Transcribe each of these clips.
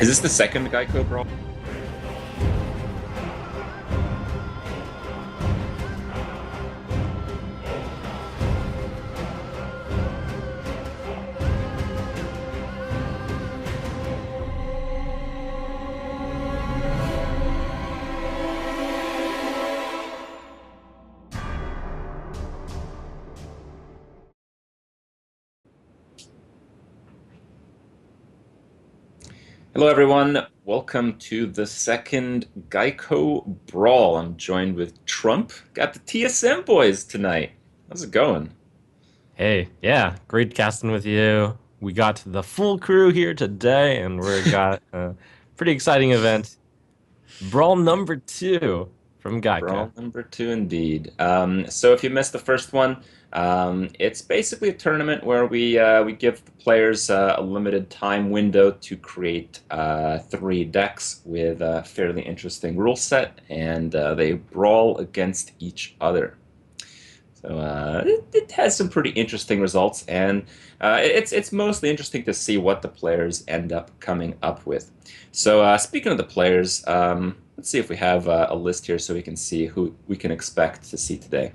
Is this the second GEICO Brawl? Hello, everyone. Welcome to the second GEICO Brawl. I'm joined with Trump. Got the TSM boys tonight. How's it going? Hey, yeah, great casting with you. We got the full crew here today, and we got a pretty exciting event. Brawl number two from Geico. Brawl number two, indeed. So if you missed the first one, it's basically a tournament where we give the players a limited time window to create three decks with a fairly interesting rule set, and they brawl against each other. So it has some pretty interesting results, and it's mostly interesting to see what the players end up coming up with. So speaking of the players, let's see if we have a list here so we can see who we can expect to see today.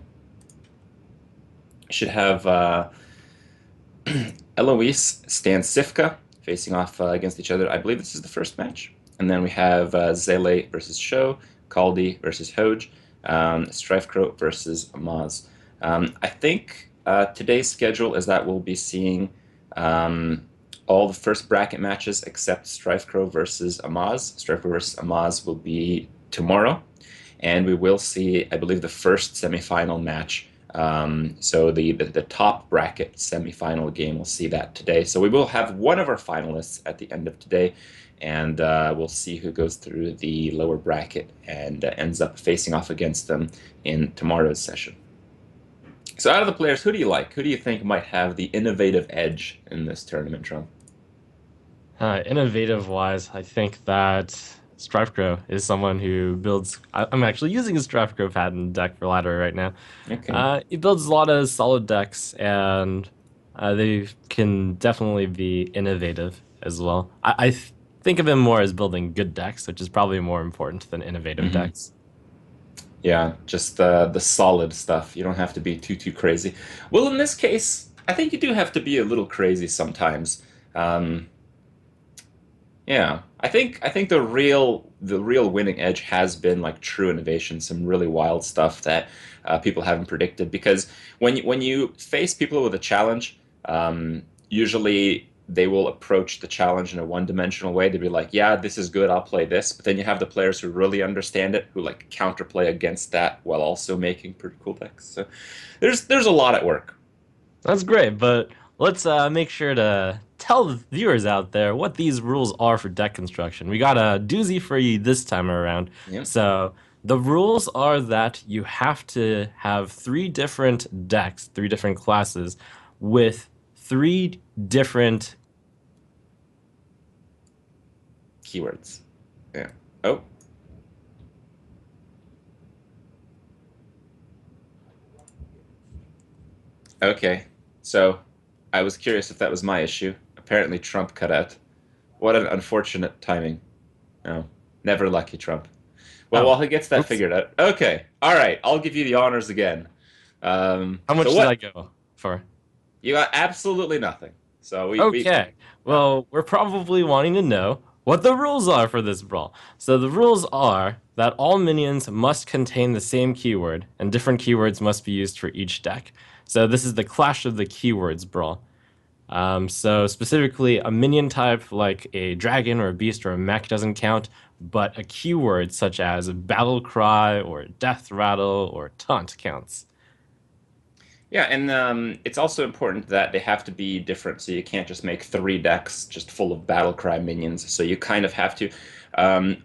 We should have Eloise, Stan Sifka facing off against each other. I believe this is the first match. And then we have Zele versus Sho, Kaldi versus Hoj, Strifecrow versus Amaz. I think today's schedule is that we'll be seeing all the first bracket matches except Strifecrow versus Amaz. Strifecrow versus Amaz will be tomorrow, and we will see, I believe, the first semifinal match. So the top bracket semifinal game, we'll see that today. So we will have one of our finalists at the end of today, and we'll see who goes through the lower bracket and ends up facing off against them in tomorrow's session. So out of the players, who do you like? Who do you think might have the innovative edge in this tournament, Trump? Innovative wise, I think that Strifecrow is someone who builds. I'm actually using a Strifecrow patent deck for ladder right now. Okay. It builds a lot of solid decks, and they can definitely be innovative as well. I think of him more as building good decks, which is probably more important than innovative Hmm. decks. Yeah, just the solid stuff. You don't have to be too crazy. Well, in this case, I think you do have to be a little crazy sometimes. Um, yeah, I think the real winning edge has been like true innovation, some really wild stuff that people haven't predicted. Because when you face people with a challenge, usually they will approach the challenge in a one-dimensional way. They'd be like, "Yeah, this is good. I'll play this." But then you have the players who really understand it, who like counterplay against that while also making pretty cool decks. So there's a lot at work. That's great, but let's make sure to tell the viewers out there what these rules are for deck construction. We got a doozy for you this time around. Yeah. So the rules are that you have to have three different decks, three different classes, with three different. Keywords. Yeah. Oh, okay. So I was curious if that was my issue. Apparently Trump cut out. What an unfortunate timing. No, never lucky Trump. Well, Oh, while he gets that oops. figured out. Okay. All right. I'll give you the honors again. How So much did I what? go for? You got absolutely nothing. So we Okay. yeah. Well, we're probably wanting to know what the rules are for this brawl. So the rules are that all minions must contain the same keyword, and different keywords must be used for each deck. So this is the Clash of the Keywords brawl. So specifically, a minion type like a dragon or a beast or a mech doesn't count, but a keyword such as battle cry or death rattle or taunt counts. Yeah, and it's also important that they have to be different, so you can't just make three decks just full of battle cry minions. So you kind of have to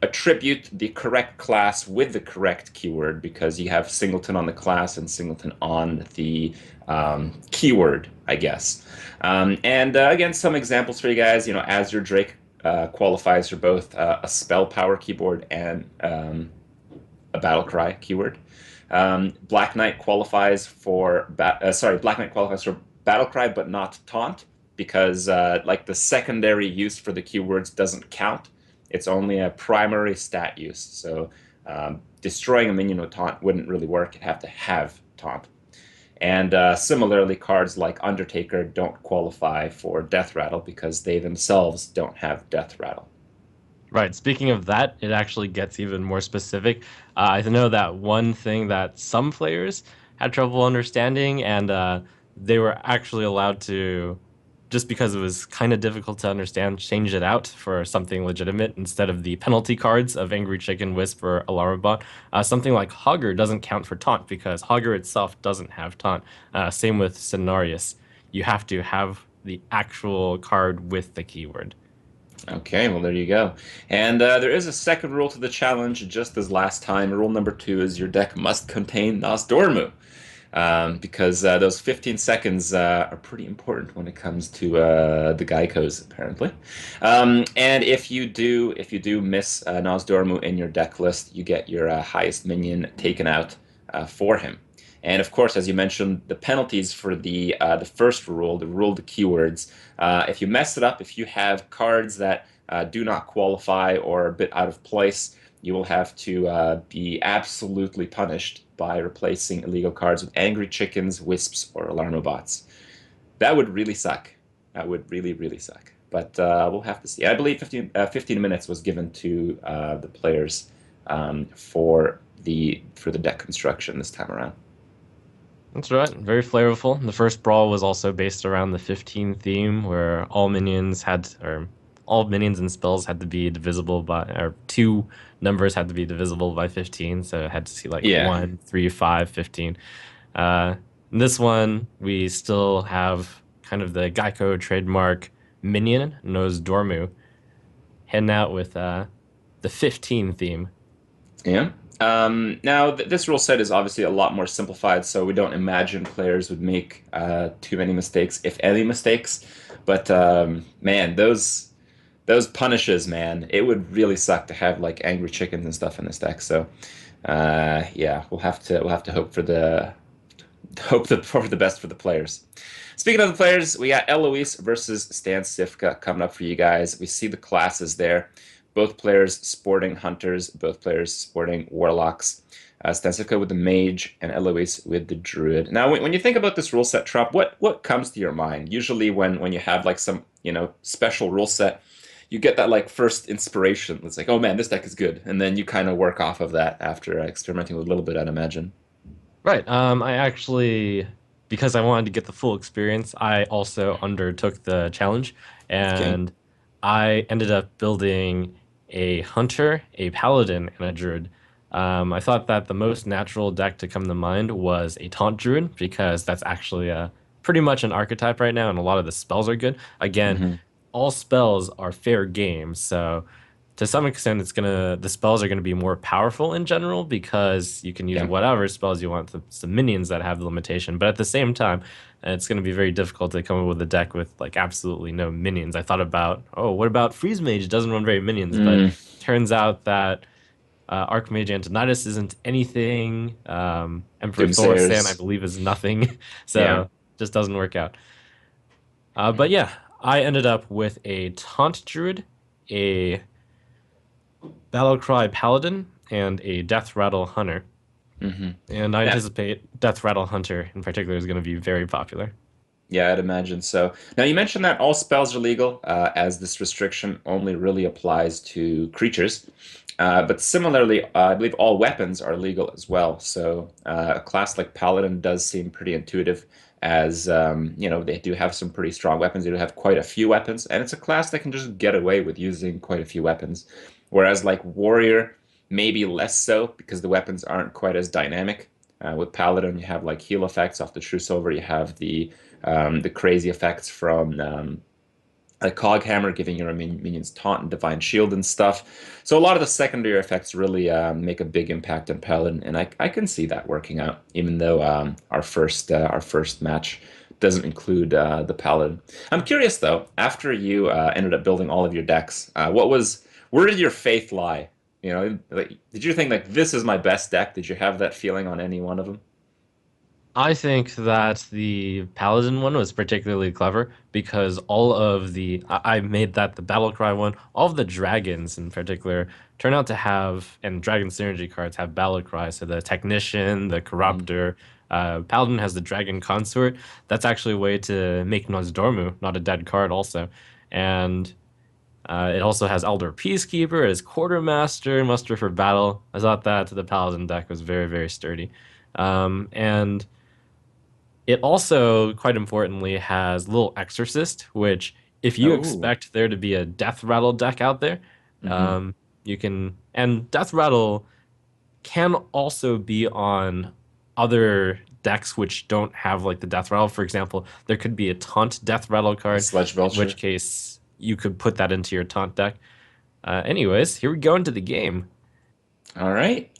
attribute the correct class with the correct keyword because you have singleton on the class and singleton on the keyword, I guess. And again, some examples for you guys. You know, Azure Drake qualifies for both a spell power keyboard and a battle cry keyword. Black Knight qualifies for Black Knight qualifies for battle cry, but not taunt because like the secondary use for the keywords doesn't count. It's only a primary stat use. So destroying a minion with taunt wouldn't really work. You'd have to have taunt. And similarly, cards like Undertaker don't qualify for Death Rattle because they themselves don't have Death Rattle. Right. Speaking of that, it actually gets even more specific. I know that one thing that some players had trouble understanding, and they were actually allowed to, just because it was kind of difficult to understand, change it out for something legitimate instead of the penalty cards of Angry Chicken, Wisp, or Alarmbot. Something like Hogger doesn't count for taunt because Hogger itself doesn't have taunt. Same with Cenarius. You have to have the actual card with the keyword. Okay, well, there you go. And there is a second rule to the challenge, just as last time. Rule number 2 is your deck must contain Nosdormu, because those 15 seconds are pretty important when it comes to the GEICOs, apparently. And if you do miss Nosdormu in your deck list, you get your highest minion taken out for him. And of course, as you mentioned, the penalties for the first rule, the rule the keywords. If you mess it up, if you have cards that do not qualify or are a bit out of place, you will have to be absolutely punished by replacing illegal cards with angry chickens, wisps, or alarmobots. That would really suck. That would really, really suck. But we'll have to see. I believe 15 minutes was given to the players for the deck construction this time around. That's right. Very flavorful. The first brawl was also based around the 15 theme, where all minions and spells had to be divisible by, or two numbers had to be divisible by 15. So it had to see like Yeah. 1, 3, 5, 15. In this one, we still have kind of the Geico trademark minion, Nose Dormu, heading out with the 15 theme. Yeah. Now, this rule set is obviously a lot more simplified, so we don't imagine players would make too many mistakes, if any mistakes. But man, those punishes, man, it would really suck to have like angry chickens and stuff in this deck. So yeah, we'll have to hope for the best for the players. Speaking of the players, we got Eloise versus Stan Sifka coming up for you guys. We see the classes there. Both players sporting hunters, both players sporting warlocks. Stan Sifka with the mage and Eloise with the druid. Now, when you think about this rule set, Trop, what comes to your mind? Usually, when you have like some special rule set, you get that like first inspiration. It's like, oh man, this deck is good, and then you kind of work off of that after experimenting with a little bit, I'd imagine. Right. I actually, because I wanted to get the full experience, I also undertook the challenge, Okay. and I ended up building a hunter, a paladin, and a druid. I thought that the most natural deck to come to mind was a taunt druid because that's actually pretty much an archetype right now, and a lot of the spells are good. Again, Hmm. all spells are fair game, so to some extent the spells are gonna be more powerful in general because you can use Yeah. whatever spells you want. The minions that have the limitation, but at the same time, it's gonna be very difficult to come up with a deck with like absolutely no minions. I thought about, oh, what about Freeze Mage? It doesn't run very minions, but Mm, turns out that Archmage Antonidas isn't anything. Emperor Thorsan, I Doomsayers. believe, is nothing. Yeah. So just doesn't work out. But yeah, I ended up with a Taunt Druid, a Battlecry Paladin, and a Death Rattle Hunter. Hmm. And I Yeah. anticipate Death Rattle Hunter in particular is going to be very popular. Yeah, I'd imagine so. Now, you mentioned that all spells are legal, as this restriction only really applies to creatures. But similarly, I believe all weapons are legal as well. So a class like Paladin does seem pretty intuitive, as they do have some pretty strong weapons. They do have quite a few weapons, and it's a class that can just get away with using quite a few weapons. Whereas like Warrior, maybe less so because the weapons aren't quite as dynamic. With Paladin, you have like heal effects off the True Silver. You have the crazy effects from a Cog Hammer giving your minions taunt and divine shield and stuff. So a lot of the secondary effects really make a big impact on Paladin, and I can see that working out, even though our first match doesn't include the Paladin. I'm curious though, after you ended up building all of your decks, where did your faith lie? Like, did you think like this is my best deck? Did you have that feeling on any one of them? I think that the Paladin one was particularly clever because all of I made that the battle cry one. All of the dragons in particular turn out to have, and dragon synergy cards have battle cry. So the Technician, the Mhm. Corruptor, Paladin has the Dragon Consort. That's actually a way to make Nosdormu not a dead card also, and it also has Elder Peacekeeper, it has Quartermaster, Muster for Battle. I thought that the Paladin deck was very, very sturdy. And it also, quite importantly, has Little Exorcist, which, if you Oh. expect there to be a Death Rattle deck out there, Hmm. you can. And Death Rattle can also be on other decks which don't have like the Death Rattle. For example, there could be a Taunt Death Rattle A card, Sludge in which Belcher. case you could put that into your Taunt deck. Anyways, here we go into the game. All right.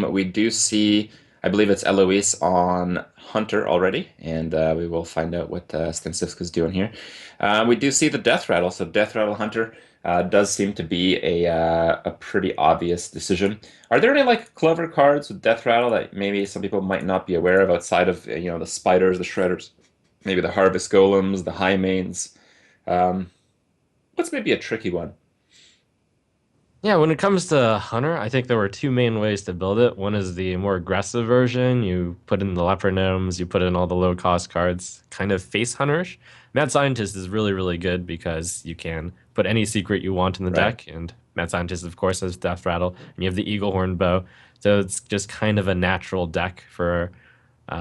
We do see, I believe it's Eloise on Hunter already, and we will find out what Stensivska's doing here. We do see the Death Rattle. So Death Rattle Hunter does seem to be a pretty obvious decision. Are there any like clever cards with Death Rattle that maybe some people might not be aware of outside of the spiders, the shredders, maybe the Harvest Golems, the High Mains? Um, what's maybe a tricky one? Yeah, when it comes to Hunter, I think there were two main ways to build it. One is the more aggressive version. You put in the Leper Gnomes, you put in all the low cost cards, kind of face Hunterish. Mad Scientist is really, really good because you can put any secret you want in the Right. deck. And Mad Scientist, of course, has Death Rattle, and you have the Eagle Horn Bow. So it's just kind of a natural deck for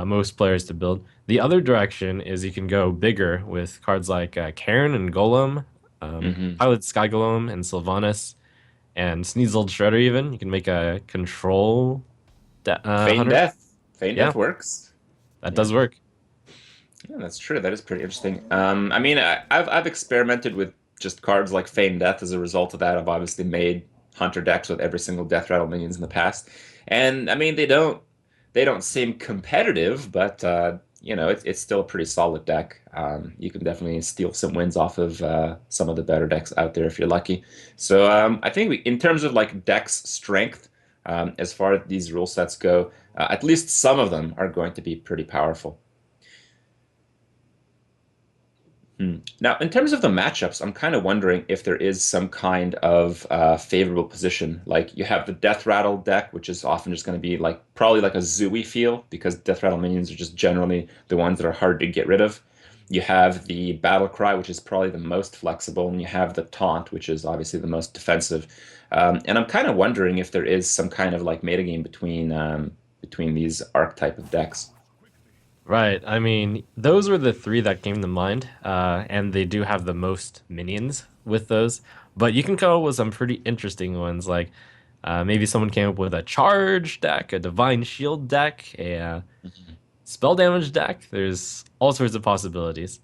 most players to build. The other direction is you can go bigger with cards like Cairn and Golem, Hmm. Pilot Sky Golem, and Sylvanas and Sneasel Shredder even. You can make a control Feign hunter. Death. Feign Yeah, Death works. that Yeah. does work. Yeah, that's true. That is pretty interesting. I mean, I've experimented with just cards like Feign Death as a result of that. I've obviously made Hunter decks with every single Death Rattle minions in the past, and I mean they don't seem competitive, but it's still a pretty solid deck. You can definitely steal some wins off of some of the better decks out there if you're lucky. So I think in terms of like decks strength, as far as these rule sets go, at least some of them are going to be pretty powerful. Hmm. Now, in terms of the matchups, I'm kind of wondering if there is some kind of favorable position. Like you have the Death Rattle deck, which is often just going to be like probably like a Zooey feel because Death Rattle minions are just generally the ones that are hard to get rid of. You have the Battle Cry, which is probably the most flexible, and you have the Taunt, which is obviously the most defensive. And I'm kind of wondering if there is some kind of like metagame between these archetype of decks. Right. I mean, those were the three that came to mind, and they do have the most minions with those. But you can come up with some pretty interesting ones, like maybe someone came up with a charge deck, a divine shield deck, a spell damage deck. There's all sorts of possibilities.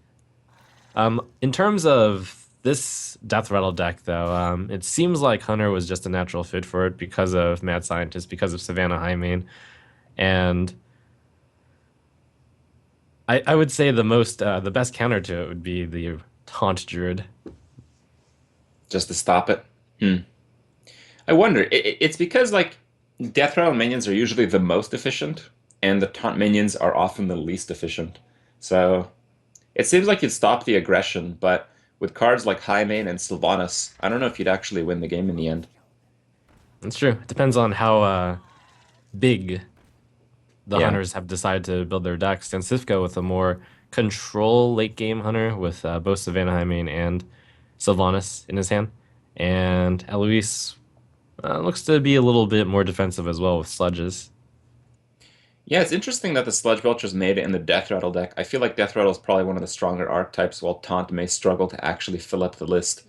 In terms of this Death Rattle deck, though, it seems like Hunter was just a natural fit for it because of Mad Scientist, because of Savannah Highmane, and I would say the best counter to it would be the Taunt Druid. Just to stop it. Hmm. I wonder. It's because like Death Rattle minions are usually the most efficient, and the taunt minions are often the least efficient. So it seems like you'd stop the aggression, but with cards like Highmane and Sylvanas, I don't know if you'd actually win the game in the end. It's true. It depends on how big the Yeah. hunters have decided to build their decks. And Sifka with a more control late game hunter with both Savannah Highmane and Sylvanas in his hand, and Eloise looks to be a little bit more defensive as well with sludges. Yeah, it's interesting that the Sludge Belchers made it in the Death Rattle deck. I feel like Death Rattle is probably one of the stronger archetypes, while Taunt may struggle to actually fill up the list.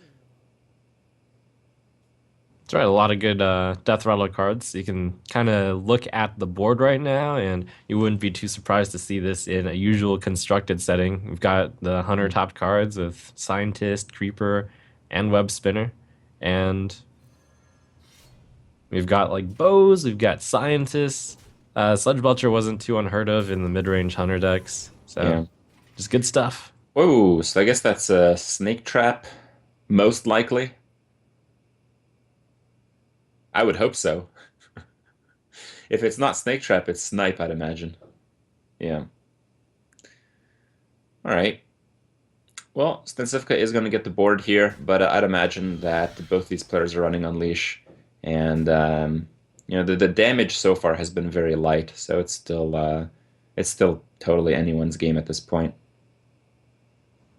That's right, a lot of good Death Rattle cards. You can kind of look at the board right now, and you wouldn't be too surprised to see this in a usual constructed setting. We've got the Hunter Hmm. top cards with Scientist, Creeper, and Web Spinner. And we've got like bows, we've got Scientists. Sludge Belcher wasn't too unheard of in the mid range Hunter decks. So, Yeah. just good stuff. Whoa, so I guess that's a Snake Trap, most likely. I would hope so. If it's not Snake Trap, it's Snipe, I'd imagine. Yeah. All right. Well, Stensivka is going to get the board here, but I'd imagine that both these players are running Unleash, and the damage so far has been very light, so it's still totally anyone's game at this point.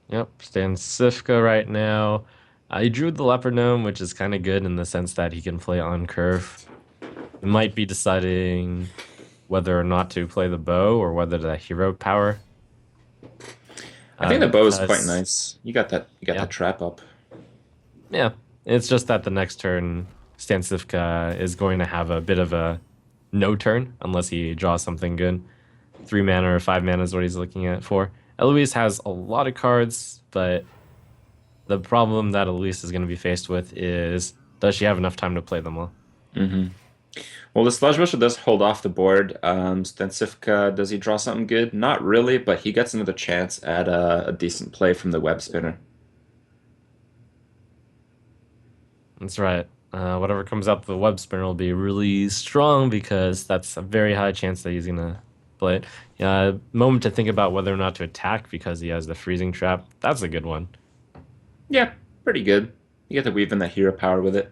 Yep, Stansifka right now. He drew the Leopard Gnome, which is kind of good in the sense that he can play on curve. He might be deciding whether or not to play the bow or whether the hero power. I think the bow is quite Because nice. You got that. You got yeah, that trap up. yeah, it's just that the next turn Stansifka is going to have a bit of a no turn unless he draws something good. 3 mana or 5 mana is what he's looking at for. Eloise has a lot of cards, but the problem that Elise is going to be faced with is does she have enough time to play them all? Hmm. Well, the Sludge Buster does hold off the board. Stensivka, does he draw something good? Not really, but he gets another chance at a decent play from the web spinner. That's right. Whatever comes out the web spinner will be really strong because that's a very high chance that he's going to play it. Moment to think about whether or not to attack because he has the freezing trap. That's a good one. Yeah, pretty good. You get to weave in that hero power with it.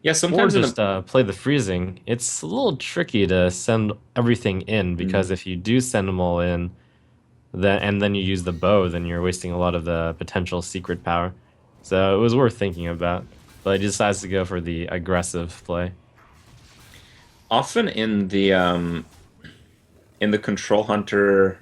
Yeah, Or sometimes in just the play the freezing. It's a little tricky to send everything in because Mhm. if you do send them all in, then you use the bow, then you're wasting a lot of the potential secret power. So it was worth thinking about. But he decides to go for the aggressive play. Often in the Control Hunter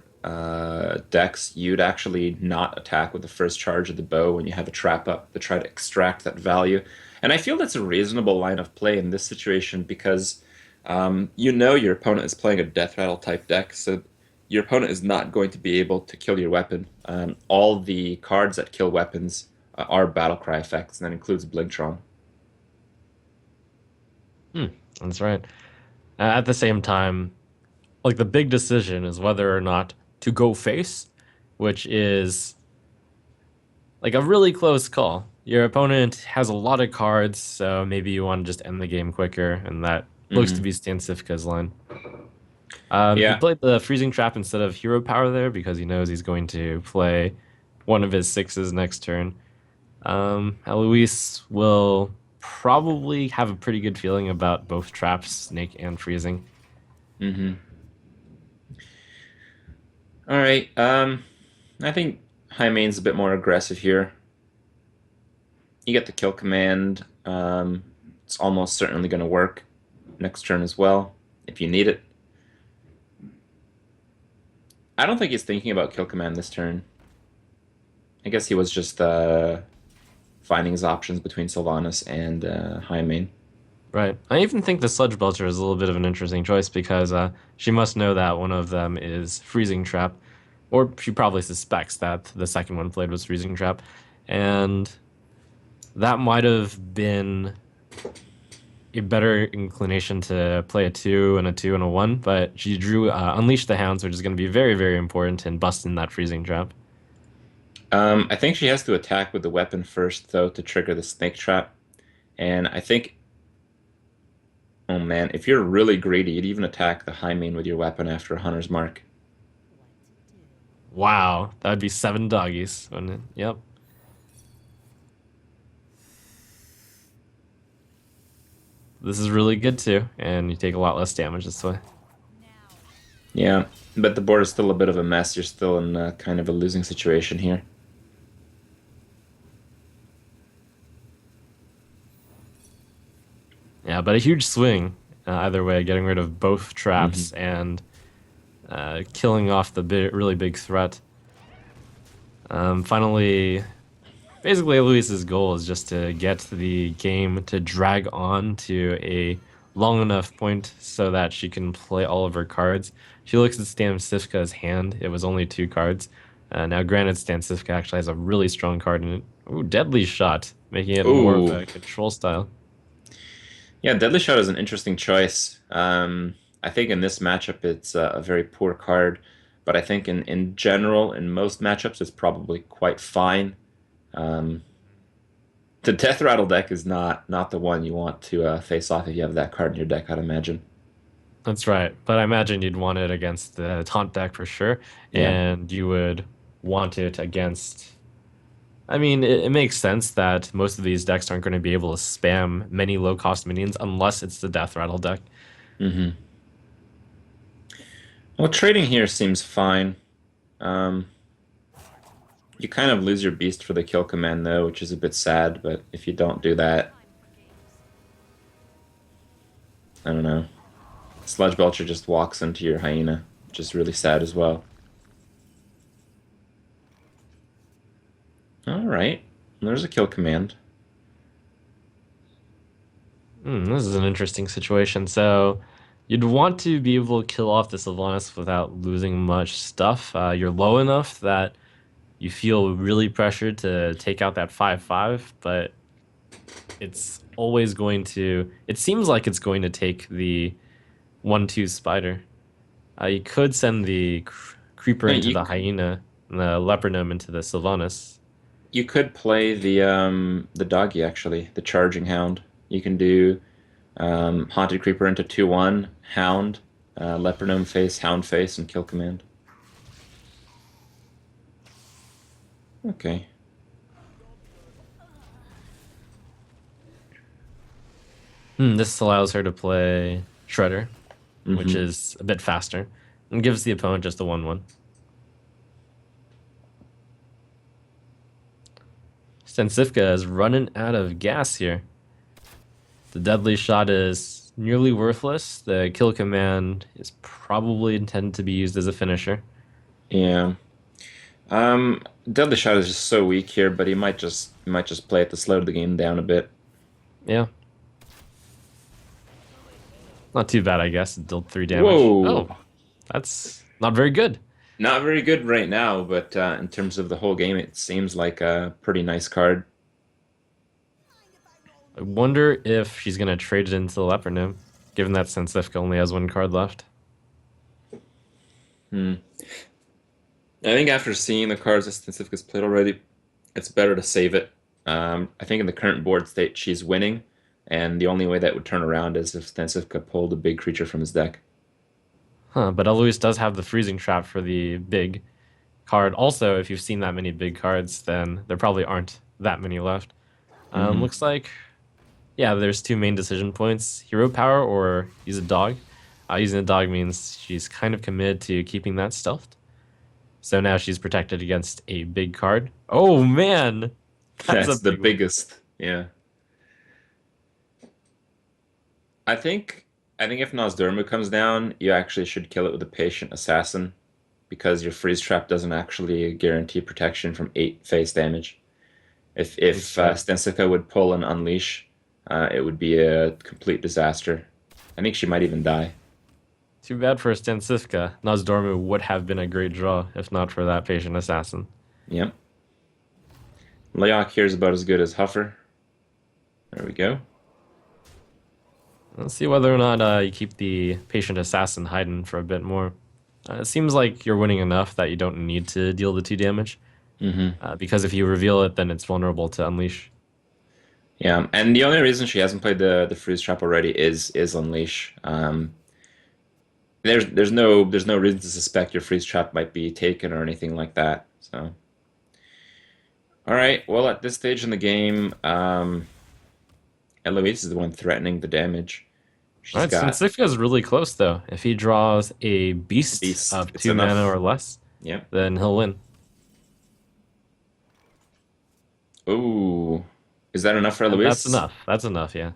decks, you'd actually not attack with the first charge of the bow when you have a trap up to try to extract that value. And I feel that's a reasonable line of play in this situation because you know your opponent is playing a Death Rattle type deck, so your opponent is not going to be able to kill your weapon. All the cards that kill weapons are Battlecry effects, and that includes Blingtron. Hmm, that's right. At the same time, like the big decision is whether or not to go face, which is like a really close call. Your opponent has a lot of cards, so maybe you want to just end the game quicker, and that looks to Hmm. be Stansifka's line. He Yeah. played the freezing trap instead of hero power there because he knows he's going to play one of his sixes next turn. Eloise will probably have a pretty good feeling about both traps, snake and freezing. Hmm. All right. I think High Main's a bit more aggressive here. You get the kill command. It's almost certainly going to work next turn as well if you need it. I don't think he's thinking about kill command this turn. I guess he was just finding his options between Sylvanas and High Main. Right. I even think the Sludge Belcher is a little bit of an interesting choice because she must know that one of them is Freezing Trap, or she probably suspects that the second one played was Freezing Trap, and that might have been a better inclination to play a 2 and a 2 and a 1, but she drew Unleash the Hounds, which is going to be very, very important in busting that Freezing Trap. I think she has to attack with the weapon first, though, to trigger the snake trap. And I think, oh man, if you're really greedy, you'd even attack the High Main with your weapon after a Hunter's Mark. Wow, that would be 7 doggies, wouldn't it? Yep. This is really good too, and you take a lot less damage this way. Yeah, but the board is still a bit of a mess. You're still in kind of a losing situation here. Yeah, but a huge swing either way, getting rid of both Hmm. traps and killing off the really big threat. Finally, basically, Luis's goal is just to get the game to drag on to a long enough point so that she can play all of her cards. She looks at Stan Sifka's hand. It was only 2 cards. Now, granted, Stan Sifka actually has a really strong card in it. Ooh, Deadly Shot, making it more of Ooh, a control style. yeah, Deadly Shot is an interesting choice. I think in this matchup, it's a very poor card, but I think in general, in most matchups, it's probably quite fine. Um, the Death Rattle deck is not the one you want to face off if you have that card in your deck, I'd imagine. That's right. But I imagine you'd want it against the taunt deck for sure, Yeah. and you would want it against. I mean, it makes sense that most of these decks aren't going to be able to spam many low cost minions unless it's the Death Rattle deck. Hmm. Well, trading here seems fine. Um, you kind of lose your beast for the kill command though, which is a bit sad, but if you don't do that, I don't know. Sludge Belcher just walks into your hyena, which is really sad as well. All right. There's a kill command. This is an interesting situation. So, you'd want to be able to kill off the Sylvanas without losing much stuff. You're low enough that you feel really pressured to take out that 5/5, but it's always going to. It seems like it's going to take the 1/2 spider. You could send the creeper Yeah, into the hyena and the leopard gnome into the Sylvanas. you could play the doggy actually, the charging hound. You can do haunted creeper into 2/1, hound, leopard gnome face, hound face, and kill command. Okay. This allows her to play Shredder, which Mm-hmm. is a bit faster, and gives the opponent just a 1/1. Stensivka is running out of gas here. The deadly shot is nearly worthless. The kill command is probably intended to be used as a finisher. Yeah. Deadly shot is just so weak here, but he might just play it to slow the game down a bit. Yeah, not too bad, I guess. It dealt 3 damage. Whoa. Oh, that's not very good. Not very good right now, but in terms of the whole game, it seems like a pretty nice card. I wonder if she's gonna trade it into the Leopard Gnome, given that Stensivka only has 1 card left. Hmm. I think after seeing the cards that Stensivka's played already, it's better to save it. I think in the current board state, she's winning, and the only way that would turn around is if Stensivka pulled a big creature from his deck. Huh, but Eloise does have the freezing trap for the big card. Also, if you've seen that many big cards, then there probably aren't that many left. Hmm. Looks like, yeah, there's 2 main decision points: hero power or use a dog. Using a dog means she's kind of committed to keeping that stealthed. So now she's protected against a big card. Oh man, that's a That's the big one. biggest. Yeah. I think if Nozdormu comes down, you actually should kill it with a patient assassin because your freeze trap doesn't actually guarantee protection from 8 face damage. If That's right. Stensica would pull an unleash, it would be a complete disaster. I think she might even die. Too bad for Stensivka. Nozdormu would have been a great draw if not for that patient assassin. Yep. Leok here is about as good as Huffer. There we go. Let's see whether or not you keep the patient assassin hiding for a bit more. It seems like you're winning enough that you don't need to deal the 2 damage. Hmm. Because if you reveal it, then it's vulnerable to unleash. Yeah, and the only reason she hasn't played the freeze trap already is unleash. There's no reason to suspect your freeze trap might be taken or anything like that. So, all right. Well, at this stage in the game, Eloise is the one threatening the damage. All She's right, got Stensivka is really close though. If he draws a beast beast. of It's 2 mana enough. or less, Yeah. then he'll win. Ooh, is that enough for And that's Eloise? enough. That's enough, yeah.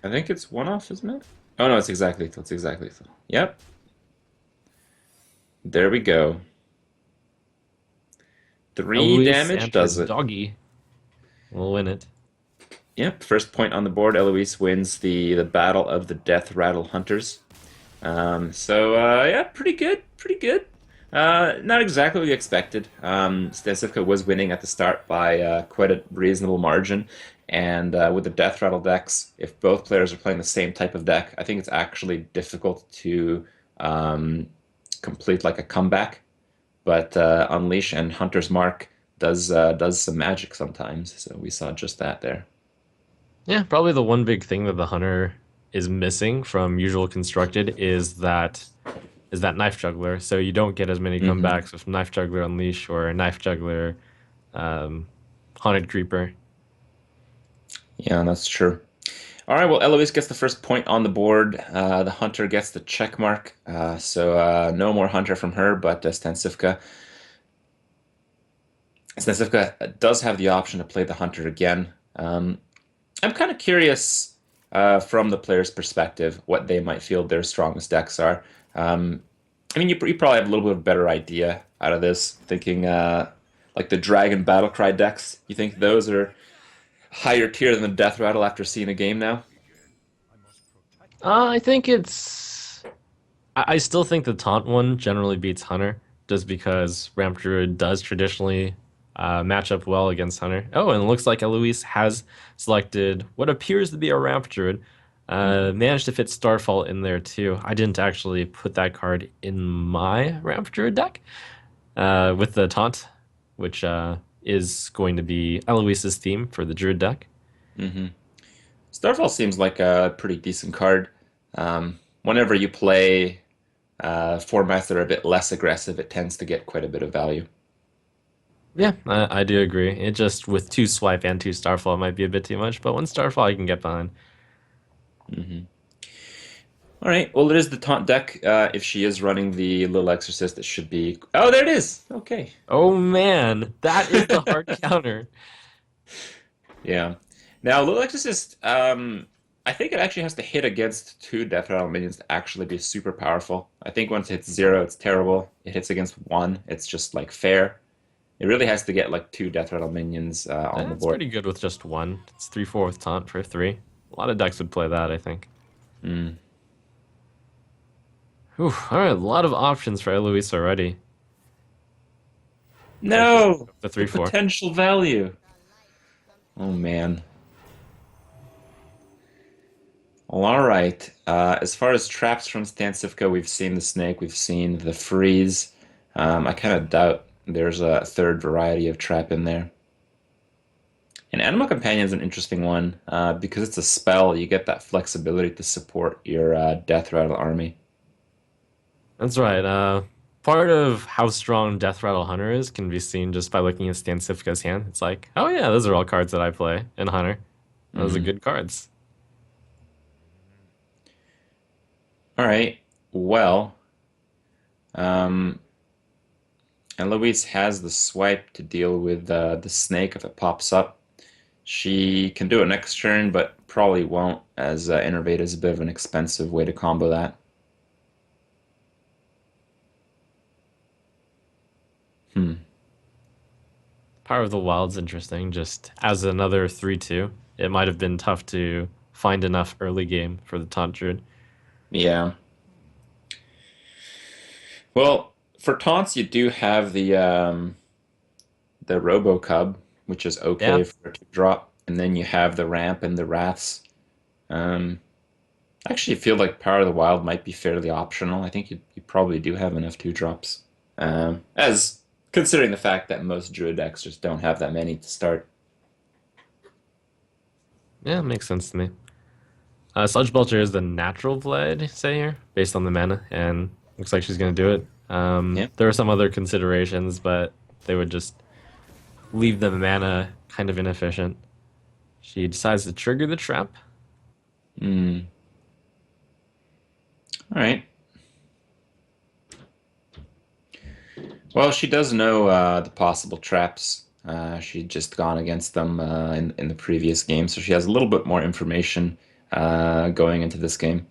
I think it's one off, isn't it? Oh no, it's exactly lethal. It's exactly lethal. Yep. There we go. 3 damage Eloise and her does it. doggy will win it. Yep, first point on the board. Eloise wins the Battle of the Death Rattle Hunters. Yeah, pretty good, pretty good. Not exactly what we expected. Stansivka was winning at the start by quite a reasonable margin, and with the Death Rattle decks, if both players are playing the same type of deck, I think it's actually difficult to um, complete like a comeback. But Unleash and Hunter's Mark does some magic sometimes, so we saw just that there. Yeah, probably the one big thing that the hunter is missing from usual constructed is that knife juggler. So you don't get as many Hmm. comebacks with knife juggler unleash or knife juggler um, haunted creeper. Yeah, that's true. All right, well, Eloise gets the first point on the board. The hunter gets the check mark. So no more hunter from her, but Stansifka does have the option to play the hunter again. I'm kind of curious from the player's perspective what they might feel their strongest decks are. Um, I mean, you probably have a little bit of a better idea out of this, thinking like the Dragon Battlecry decks. You think those are higher tier than the Death Rattle after seeing a game now? I think it's. I still think the taunt one generally beats Hunter, just because Ramp Druid does traditionally match up well against Hunter. Oh, and it looks like Eloise has selected what appears to be a Ramp Druid. Hmm. Managed to fit Starfall in there too. I didn't actually put that card in my Ramp Druid deck with the taunt, which is going to be Eloise's theme for the Druid deck. Hmm. Starfall seems like a pretty decent card. Whenever you play formats that are a bit less aggressive, it tends to get quite a bit of value. Yeah, I do agree. It just with two swipe and two Starfall might be a bit too much, but one Starfall you can get behind. Hmm. All right. Well, it is the taunt deck. If she is running the Little Exorcist, it should be. Oh, there it is. Okay. Oh man, that is the hard counter. Yeah. Now, Little Exorcist, I think it actually has to hit against two Death Rattle minions to actually be super powerful. I think once it hits zero, it's terrible. It hits against one, it's just like fair. It really has to get like two Death Rattle minions on the That's board. pretty good with just one. It's 3/4 with taunt for three. A lot of decks would play that, I think. Mm. Whew, all right, a lot of options for Eloise already. There she No! the The 3/4. potential value. Oh man. Well, all right. As far as traps from Stancifka, we've seen the snake, we've seen the freeze. I kind of doubt there's a third variety of trap in there. And Animal Companion is an interesting one because it's a spell. You get that flexibility to support your Death Rattle army. That's right. Part of how strong Death Rattle Hunter is can be seen just by looking at Stancifka's hand. It's like, oh yeah, those are all cards that I play in Hunter. Those are Hmm. good cards. All right. Well, um, and Louise has the swipe to deal with the snake if it pops up. She can do it next turn, but probably won't, as Innervate is a bit of an expensive way to combo that. Hmm. Power of the Wild's interesting. Just as another 3/2, it might have been tough to find enough early game for the Taunt Druid. Yeah. Well, for taunts, you do have the Robo Cub, which is Yeah, okay for a two drop, and then you have the ramp and the wraths. Um, I actually feel like Power of the Wild might be fairly optional. I think you probably do have enough two drops. As considering the fact that most Druid decks just don't have that many to start. yeah, makes sense to me. Sludge Belcher is the natural play, I'd say here, based on the mana, and looks like she's going to do it. Yeah. There are some other considerations, but they would just leave the mana kind of inefficient. She decides to trigger the trap. Mm. All right. Well, she does know the possible traps. She'd just gone against them in the previous game, so she has a little bit more information going into this game.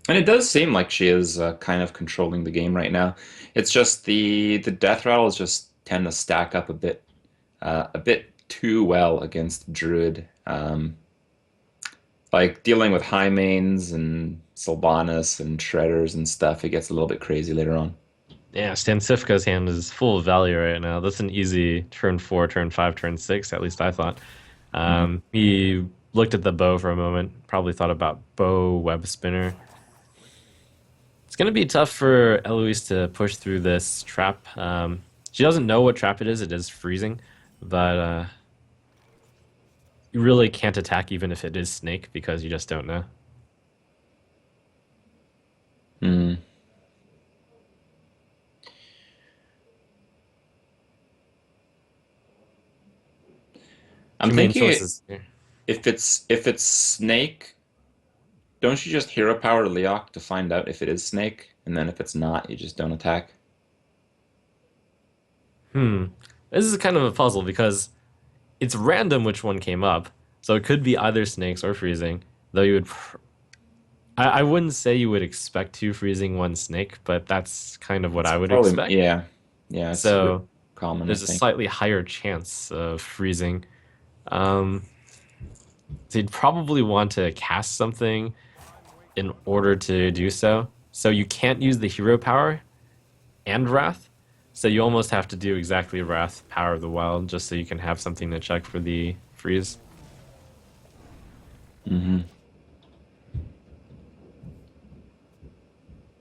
And it does seem like she is kind of controlling the game right now. It's just the death rattles just tend to stack up a bit too well against Druid. Like dealing with high mains and Sylvanas and Shredders and stuff, it gets a little bit crazy later on. Yeah, Stansifka's hand is full of value right now. That's an easy turn 4, turn 5, turn 6, at least I thought. Mhm. He looked at the bow for a moment, probably thought about bow, web spinner. It's going to be tough for Eloise to push through this trap. She doesn't know what trap it is. It is freezing, but you really can't attack even if it is snake because you just don't know. I'm two main thinking choices here. if it's Snake, don't you just hero power Leok to find out if it is Snake, and then if it's not, you just don't attack? Hmm. This is kind of a puzzle because it's random which one came up. So it could be either snakes or freezing. Though you would, I wouldn't say you would expect two freezing, one snake, but that's kind of what It's I would probably expect. yeah, yeah. It's So common, I there's a think. slightly higher chance of freezing. Um, so you'd probably want to cast something in order to do so. So you can't use the hero power and Wrath. So you almost have to do exactly Wrath, Power of the Wild, just so you can have something to check for the freeze. Hmm.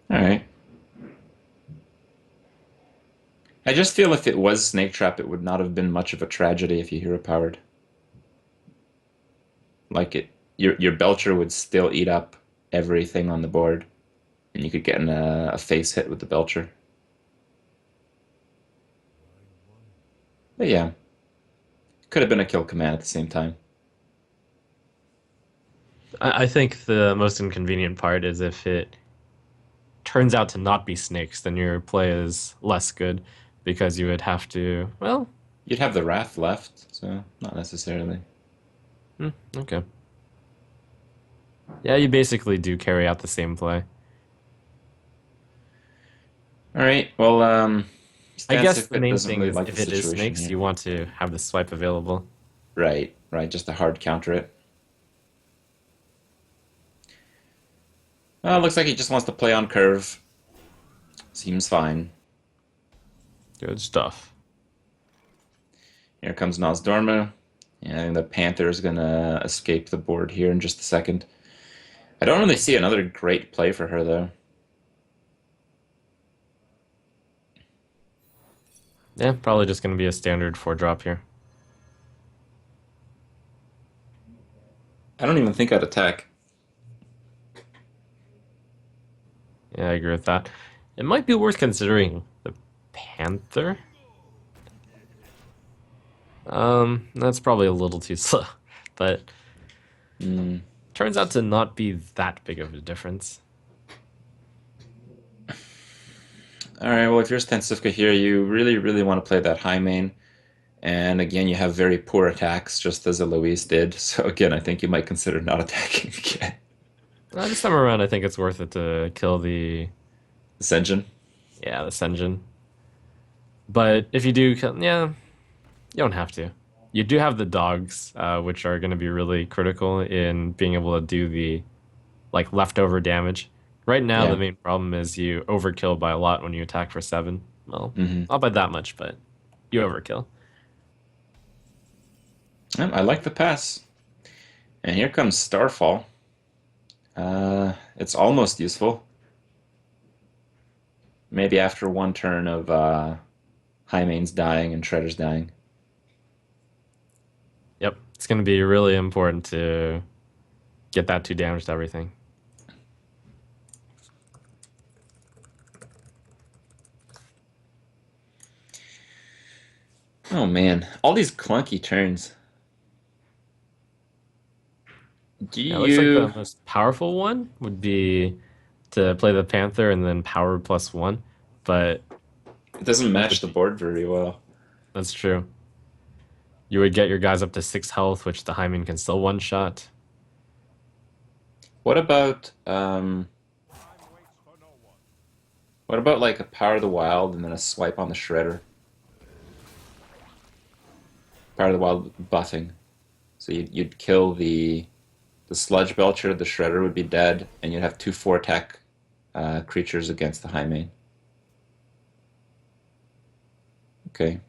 All right. I just feel if it was Snake Trap, it would not have been much of a tragedy if you hero powered. Like your Belcher would still eat up everything on the board, and you could get in a face hit with the Belcher. But yeah, could have been a kill command at the same time. I think the most inconvenient part is if it turns out to not be snakes, then your play is less good because you would have to, well, You'd have the Wrath left, so not necessarily. okay. Yeah, you basically do carry out the same play. All right. Well, I Stan guess the Sifka main doesn't thing really is like the if it is situation snakes, here. you want to have the swipe available. Right, right. Just a hard counter it. Looks like he just wants to play on curve. Seems fine. Good stuff. Here comes Nozdorma. And I think the Panther is gonna escape the board here in just a second. I don't really see another great play for her though. Yeah, probably just going to be a standard 4 drop here. I don't even think I'd attack. Yeah, I agree with that. It might be worth considering the Panther. That's probably a little too slow, but Hmm. turns out to not be that big of a difference. All right. Well, if you're Stensivka here, you really, really want to play that high main. And again, you have very poor attacks, just as Eloise did. So again, I think you might consider not attacking again. This time around, I think it's worth it to kill the Ascension. yeah the Senjin. But if you do, yeah, you don't have to. You do have the dogs, which are going to be really critical in being able to do the like leftover damage. Right now, the Yeah. main problem is you overkill by a lot when you attack for 7. Well, Hmm. not by that much, but you overkill. I like the pass. And here comes Starfall. It's almost useful. Maybe after one turn of Hymane's dying and Shredder's dying. Yep, it's going to be really important to get that 2 damage to everything. Oh man, all these clunky turns. Do Yeah, it looks like the you? most powerful one would be to play the Panther and then power +1, but It doesn't you match would, the board very well. that's true. You would get your guys up to 6 health, which the Hymen can still one shot. What about what about like a Power of the Wild and then a swipe on the Shredder? Power of the Wild buffing. So you'd kill the Sludge Belcher, the Shredder would be dead, and you'd have 2 4 attack creatures against the Hymane. Okay.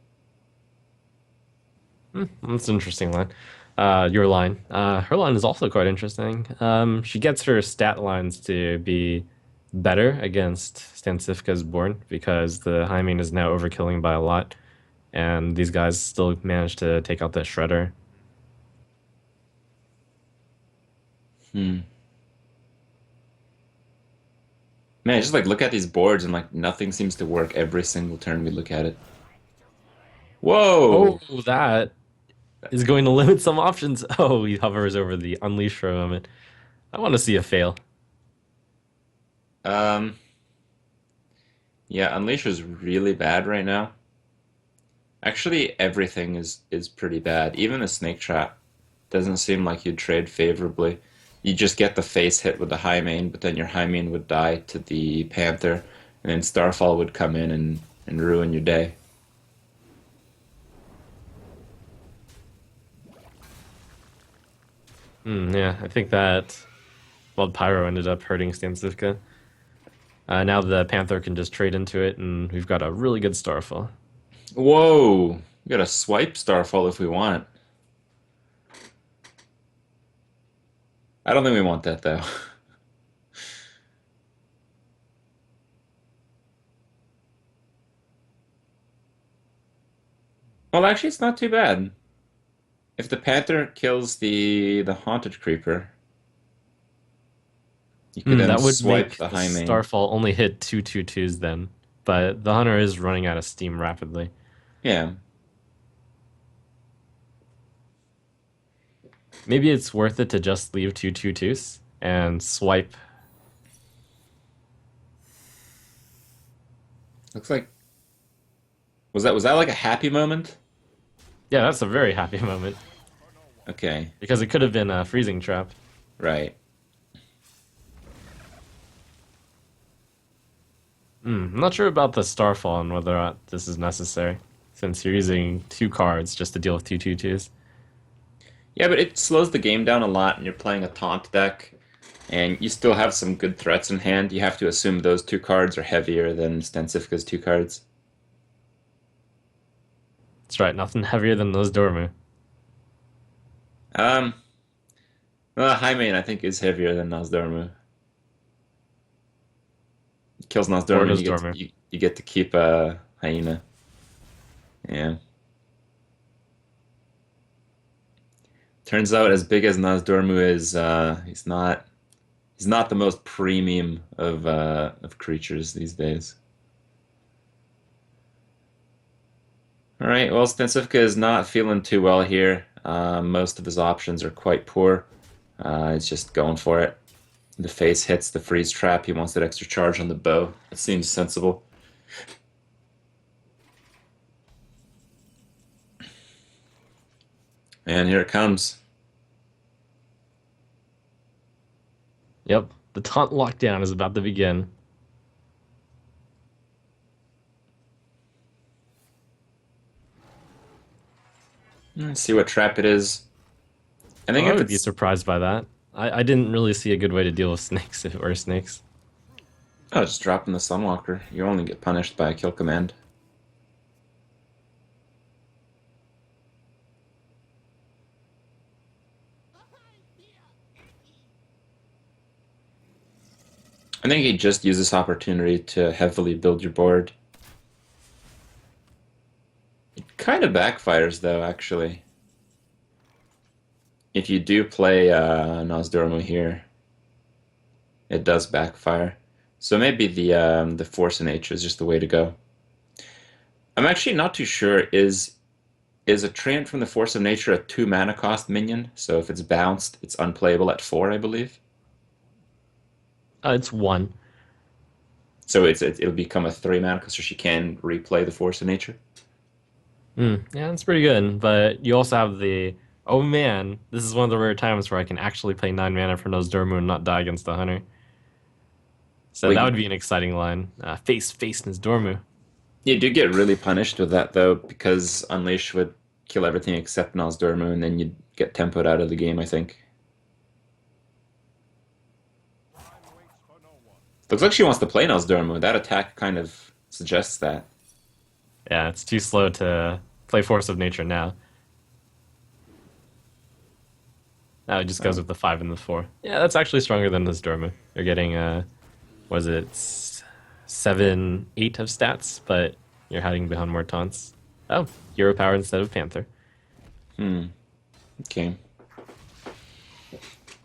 That's an interesting line. Your line. Her line is also quite interesting. She gets her stat lines to be better against Stansifka's Born because the Hymen is now overkilling by a lot, and these guys still manage to take out the Shredder. Hmm. Man, I just like look at these boards and like nothing seems to work every single turn we look at it. Oh, Whoa! that. is going to limit some options. Oh, he hovers over the unleash for a moment. I want to see a fail. Um, yeah, Unleash is really bad right now. Actually, everything is pretty bad. Even the Snake Trap doesn't seem like you'd trade favorably. You just get the face hit with the high main, but then your high main would die to the Panther, and then Starfall would come in and ruin your day. Yeah, I think that well, Pyro ended up hurting Stansivka. Now the Panther can just trade into it, and we've got a really good Starfall. Whoa! We gotta swipe Starfall if we want. I don't think we want that though. Well, actually, it's not too bad. If the Panther kills the Haunted Creeper, you could then That would swipe make the the high main. Starfall only hit 2/2/2s then, but the Hunter is running out of steam rapidly. Yeah. Maybe it's worth it to just leave 2/2/2s and swipe. Looks like was that like a happy moment? Yeah, that's a very happy moment Okay, because it could have been a freezing trap. right. I'm not sure about the Starfall and whether or not this is necessary, since you're using two cards just to deal with 2/2/2s. Yeah, but it slows the game down a lot, and you're playing a taunt deck, and you still have some good threats in hand. You have to assume those two cards are heavier than Stensifka's two cards. That's right, nothing heavier than those Dormu. Um, High Main I think is heavier than Nozdormu. Kills Or Nozdormu, and does you get to, Dormu. you get to keep Hyena. Yeah. Turns out, as big as Nozdormu is, he's not the most premium of creatures these days. All right, well, Stensivka is not feeling too well here. Most of his options are quite poor. He's just going for it. The face hits the freeze trap. He wants that extra charge on the bow. It seems sensible. And here it comes. Yep, the taunt lockdown is about to begin. Let's see what trap it is. I think Oh, I if would be it's surprised by that. I didn't really see a good way to deal with snakes if it were snakes. oh, just dropping the Sunwalker. You only get punished by a kill command. I think you just use this opportunity to heavily build your board. It kind of backfires though, actually. If you do play Nozdormu here, it does backfire. So maybe the Force of Nature is just the way to go. I'm actually not too sure. Is a Treant from the Force of Nature a 2 mana cost minion? So if it's bounced, it's unplayable at 4, I believe. It's one. So it'll become a 3 mana so she can replay the Force of Nature. Yeah, that's pretty good. But you also have the oh man, this is one of the rare times where I can actually play 9 mana for Nozdormu and not die against the hunter. So that Wait, would be an exciting line. Face Nozdormu. you do get really punished with that though, because Unleash would kill everything except Nozdormu, and then you'd get tempoed out of the game, I think. Looks like she wants to play Nozdormu. That attack kind of suggests that. Yeah, it's too slow to play Force of Nature now. Now it just goes Oh. with the 5 and the 4. Yeah, that's actually stronger than Nozdormu. You're getting was it 7, 8 of stats, but you're hiding behind more taunts. Oh, hero power instead of Panther. Hmm. Okay.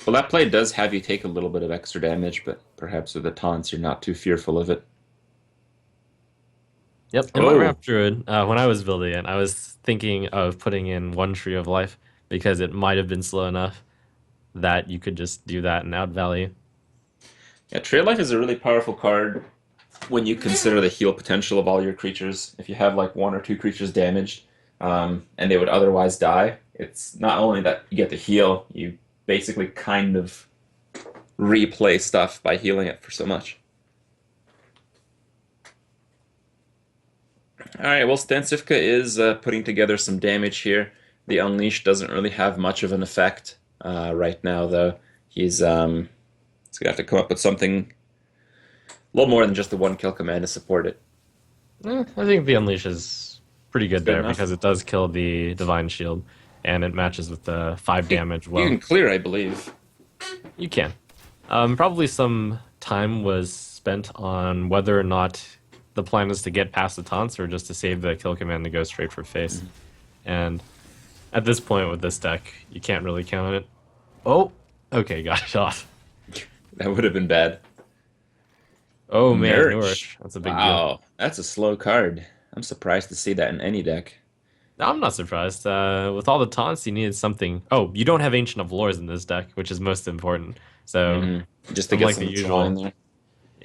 Well, that play does have you take a little bit of extra damage, but perhaps with the taunts, you're not too fearful of it. Yep, in my Oh, Rap Druid, when I was building it, I was thinking of putting in one Tree of Life because it might have been slow enough that you could just do that and out value. yeah, Tree of Life is a really powerful card when you consider the heal potential of all your creatures. If you have like one or two creatures damaged, and they would otherwise die, it's not only that you get to heal, you basically kind of replay stuff by healing it for so much. All right, well, Stancifka is putting together some damage here. The Unleash doesn't really have much of an effect right now, though. He's gonna have to come up with something a little more than just the one kill command to support it. I think the Unleash is pretty It's good good there enough. because it does kill the Divine Shield and it matches with the 5 damage You well. can clear, I believe. You can. Probably some time was spent on whether or not the plan is to get past the taunts or just to save the kill command to go straight for face. Mhm. And at this point with this deck, you can't really count on it. Oh, okay, got it off. That would have been bad. Oh man, Nourish. Nourish. That's a big deal. Wow, that's a slow card. I'm surprised to see that in any deck. I'm not surprised. With all the taunts, you needed something. Oh, you don't have Ancient of Lores in this deck, which is most important. So, Hmm. Just to get unlike the some draw in usual, there.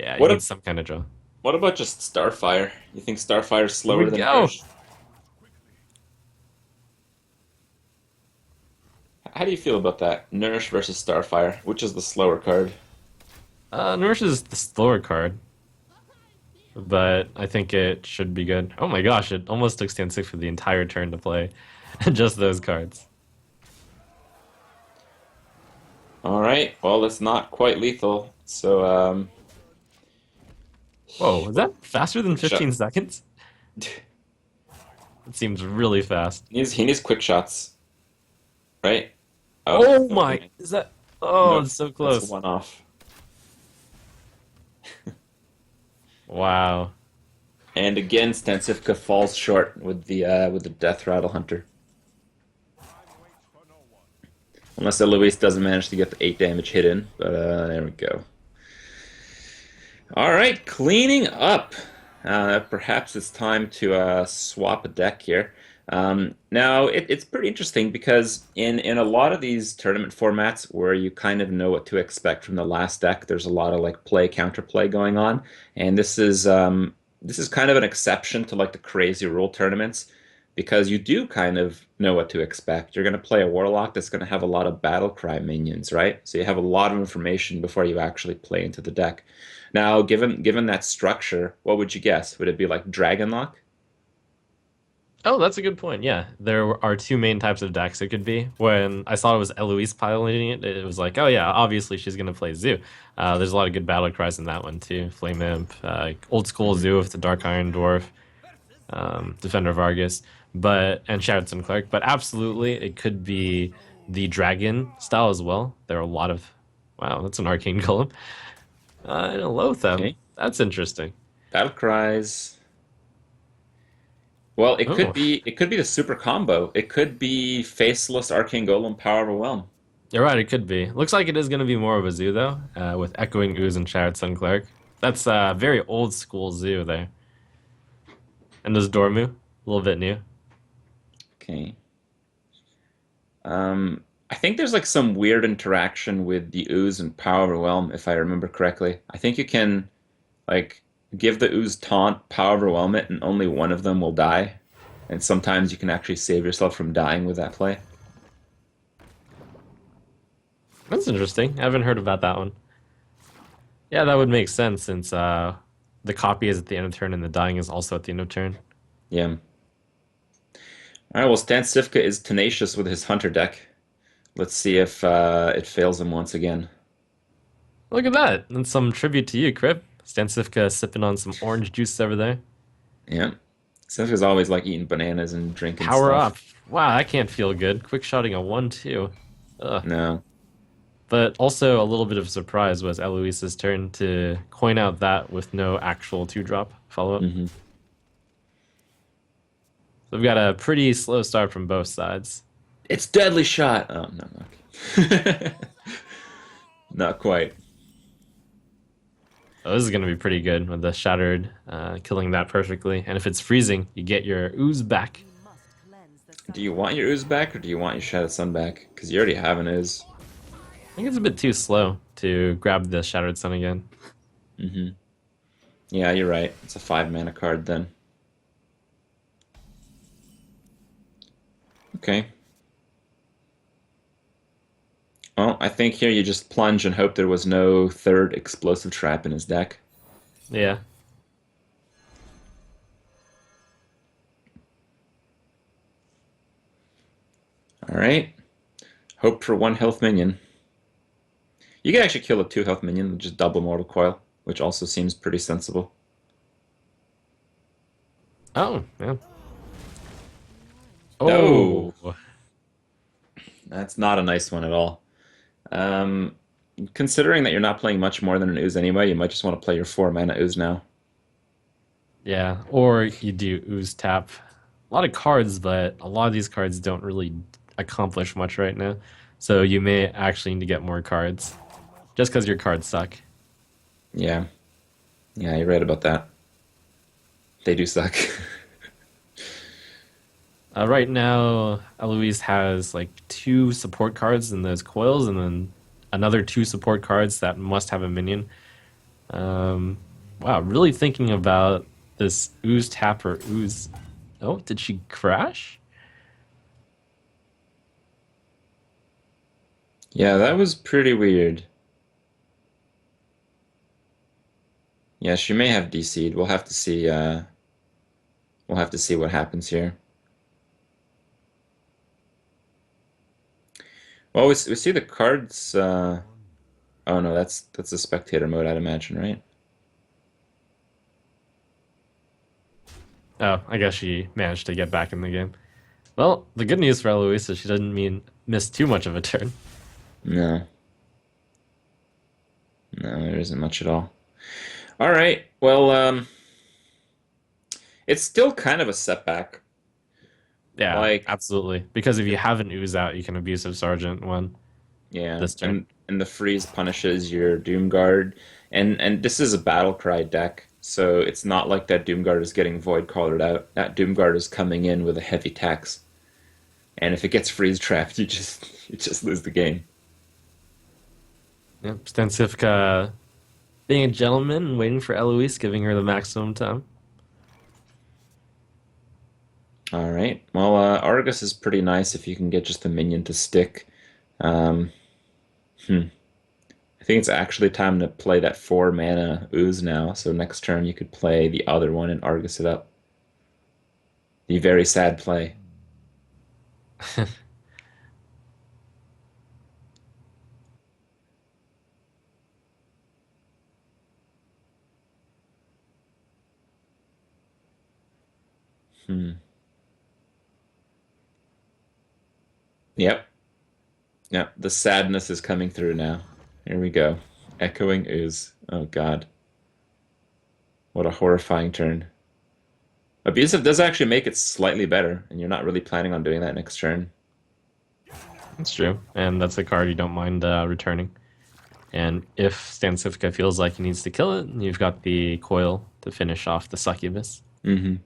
yeah, you What need a, some kind of draw. what about just Starfire? You think Starfire's Here we slower than go. Nourish? How do you feel about that? Nourish versus Starfire. Which is the slower card? Nourish is the slower card, but I think it should be good. Oh my gosh, it almost took stand 6 for the entire turn to play just those cards. All right. Well, it's not quite lethal. So, Whoa, was what? that faster than Quick shot. 15 seconds? It seems really fast. He needs quick shots, right? Oh, Oh okay. my, is that? Oh, Nope. it's so That's a close. one off. Wow. And again, Stancifka falls short with the Death Rattle Hunter. Unless Eloise doesn't manage to get the 8 damage hit in, but there we go. All right, cleaning up. Perhaps it's time to swap a deck here. Now, it's pretty interesting because in a lot of these tournament formats where you kind of know what to expect from the last deck, there's a lot of like play counterplay going on, and this is kind of an exception to like the crazy rule tournaments because you do kind of know what to expect. You're going to play a warlock that's going to have a lot of battle cry minions, right? So you have a lot of information before you actually play into the deck. Now, given that structure, what would you guess? Would it be like Dragonlock? Oh, that's a good point. Yeah, there are two main types of decks it could be. When I saw it was Eloise piloting it, it was like, oh yeah, obviously she's gonna play Zoo. There's a lot of good battle cries in that one too. Flame Imp, old school Hmm. Zoo with the Dark Iron Dwarf, Defender of Argus, and Shadowstone Cleric. But absolutely, it could be the Dragon style as well. There are a lot of, wow, that's an Arcane Golem. And a Loatheb. Okay. That's interesting. Battle cries. Well, Oh, it could be the super combo. It could be Faceless Arcane Golem Power Overwhelm. you're right, it could be. Looks like it is going to be more of a zoo, though, with Echoing Ooze and Shattered Sun Cleric. That's very old school zoo there. And there's Dormu, a little bit new. Okay. I think there's like some weird interaction with the ooze and power overwhelm, if I remember correctly. I think you can like give the ooze taunt, power overwhelm it, and only one of them will die. And sometimes you can actually save yourself from dying with that play. That's interesting. I haven't heard about that one. Yeah, that would make sense since the copy is at the end of turn and the dying is also at the end of turn. Yeah. All right. Well, Stan Sifka is tenacious with his hunter deck. Let's see if it fails him once again. Look at that. And some tribute to you, Crip. Stansifka sipping on some orange juice over there. Yeah. Sifka's always like eating bananas and drinking Power stuff. up. Wow, that can't feel good. Quick shotting a 1-2. Ugh. No. But also a little bit of surprise was Eloise's turn to coin out that with no actual 2-drop follow-up. Hmm. So we've got a pretty slow start from both sides. It's deadly shot. Oh no, okay. Not quite. Oh, this is gonna be pretty good with the Shattered killing that perfectly. And if it's freezing, you get your ooze back. Do you want your ooze back or do you want your Shattered Sun back? Because you already have an ooze. I think it's a bit too slow to grab the Shattered Sun again. Mm-hmm. Yeah, you're right. It's a 5 mana card then. Okay. Well, I think here you just plunge and hope there was no third explosive trap in his deck. Yeah. All right. Hope for 1 health minion. You can actually kill a 2 health minion with just double Mortal Coil, which also seems pretty sensible. Oh, yeah. Oh, Oh, that's not a nice one at all. Um, Considering that you're not playing much more than an ooze anyway, you might just want to play your 4 mana ooze now. yeah. Or you do ooze tap. A lot of cards, but a lot of these cards don't really accomplish much right now. So you may actually need to get more cards just because your cards suck. Yeah, yeah, you're right about that. They do suck. Right now, Eloise has like two support cards in those coils, and then another two support cards that must have a minion. Um, wow, really thinking about this ooze tapper ooze. Oh, did she crash? Yeah, that was pretty weird. Yeah, she may have DC'd. We'll have to see. We'll have to see what happens here. Well, we see the cards. Oh no, that's a spectator mode, I'd imagine, right? Oh, I guess she managed to get back in the game. Well, the good news for Eloise is she doesn't mean miss too much of a turn. No, no, there isn't much at all. All right. Well, it's still kind of a setback. Yeah, Like, absolutely. Because if you have an ooze out, you can abusive sergeant one yeah, this turn. and the freeze punishes your Doomguard, and this is a battle cry deck, so it's not like that Doomguard is getting void colored out. That Doomguard is coming in with a heavy tax, and if it gets freeze trapped, you just lose the game. Yep, Stancifka being a gentleman and waiting for Eloise, giving her the maximum time. All right. Well, Argus is pretty nice if you can get just the minion to stick. Um, hmm. I think it's actually time to play that 4 mana ooze now. So next turn you could play the other one and Argus it up. The very sad play. Hmm. Yep. Yep. The sadness is coming through now. Here we go. Echoing ooze. Oh God. What a horrifying turn. Abusive does actually make it slightly better, and you're not really planning on doing that next turn. That's true. And that's a card you don't mind returning. And if Stancifka feels like he needs to kill it, you've got the coil to finish off the succubus. Mm-hmm.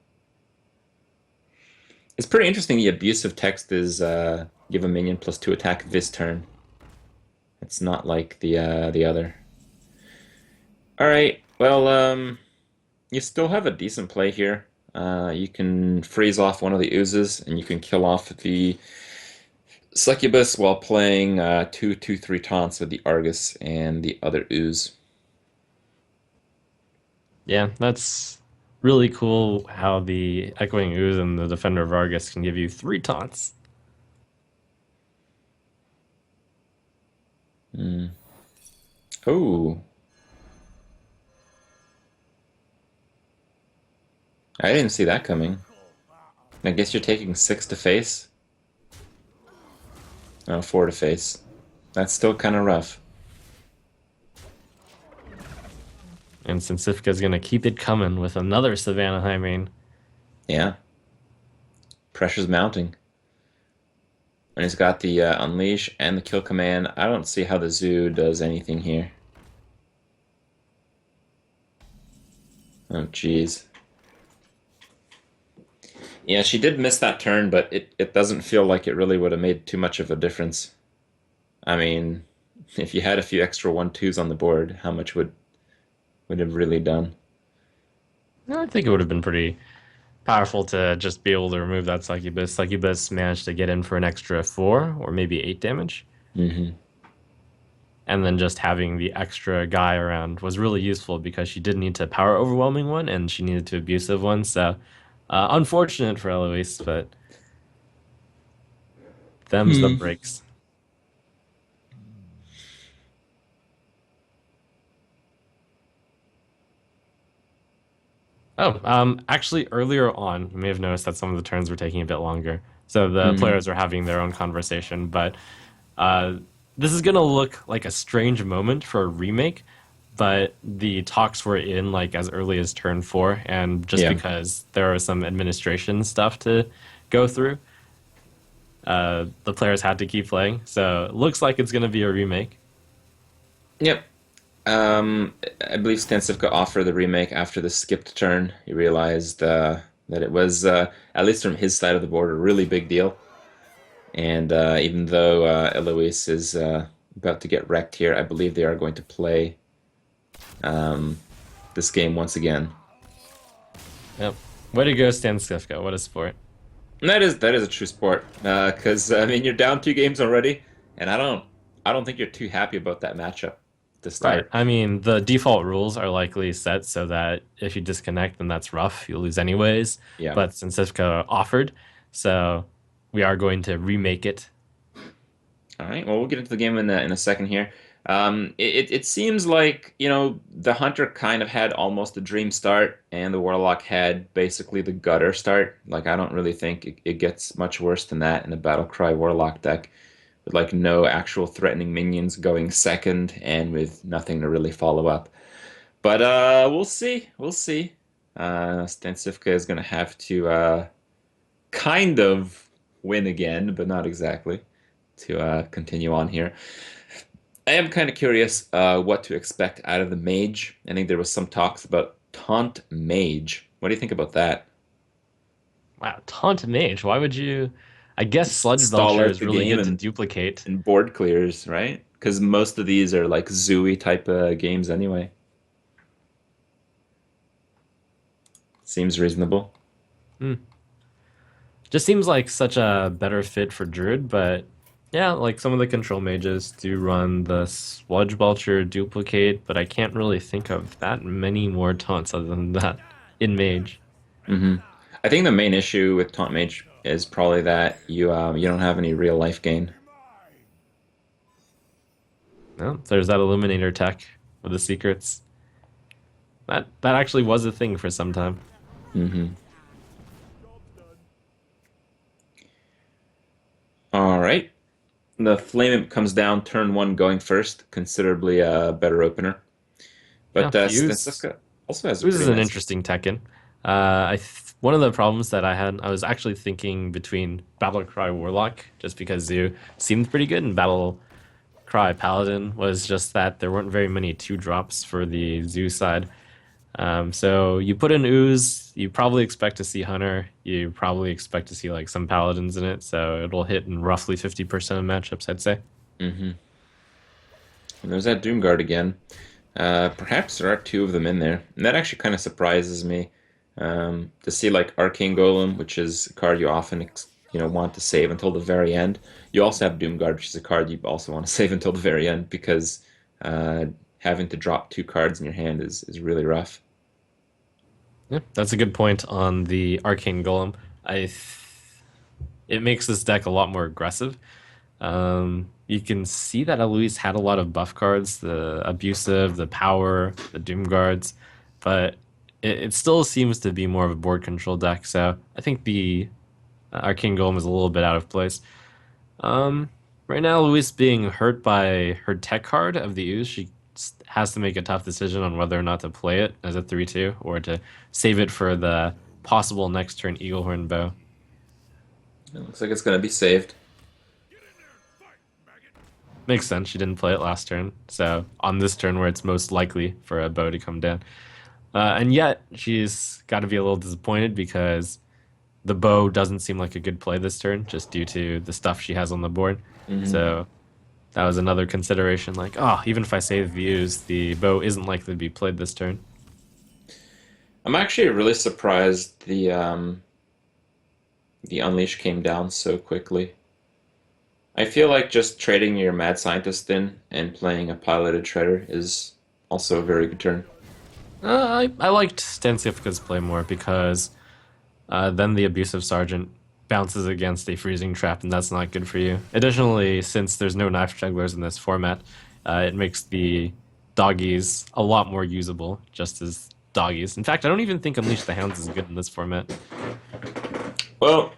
It's pretty interesting. The abusive text is give a minion +2 attack this turn. It's not like the other. All right. Well, you still have a decent play here. You can freeze off one of the oozes, and you can kill off the succubus while playing 2/2/3 taunts with the Argus and the other ooze. Yeah, that's really cool how the Echoing Ooze and the Defender of Argus can give you three taunts. Mm. Oh, I didn't see that coming. I guess you're taking 6 to face. Oh, 4 to face. That's still kind of rough. And Stancifka's going to keep it coming with another Savannah Highmane. Yeah, pressure's mounting. And he's got the Unleash and the Kill Command. I don't see how the Zoo does anything here. Oh, jeez. Yeah, she did miss that turn, but it doesn't feel like it really would have made too much of a difference. I mean, if you had a few extra 1-2s on the board, how much would have really done? No, I think it would have been pretty powerful to just be able to remove that succubus. Succubus managed to get in for an extra 4 or maybe 8 damage. Hmm. And then just having the extra guy around was really useful because she did need to power overwhelming one and she needed to abusive one. So unfortunate for Eloise, but them's the Hmm. breaks. Oh, actually, earlier on, you may have noticed that some of the turns were taking a bit longer. So the Hmm. players are having their own conversation, but uh, this is gonna look like a strange moment for a remake. But the talks were in like as early as turn 4, and just Yeah. because there was some administration stuff to go through, the players had to keep playing. So it looks like it's gonna be a remake. Yep. I believe Stansifka offered the remake after the skipped turn. He realized that it was, at least from his side of the board, a really big deal. And even though Eloise is about to get wrecked here, I believe they are going to play um, this game once again. Yep. Way to go, Stan Skifka. What a sport. And that is a true sport. Because I mean, you're down 2 games already, and I don't think you're too happy about that matchup to Right. start. I mean, the default rules are likely set so that if you disconnect, then that's rough. You'll lose anyways. Yeah. But since Sifka offered, so we are going to remake it. All right. Well, we'll get into the game in a second here. It seems like, the Hunter kind of had almost a dream start, and the Warlock had basically the gutter start. Like, I don't really think it gets much worse than that in a Battlecry Warlock deck, with like no actual threatening minions going second, and with nothing to really follow up. But we'll see. We'll see. Stansifka is going to have to kind of win again, but not exactly, to continue on here. I am kind of curious what to expect out of the mage. I think there was some talks about taunt mage. What do you think about that? Wow, taunt mage. Why would you? I guess Sludge Stall Belcher out is the really game good to and duplicate. board clears, right? Because most of these are like Zooey type games anyway. Seems reasonable. Hmm. Just seems like such a better fit for Druid, but yeah, like some of the control mages do run the Sludge Belcher duplicate, but I can't really think of that many more taunts other than that in mage. Hmm. I think the main issue with taunt mage is probably that you don't have any real life gain. No, there's that Illuminator tech with the secrets. That actually was a thing for some time. Hmm. All right. The Flame Imp comes down turn one going first, considerably a better opener. Yeah, But the ooze. Stensiska also has a Ooze is pretty an nice. interesting Tekken. One of the problems that I had, I was actually thinking between Battlecry Warlock, just because you seemed pretty good, and Battlecry Paladin was just that there weren't very many 2 drops for the Zoo side. So you put in Ooze, you probably expect to see Hunter, you probably expect to see like some Paladins in it, so it'll hit in roughly 50% of matchups, I'd say. Hmm. And there's that Doomguard again. Perhaps there are 2 of them in there, and that actually kind of surprises me to see like Arcane Golem, which is a card you often want to save until the very end. You also have Doomguard, which is a card you also want to save until the very end because uh, having to drop 2 cards in your hand is really rough. Yeah, that's a good point on the Arcane Golem. It makes this deck a lot more aggressive. You can see that Eloise had a lot of buff cards, the abusive, the power, the doom guards, but it still seems to be more of a board control deck. So I think the Arcane Golem is a little bit out of place. Um, right now, Eloise being hurt by her tech card of the ooze, she has to make a tough decision on whether or not to play it as a 3/2 or to save it for the possible next turn Eaglehorn Bow. It looks like it's going to be saved. Makes sense. She didn't play it last turn. So on this turn where it's most likely for a bow to come down. And yet she's got to be a little disappointed because the bow doesn't seem like a good play this turn, just due to the stuff she has on the board. Hmm. So that was another consideration. Like, oh, even if I save views, the bow isn't likely to be played this turn. I'm actually really surprised the Unleash came down so quickly. I feel like just trading your Mad Scientist in and playing a piloted Shredder is also a very good turn. I liked Stansifka's play more because then the abusive sergeant bounces against a freezing trap, and that's not good for you. Additionally, since there's no knife jugglers in this format, it makes the doggies a lot more usable, just as doggies. In fact, I don't even think Unleash the Hounds is good in this format. Well,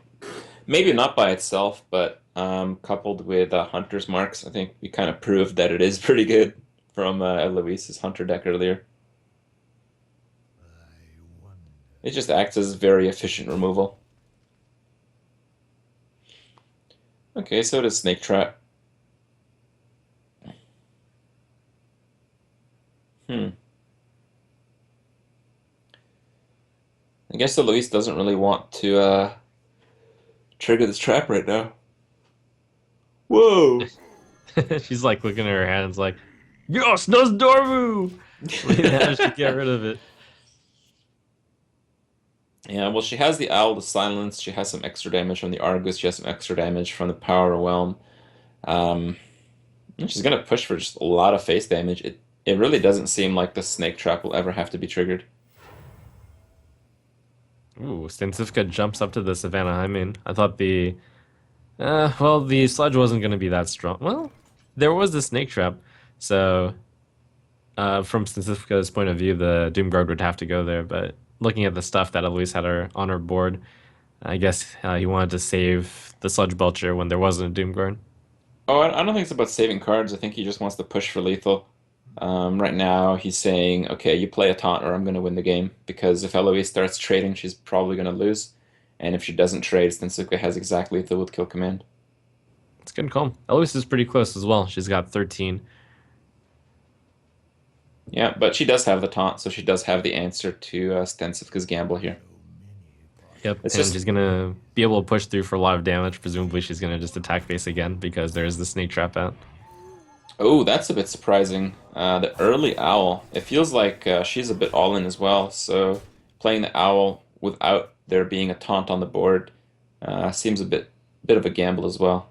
maybe not by itself, but coupled with Hunter's Marks, I think we kind of proved that it is pretty good from Eloise's Hunter deck earlier. It just acts as very efficient removal. Okay, so does Snake Trap. Hmm. I guess Eloise doesn't really want to trigger this trap right now. Whoa! She's like looking at her hands like, Yes, das Dormu! We managed to get rid of it. Yeah, well, she has the Owl to silence. She has some extra damage from the Argus. She has some extra damage from the Power Realm. Um, and she's gonna push for just a lot of face damage. It really doesn't seem like the Snake Trap will ever have to be triggered. Ooh, Stansifka jumps up to the Savannah Hymen. I thought well, the sludge wasn't going to be that strong. Well, there was the snake trap, so from Stansifka's point of view, the Doomguard would have to go there. But looking at the stuff that Eloise had on her board, I guess he wanted to save the sludge belcher when there wasn't a Doomguard. Oh, I don't think it's about saving cards. I think he just wants to push for lethal. Right now, he's saying, okay, you play a taunt or I'm going to win the game. Because if Eloise starts trading, she's probably going to lose. And if she doesn't trade, Stensuke has exact lethal with kill command. It's a good call. Eloise is pretty close as well. She's got 13. Yeah, but she does have the taunt, so she does have the answer to Stensifka's gamble here. Yep, It's and just, she's gonna be able to push through for a lot of damage. Presumably, she's gonna just attack base again because there's the snake trap out. oh, that's a bit surprising. The early owl, it feels like she's a bit all in as well. So playing the owl without there being a taunt on the board seems a bit of a gamble as well.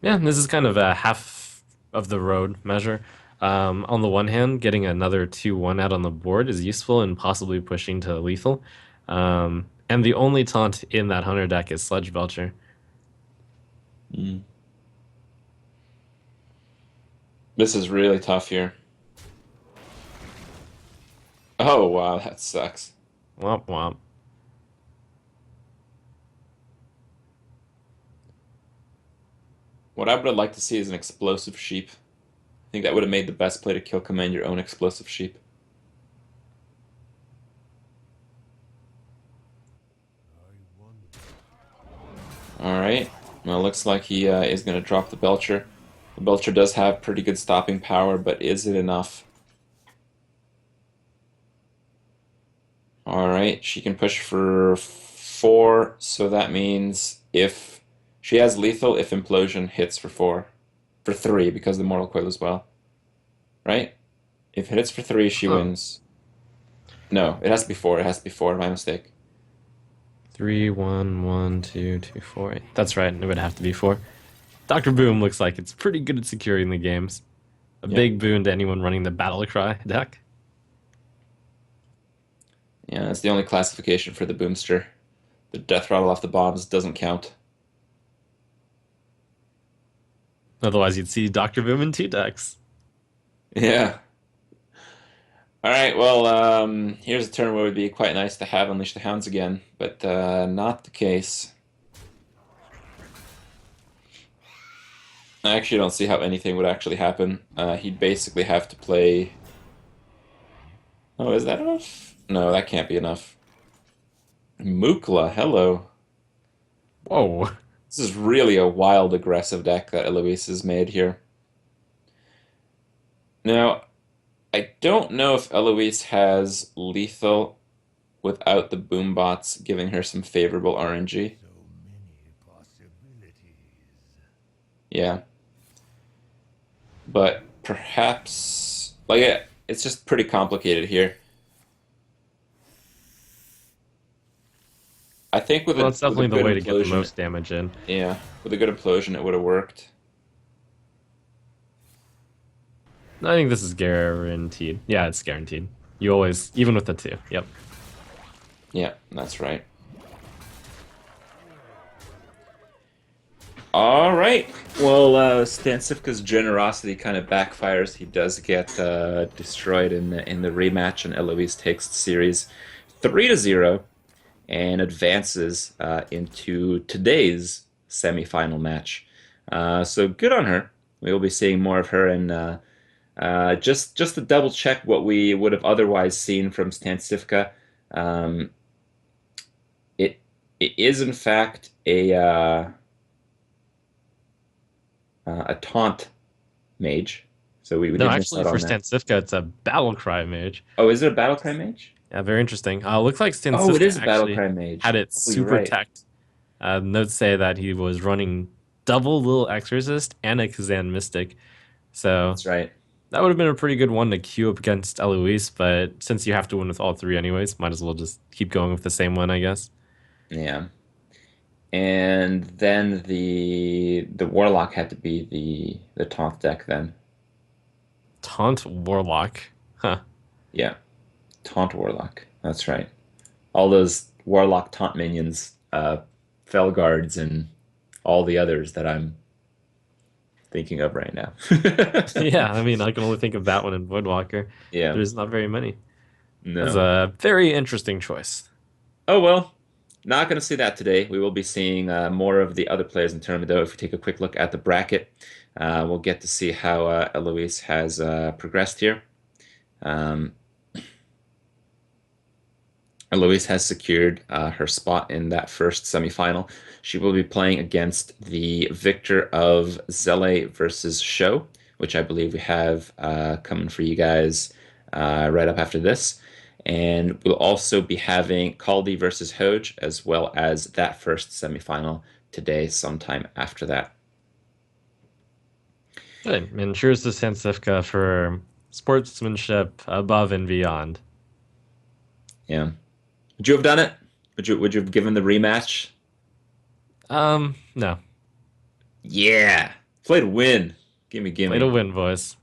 Yeah, this is kind of a half of the road measure. On the one hand, getting another 2-1 out on the board is useful and possibly pushing to lethal. And the only taunt in that Hunter deck is Sludge Belcher. Mm. This is really tough here. Oh wow, that sucks. Womp womp. What I would have liked to see is an explosive sheep. I think that would have made the best play to kill command your own explosive sheep. Alright, well, looks like he is going to drop the Belcher. The Belcher does have pretty good stopping power, but is it enough? Alright, she can push for 4, so that means if she has lethal if Implosion hits for 4. For 3, because the Mortal Coil as well. Right? If it hits for 3, she Huh. wins. No, it has to be 4. It has to be 4, my mistake. 3, 1, 1, 2, 2, 4. 8. That's right, it would have to be 4. Dr. Boom looks like it's pretty good at securing the games. A Yep. big boon to anyone running the Battle Cry deck. Yeah, that's the only classification for the Boomster. The death rattle off the bombs doesn't count. Otherwise, you'd see Dr. Boom in 2 decks. Yeah. All right, well, here's a turn where it would be quite nice to have Unleash the Hounds again, but not the case. I actually don't see how anything would actually happen. He'd basically have to play... Oh, is that enough? No, that can't be enough. Mukla, hello. Whoa. This is really a wild, aggressive deck that Eloise has made here. Now, I don't know if Eloise has lethal without the boom bots giving her some favorable RNG. So many possibilities. Yeah, but perhaps like it's just pretty complicated here. I think Well, that's with a definitely the good way to get the implosion, most damage in. yeah, with a good implosion, it would have worked. I think this is guaranteed. Yeah, it's guaranteed. You always, even with the two. Yep. Yeah, that's right. All right. Well, Stancifka's generosity kind of backfires. He does get destroyed in the rematch, and Eloise takes the series 3-0 and advances into today's semifinal match. So good on her. We will be seeing more of her, and just to double check what we would have otherwise seen from Stancifka. Um, it it is in fact a taunt mage. So we No, did miss actually, out for on that. Stancifka, it's a battle cry mage. Oh, is it a Battlecry mage? Yeah, very interesting. Looks like Oh, it Stancifka is a actually Battlecry had mage. it Oh, you're super right. teched. Notes say that he was running double Little Exorcist and a Kazan Mystic. So That's right. that would have been a pretty good one to queue up against Eloise, but since you have to win with all three anyways, might as well just keep going with the same one, I guess. Yeah. And then the Warlock had to be the taunt deck then. Taunt Warlock. Huh. Yeah, taunt Warlock. That's right. All those Warlock taunt minions, Felguards, and all the others that I'm thinking of right now. Yeah, I mean, I can only think of that one in Voidwalker. Yeah. There's not very many. That's No. a very interesting choice. Oh well, not going to see that today. We will be seeing more of the other players in tournament, though. If we take a quick look at the bracket, we'll get to see how Eloise has progressed here. Um, Eloise has secured her spot in that first semifinal. She will be playing against the victor of Zele versus Show, which I believe we have coming for you guys right up after this. And we'll also be having Caldi versus Hoj, as well as that first semifinal today, sometime after that. Good. And cheers to Sansifka for sportsmanship above and beyond. Yeah. Would you have done it? Would you have given the rematch? No. Yeah. Play to win. Gimme, Play to gimme. win, boys.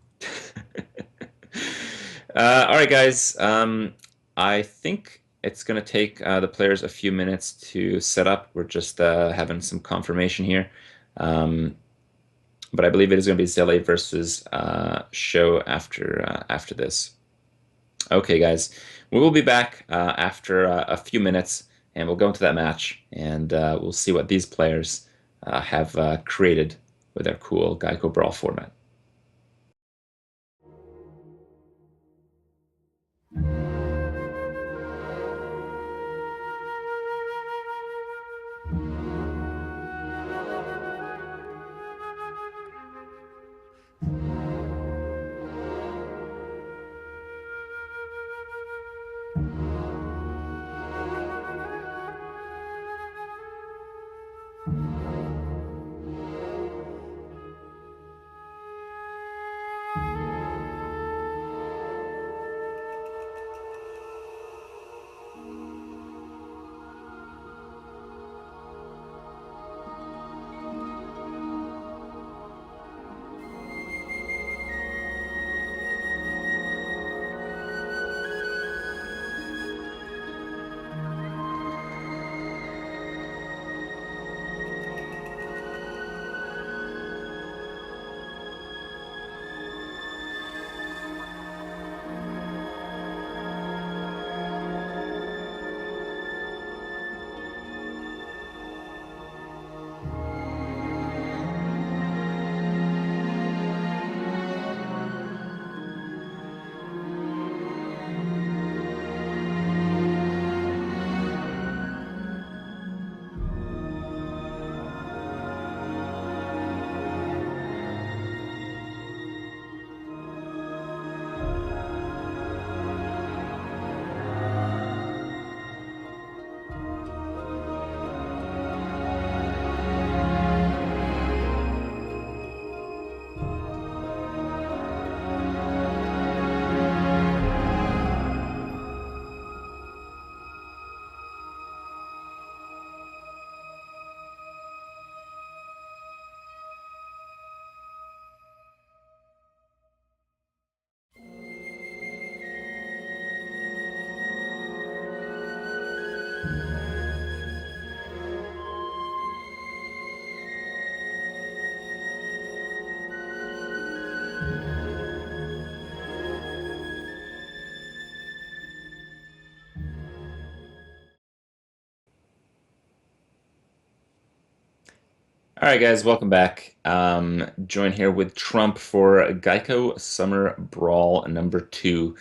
All right, guys. I think it's going to take the players a few minutes to set up. We're just having some confirmation here. Um, but I believe it is going to be Zele versus Show after this. Okay, guys. We will be back after a few minutes, and we'll go into that match, and we'll see what these players have created with their cool GEICO Brawl format. All right, guys, welcome back. Join here with Trump for GEICO Summer Brawl number 2.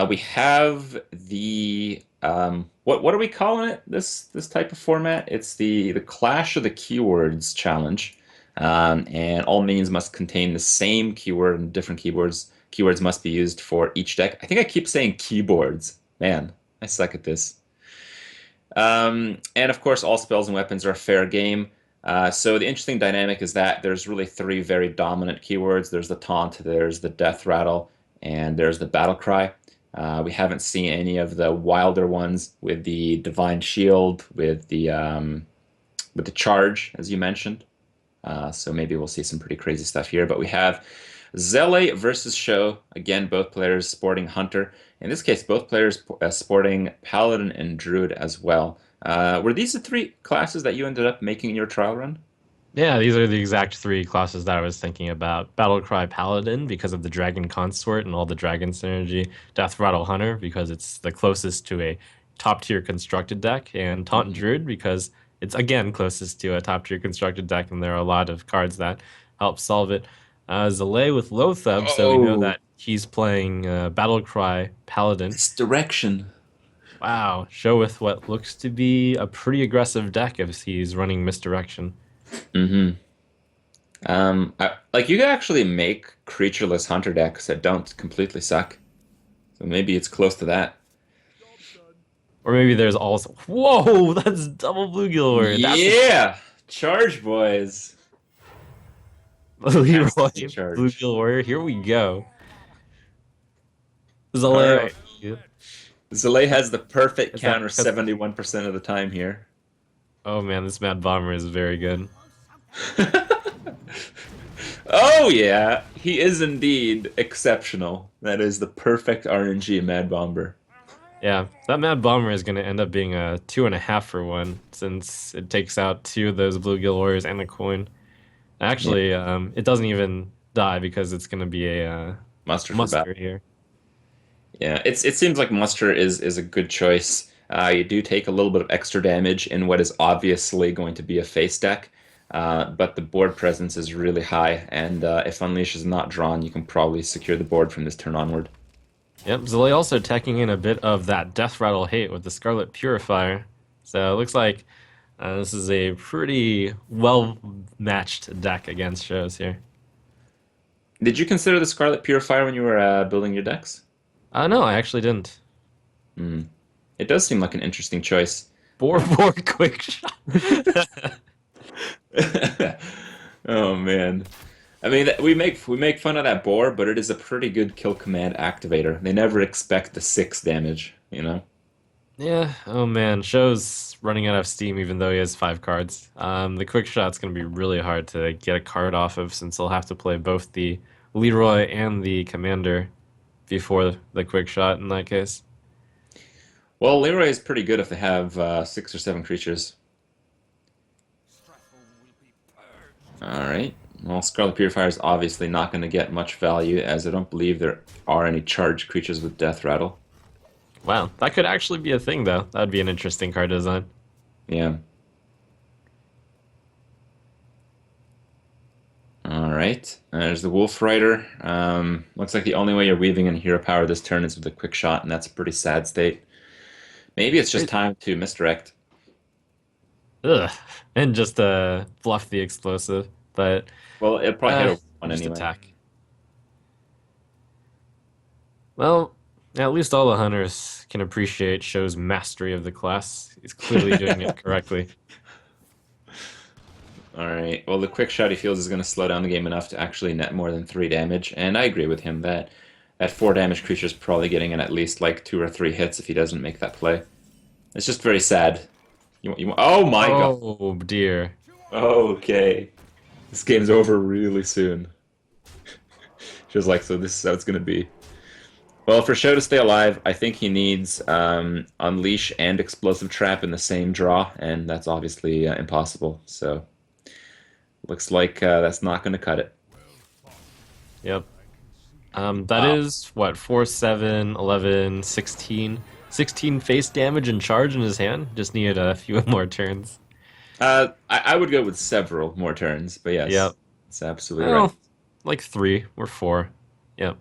We have the what are we calling it? This type of format? It's the Clash of the Keywords challenge, and all minions must contain the same keyword, and different keywords must be used for each deck. I think I keep saying keyboards. Man, I suck at this. And of course, all spells and weapons are fair game. So the interesting dynamic is that there's really 3 very dominant keywords. There's the taunt, there's the death rattle, and there's the battle cry. We haven't seen any of the wilder ones with the divine shield, with the charge, as you mentioned. So maybe we'll see some pretty crazy stuff here. But we have Zele versus Show. Again, both players sporting Hunter. In this case, both players sporting Paladin and Druid as well. Were these the 3 classes that you ended up making in your trial run? Yeah, these are the exact 3 classes that I was thinking about. Battlecry Paladin because of the Dragon Consort and all the Dragon synergy. Death Rattle Hunter because it's the closest to a top tier constructed deck. And Taunt Druid because it's again closest to a top tier constructed deck, and there are a lot of cards that help solve it. Zale with Lothub, so we know Oh, that he's playing Battlecry Paladin. this direction. Wow, Show with what looks to be a pretty aggressive deck if he's running Misdirection. Mm-hmm. Like you could actually make creatureless hunter decks that don't completely suck. So maybe it's close to that. Or maybe there's also... Whoa, that's double Bluegill Warrior. Yeah, charge boys. Leroy That's the charge. Bluegill Warrior. Here we go. All Zale. right. Zele has the perfect Is that counter because- 71% of the time here. Oh man, this Mad Bomber is very good. Oh yeah, he is indeed exceptional. That is the perfect RNG Mad Bomber. Yeah, that Mad Bomber is going to end up being a 2.5 for 1 since it takes out 2 of those Bluegill Warriors and a coin. Actually, it doesn't even die because it's going to be a Muster for muster battle. here. Yeah, it seems like Muster is a good choice. You do take a little bit of extra damage in what is obviously going to be a face deck, but the board presence is really high, and if Unleash is not drawn, you can probably secure the board from this turn onward. Yep, Zale also teching in a bit of that Death Rattle hate with the Scarlet Purifier. So it looks like this is a pretty well-matched deck against Shows here. Did you consider the Scarlet Purifier when you were building your decks? No, I actually didn't. It does seem like an interesting choice. Boar quick shot. Oh man. I mean, we make fun of that boar, but it is a pretty good kill command activator. They never expect the 6 damage, you know? Yeah, oh man, Show's running out of steam even though he has 5 cards. The quick shot's going to be really hard to get a card off of since he'll have to play both the Leroy and the Commander before the quick shot in that case. Well, Leroy is pretty good if they have 6 or 7 creatures. Alright. Well, Scarlet Purifier is obviously not going to get much value, as I don't believe there are any charged creatures with Death Rattle. Wow, that could actually be a thing though. That would be an interesting card design. Yeah. Alright. There's the Wolf Rider. Looks like the only way you're weaving in hero power this turn is with a quick shot, and that's a pretty sad state. Maybe it's just time to misdirect. Ugh, and just bluff the explosive, but Well, it'll probably hit over one just anyway. attack. Well, at least all the hunters can appreciate Show's mastery of the class. He's clearly doing it correctly. Alright, well, the quick shot he feels is going to slow down the game enough to actually net more than 3 damage, and I agree with him that 4 damage creature is probably getting in at least like 2 or 3 hits if he doesn't make that play. It's just very sad. Oh my god! Oh dear. Okay. This game's over really soon. Feels like, so this is how it's going to be. Well, for Show to stay alive, I think he needs Unleash and Explosive Trap in the same draw, and that's obviously impossible. So, looks like that's not going to cut it. Yep. That Wow. is what, 4, 7, 11, 16. 16 face damage and charge in his hand. Just needed a few more turns. I would go with several more turns, but yes, Yep. it's absolutely right. Well, like 3 or 4. Yep.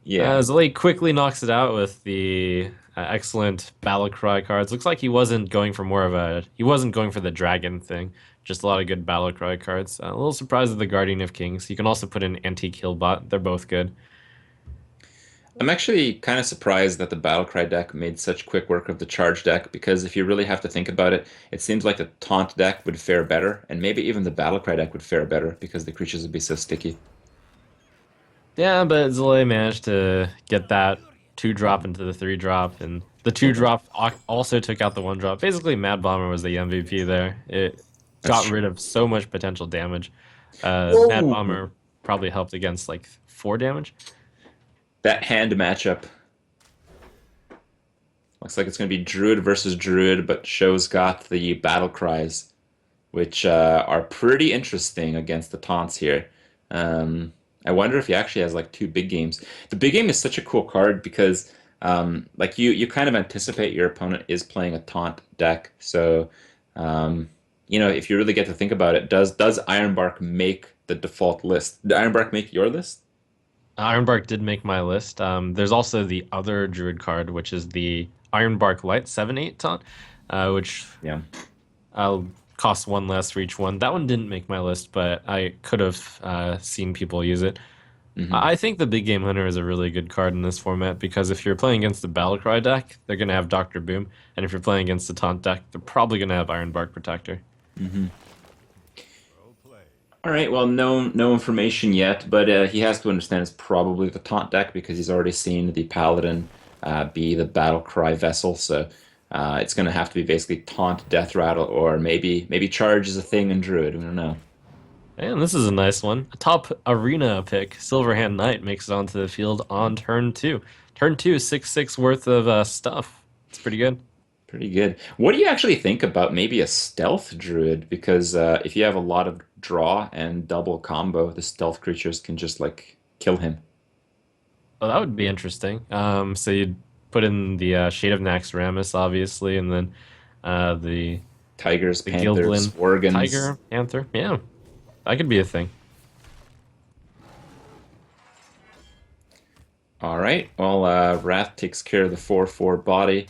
Yeah. Zalay quickly knocks it out with the excellent battle cry cards. Looks like he wasn't going for the dragon thing. Just a lot of good battle cry cards. A little surprised at the Guardian of Kings. You can also put in anti-kill bot. They're both good. I'm actually kind of surprised that the Battlecry deck made such quick work of the charge deck because if you really have to think about it, it seems like the taunt deck would fare better, and maybe even the Battlecry deck would fare better because the creatures would be so sticky. Yeah, but Zalay managed to get that 2 drop into the 3 drop, and the 2 drop also took out the 1 drop. Basically, Mad Bomber was the MVP there. It That's got true. rid of so much potential damage. Mad Whoa! Bomber probably helped against like 4 damage. That hand matchup looks like it's going to be Druid versus Druid, but Show's got the battle cries, which are pretty interesting against the taunts here. I wonder if he actually has like two big games. The big game is such a cool card because like you kind of anticipate your opponent is playing a taunt deck. So if you really get to think about it, does Ironbark make the default list? Did Ironbark make your list? Ironbark did make my list. There's also the other Druid card, which is the Ironbark Light 7/8 taunt, which Yeah. I'll cost 1 less for each one. That one didn't make my list, but I could have seen people use it. Hmm. I think the Big Game Hunter is a really good card in this format because if you're playing against the Battlecry deck, they're going to have Doctor Boom, and if you're playing against the Taunt deck, they're probably going to have Ironbark Protector. Hmm. Well played. All right. Well, no information yet, but he has to understand it's probably the taunt deck because he's already seen the Paladin be the battle cry vessel. So it's going to have to be basically taunt, death rattle, or maybe charge is a thing in Druid. We don't know. And this is a nice one. A top arena pick, Silverhand Knight, makes it onto the field on turn 2. Turn 2, 6/6 worth of stuff. It's pretty good. Pretty good. What do you actually think about maybe a stealth Druid? Because if you have a lot of draw and double combo, the stealth creatures can just like kill him. Well, that would be interesting. So you'd put in the Shade of Naxxramas, obviously, and then the Tigers, Panthers, Guildlin Worgans. Tiger Panther. Yeah, that could be a thing. All right. Well, Wrath takes care of the 4/4 body.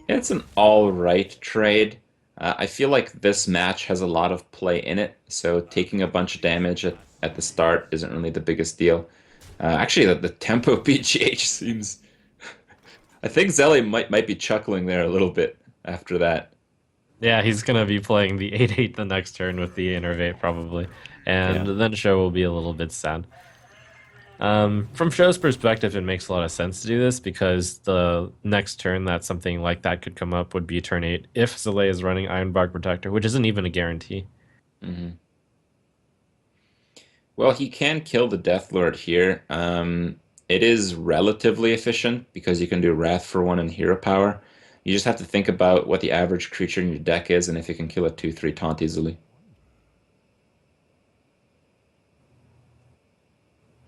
It's an all right trade. I feel like this match has a lot of play in it, so taking a bunch of damage at the start isn't really the biggest deal. Actually, the tempo BGH seems. I think Zelly might be chuckling there a little bit after that. Yeah, he's gonna be playing the 8/8 the next turn with the Innervate probably, and Yeah. then Show will be a little bit sad. From Show's perspective, it makes a lot of sense to do this because the next turn that something like that could come up would be turn 8 if Zalay is running Ironbark Protector, which isn't even a guarantee. Hmm. Well, he can kill the Death Lord here. It is relatively efficient because you can do Wrath for 1 and Hero Power. You just have to think about what the average creature in your deck is and if you can kill a 2/3 taunt easily.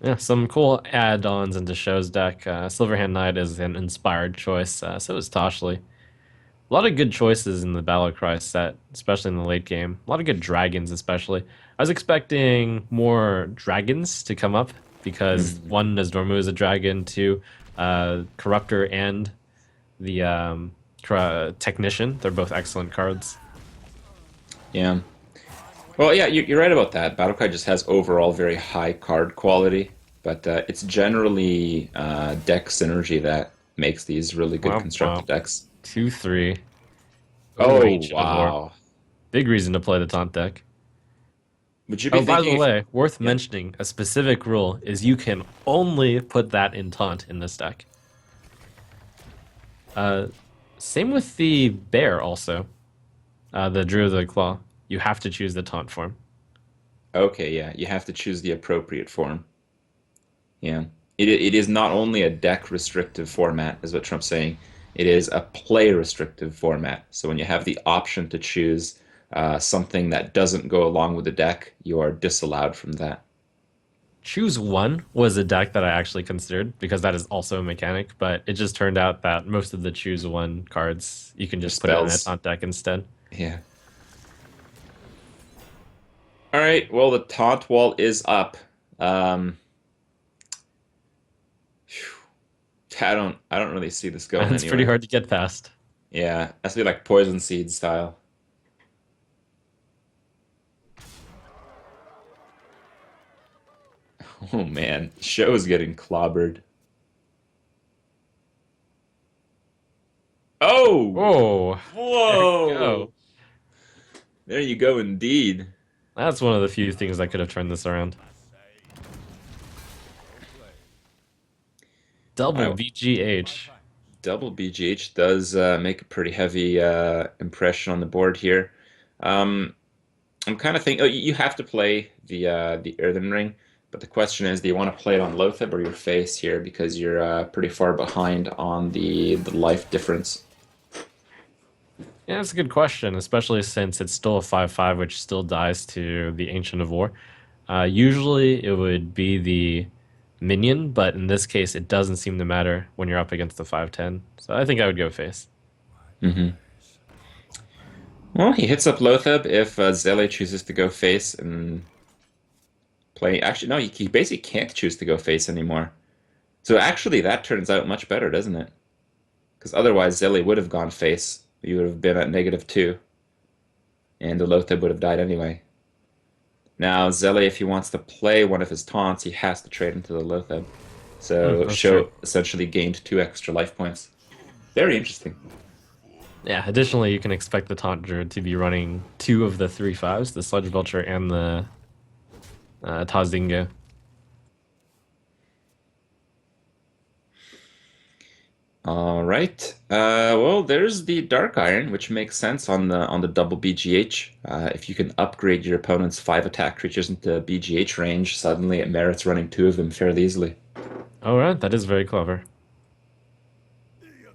Yeah, some cool add-ons into Show's deck. Silverhand Knight is an inspired choice. So is Toshly. A lot of good choices in the Battlecry set, especially in the late game. A lot of good dragons, especially. I was expecting more dragons to come up because Mhm. one, Nozdormu is a dragon. Two, Corruptor and the Technician. They're both excellent cards. Yeah. Well, yeah, you're right about that. Battlecry just has overall very high card quality, but it's generally deck synergy that makes these really good Wow, constructed wow. decks. 2/3. Oh, Oh, Ancient of War. wow. Big reason to play the Taunt deck. Would you be Oh, by the thinking if way, worth yeah. mentioning, a specific rule is you can only put that in Taunt in this deck. Uh, Same with the Bear also. The Druid of the Claw. You have to choose the Taunt form. Okay, yeah, you have to choose the appropriate form. Yeah. It is not only a deck restrictive format, is what Trump's saying. It is a play restrictive format. So when you have the option to choose something that doesn't go along with the deck, you are disallowed from that. Choose One was a deck that I actually considered because that is also a mechanic, but it just turned out that most of the Choose One cards you can Or just put it in a spells. Taunt deck instead. Yeah. All right. Well, the taunt wall is up. Um, phew. I don't really see this going It's pretty anywhere. hard to get past. Yeah, that's be like poison seed style. Oh man, show's getting clobbered. Oh, Oh, there you whoa! go. There you go, indeed. That's one of the few things that could have turned this around. Well played. Double Wow, My BGH. time. double BGH does make a pretty heavy impression on the board here. Um, I'm kind of thinking, oh, you have to play the Earthen Ring, but the question is, do you want to play it on Lotheb or your face here because you're pretty far behind on the life difference. Yeah, that's a good question, especially since it's still a 5/5, which still dies to the Ancient of War. Usually it would be the minion, but in this case, it doesn't seem to matter when you're up against the 5/10. So I think I would go face. Hmm. Well, he hits up Lotheb if Zele chooses to go face and play. Actually, no, he basically can't choose to go face anymore. So actually, that turns out much better, doesn't it? Because otherwise, Zele would have gone face. You would have been at -2, and the Lotheb would have died anyway. Now, Zele, if he wants to play one of his taunts, he has to trade into the Lotheb. So That's true. Sho essentially gained 2 extra life points. Very interesting. Yeah, additionally, you can expect the Taunt Druid to be running two of the 3/5s, the Sludge Vulture and the Tazinga. All right. Well, there's the Dark Iron, which makes sense on the double BGH. If you can upgrade your opponent's 5 attack creatures into BGH range, suddenly it merits running 2 of them fairly easily. All right, that is very clever.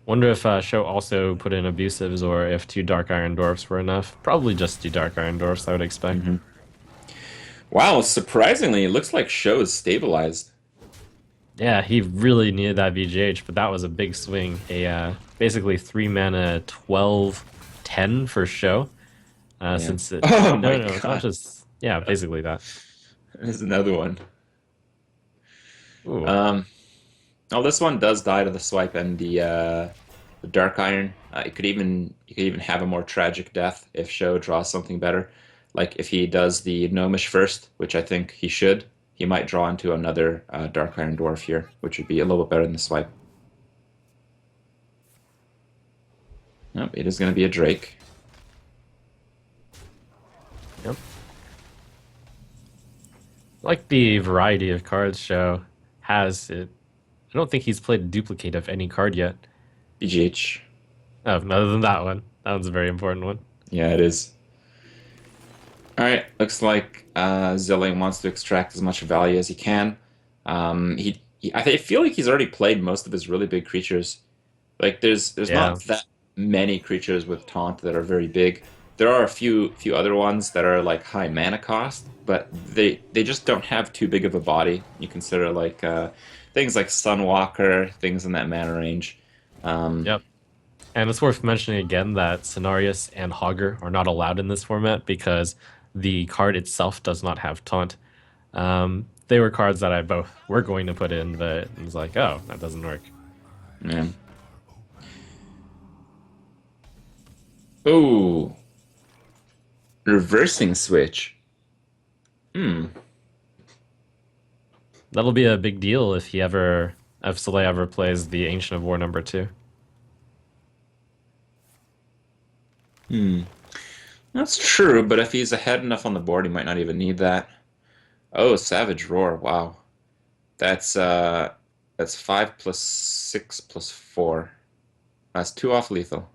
Wonder if Sho also put in abusives or if 2 Dark Iron Dwarfs were enough. Probably just 2 Dark Iron Dwarfs, I would expect. Hmm. Wow, surprisingly, it looks like Sho is stabilized. Yeah, he really needed that VGH, but that was a big swing. A basically 3 mana 12/10 for Sho. Yeah. Since it Oh my no, it's not God. just yeah, basically that. There's another one. Ooh, Um, oh, this one does die to the swipe and the Dark Iron. You could even have a more tragic death if Sho draws something better. Like if he does the Gnomish first, which I think he should, he might draw into another Dark Iron Dwarf here, which would be a little bit better than the swipe. Nope, it is going to be a Drake. yep. Like the variety of cards Sho has. It. I don't think he's played a duplicate of any card yet. BGH. Oh, other than that one. That one's a very important one. Yeah, it is. All right, looks like Zillion wants to extract as much value as he can. I feel like he's already played most of his really big creatures. Like there's Yeah. not that many creatures with taunt that are very big. There are a few other ones that are like high mana cost, but they just don't have too big of a body. You consider like things like Sunwalker, things in that mana range. Um, Yep. And it's worth mentioning again that Cenarius and Hogger are not allowed in this format because the card itself does not have taunt. They were cards that I both were going to put in, but it was like, oh, that doesn't work. man. Oh, reversing switch. Hmm. That'll be a big deal if Soleil ever plays the Ancient of War #2. Hmm. That's true, but if he's ahead enough on the board, he might not even need that. Oh, Savage Roar. Wow. That's that's 5 + 6 + 4. That's 2 off lethal.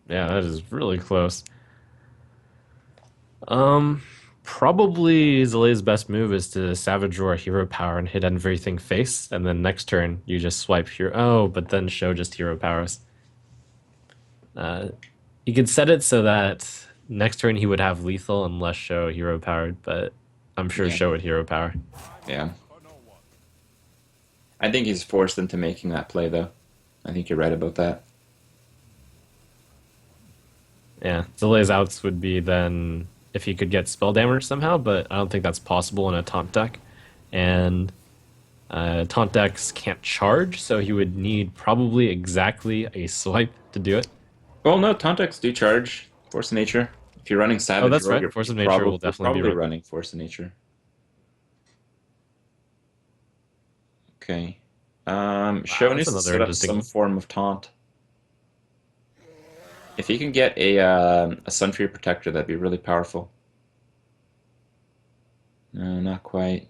Yeah, that is really close. Um, Probably Zele's best move is to Savage Roar Hero Power and hit everything face, and then next turn you just swipe hero. Oh, but then Show just Hero Powers. Uh, you could set it so that next turn he would have lethal unless Show Hero Powered, but I'm sure Yeah. Show would Hero Power. Yeah. For no one. I think he's forced into making that play though. I think you're right about that. Yeah, Zillai's outs would be then if he could get spell damage somehow, but I don't think that's possible in a taunt deck. And taunt decks can't charge, so he would need probably exactly a swipe to do it. Well, no, Tontex do charge Force of Nature. If you're running Oh, Savage that's Rogue, right. you're, Force you're of Nature will you're definitely be probably running. running Force of Nature. Okay. Show That's needs to another set up some interesting. form of taunt. If he can get a Suntree Protector, that'd be really powerful. No, not quite.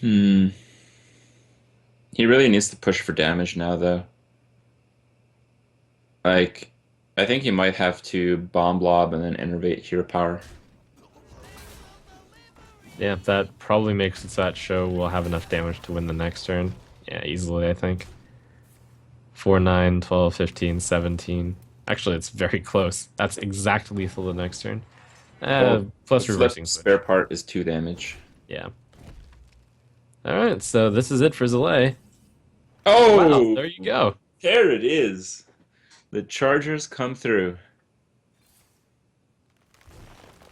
Hmm. He really needs to push for damage now, though. Like, I think he might have to Bomb Blob and then Innervate Hero Power. Yeah, that probably makes it so that show will have enough damage to win the next turn. Yeah, easily, I think. 4, 9, 12, 15, 17. Actually, it's very close. That's exact lethal the next turn. Well, the Plus flip reversing spare switch. part is 2 damage. Yeah. Alright, so this is it for Zillay. Wow, Oh! there you go. There it is. The Chargers come through.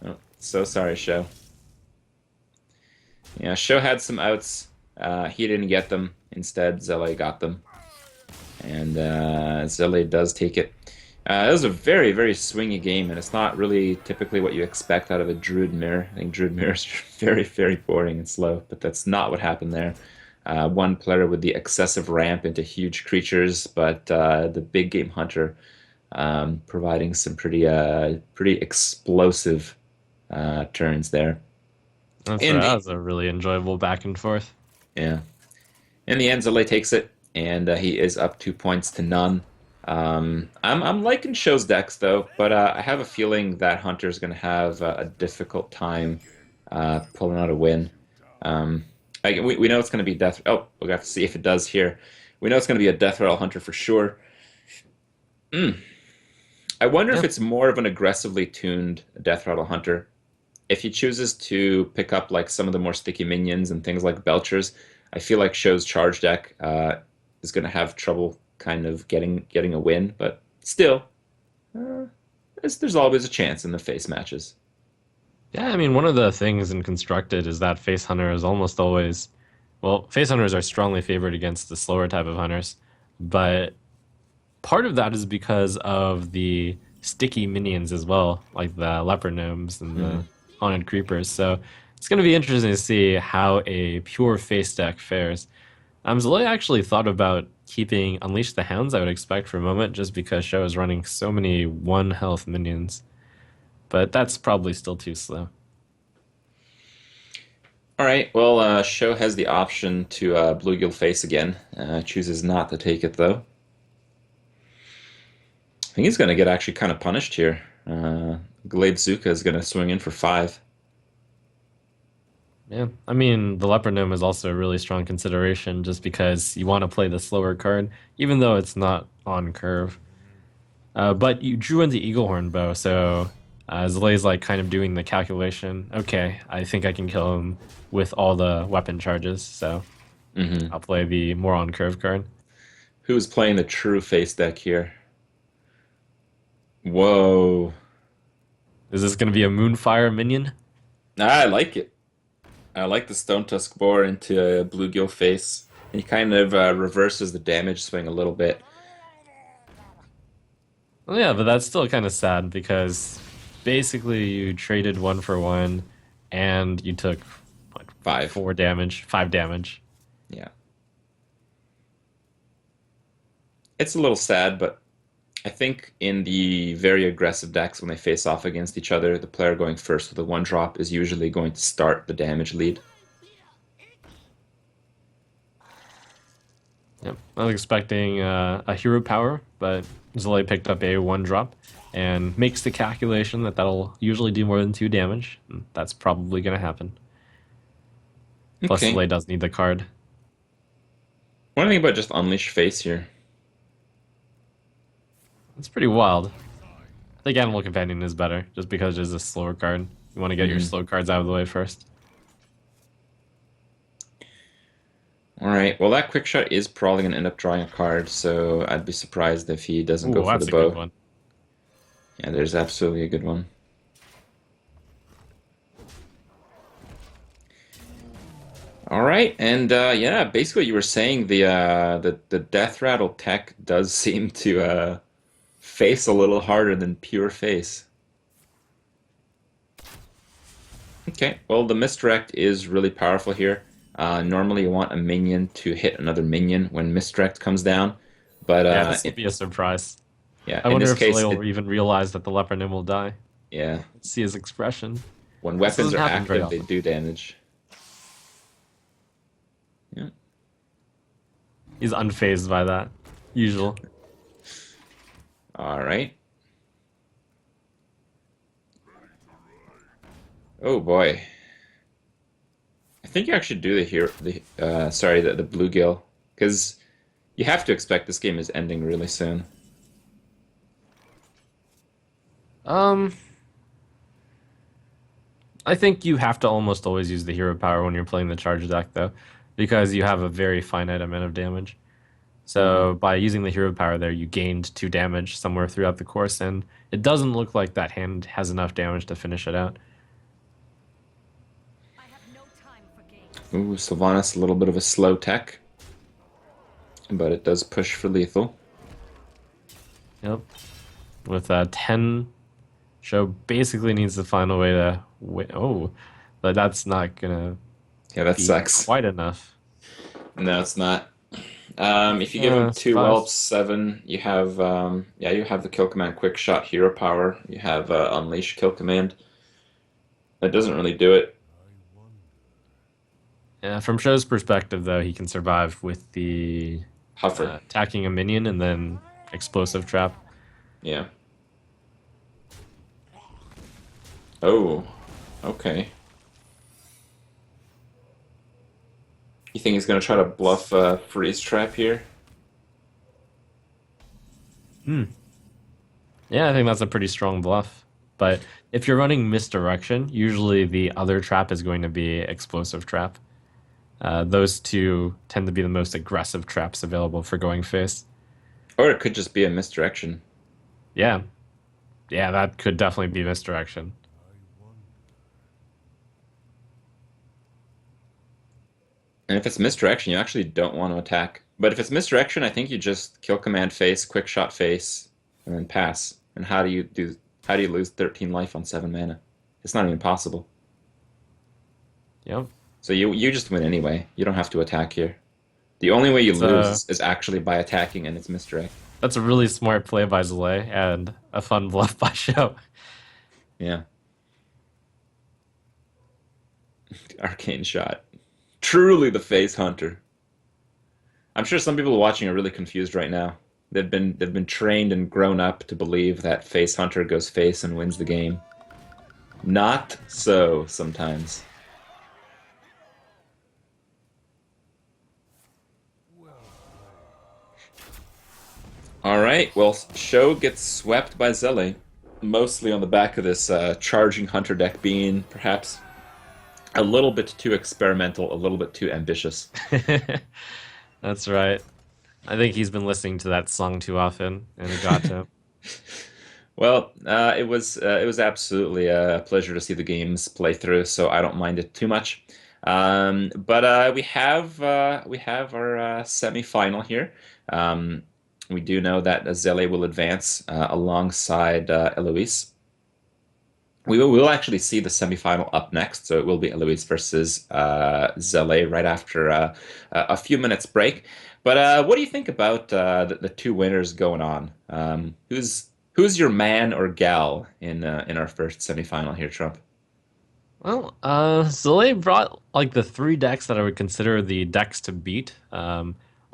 Oh, so sorry, Sho. Yeah, Sho had some outs. He didn't get them. Instead, Zele got them. And Zele does take it. It was a very, very swingy game, and it's not really typically what you expect out of a Druid Mirror. I think Druid Mirror is very, very boring and slow, but that's not what happened there. One player with the excessive ramp into huge creatures, but the big game hunter providing some pretty explosive turns there. That's In right. That the was a really enjoyable back and forth. Yeah, in the end, Zele takes it, and he is up 2 points to none. I'm liking Show's decks though, but I have a feeling that Hunter's going to have a difficult time pulling out a win. We know it's going to be death. Oh, we'll have to see if it does here. We know it's going to be a death rattle Hunter for sure. I wonder if Yeah. it's more of an aggressively tuned death rattle Hunter. If he chooses to pick up like some of the more sticky minions and things like Belchers, I feel like Show's charge deck is going to have trouble kind of getting a win. But still, uh, there's always a chance in the face matches. Yeah, I mean, one of the things in Constructed is that Face Hunter is almost always. Well, Face Hunters are strongly favored against the slower type of hunters, but part of that is because of the sticky minions as well, like the leopard gnomes and Hmm. the haunted creepers. So it's going to be interesting to see how a pure face deck fares. Zalea actually thought about keeping Unleash the Hounds, I would expect, for a moment, just because Sho is running so many one health minions. But that's probably still too slow. All right. Well, Show has the option to bluegill face again. Chooses not to take it though. I think he's going to get actually kind of punished here. Glade Zuka is going to swing in for 5. Yeah, I mean, the Leopard Gnome is also a really strong consideration just because you want to play the slower card, even though it's not on curve. But you drew in the Eaglehorn bow, so Zale's like kind of doing the calculation. Okay, I think I can kill him with all the weapon charges, so Hmm. I'll play the more on curve card. Who's playing the true face deck here? Whoa. Is this going to be a Moonfire minion? I like it. I like the Stone Tusk Boar into a bluegill face. He kind of reverses the damage swing a little bit. Well, yeah, but that's still kind of sad because basically you traded 1 for 1 and you took what, 5. 4 damage, 5 damage. Yeah. It's a little sad, but I think in the very aggressive decks when they face off against each other, the player going first with a 1-drop is usually going to start the damage lead. Yep. I was expecting a hero power, but Zole picked up a 1 drop and makes the calculation that that'll usually do more than 2 damage. And that's probably going to happen. Plus, Okay. Zole does need the card. What do you think about just Unleash Face here? It's pretty wild. I think Animal Companion is better, just because it is a slower card. You want to get your Mhm. slow cards out of the way first. All right. Well, that quick shot is probably going to end up drawing a card, so I'd be surprised if he doesn't go Ooh, for the that's a good bow. one. Yeah, there's absolutely a good one. All right, and yeah, basically you were saying the death rattle tech does seem to face a little harder than pure face. Okay, well the misdirect is really powerful here. Normally you want a minion to hit another minion when misdirect comes down, but Yeah, this will be a surprise. yeah, I in wonder this if Zoe case will it even realize that the leopard will die. yeah, Let's see his expression. when This weapons doesn't are happen very active they often. do damage. Yeah. He's unfazed by that. Usual. All right. Oh boy. I think you actually do the here the sorry the bluegill because you have to expect this game is ending really soon. Um, I think you have to almost always use the hero power when you're playing the charge deck, though, because you have a very finite amount of damage. Hmm. So by using the hero power there, you gained 2 damage somewhere throughout the course, and it doesn't look like that hand has enough damage to finish it out. Ooh, Sylvanas, a little bit of a slow tech, but it does push for lethal. Yep. With 10, Show basically needs to find a way to win. Oh, but that's not gonna Yeah, that be sucks. quite enough. No, it's not. If you give him two Survive. whelps, 7, you have yeah, you have the kill command quick shot hero power. You have unleash kill command. That doesn't really do it. Yeah, from Show's perspective, though, he can survive with the Huffer. attacking a minion and then explosive trap. Yeah. Oh, okay. You think he's gonna try to bluff freeze trap here? Hmm. Yeah, I think that's a pretty strong bluff. But if you're running misdirection, usually the other trap is going to be explosive trap. Those two tend to be the most aggressive traps available for going face. Or it could just be a misdirection. Yeah, yeah, that could definitely be misdirection. And if it's misdirection, you actually don't want to attack. But if it's misdirection, I think you just kill command face, quick shot face, and then pass. And how do you lose 13 life on 7 mana? It's not even possible. Yep. So you just win anyway. You don't have to attack here. The only way you It's lose a is actually by attacking and it's misdirect. That's a really smart play by Zalay and a fun bluff by Show. Yeah. Arcane shot. Truly the face hunter. I'm sure some people watching are really confused right now. They've been trained and grown up to believe that face hunter goes face and wins the game. Not so sometimes. All right, well, Show gets swept by Zele, mostly on the back of this charging hunter deck being perhaps a little bit too experimental, a little bit too ambitious. That's right. I think he's been listening to that song too often, and it got to him. Well, it was absolutely a pleasure to see the games play through, so I don't mind it too much. But we have our semi-final here. Um, we do know that Zele will advance alongside Eloise. We will actually see the semifinal up next, so it will be Eloise versus Zele right after a few minutes break. But what do you think about the two winners going on? Who's your man or gal in our first semifinal here, Trump? Well, Zalay brought like the 3 decks that I would consider the decks to beat.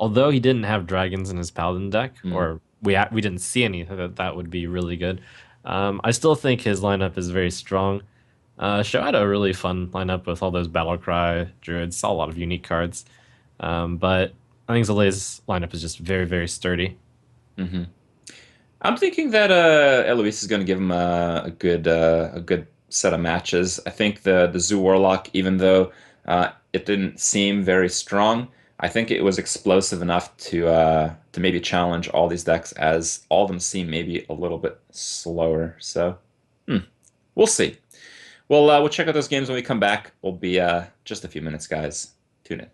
Although he didn't have dragons in his paladin deck, Hmm. or we didn't see any that would be really good. I still think his lineup is very strong. Show had a really fun lineup with all those Battlecry druids, saw a lot of unique cards. But I think Zalay's lineup is just very, very sturdy. Hmm. I'm thinking that Eloise is going to give him a good set of matches. I think the Zoo Warlock, even though it didn't seem very strong, I think it was explosive enough to maybe challenge all these decks, as all of them seem maybe a little bit slower. So we'll see. We'll check out those games when we come back. We'll be just a few minutes, guys. Tune in.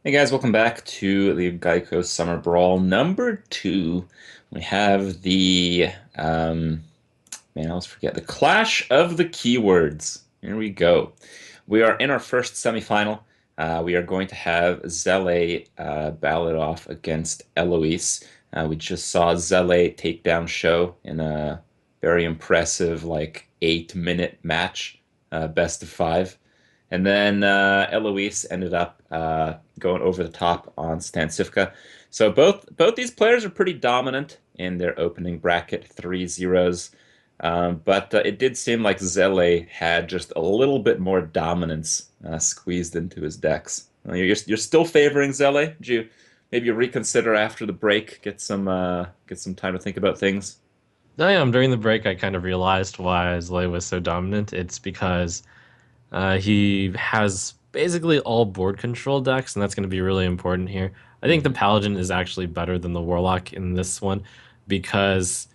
Hey guys, welcome back to the GEICO Summer Brawl number 2. We have the man, I always forget, the Clash of the Keywords. Here we go. We are in our first semifinal. We are going to have Zele battle it off against Eloise. We just saw Zele take down Show in a very impressive, like 8-minute match, best of 5. And then Eloise ended up going over the top on Stancifka. So both these players are pretty dominant in their opening bracket, 3-0s. But it did seem like Zele had just a little bit more dominance squeezed into his decks. You're still favoring Zele? Did you maybe reconsider after the break, get some time to think about things? I am. During the break, I kind of realized why Zlay was so dominant. It's because he has basically all board control decks, and that's going to be really important here. I think the Paladin is actually better than the Warlock in this one because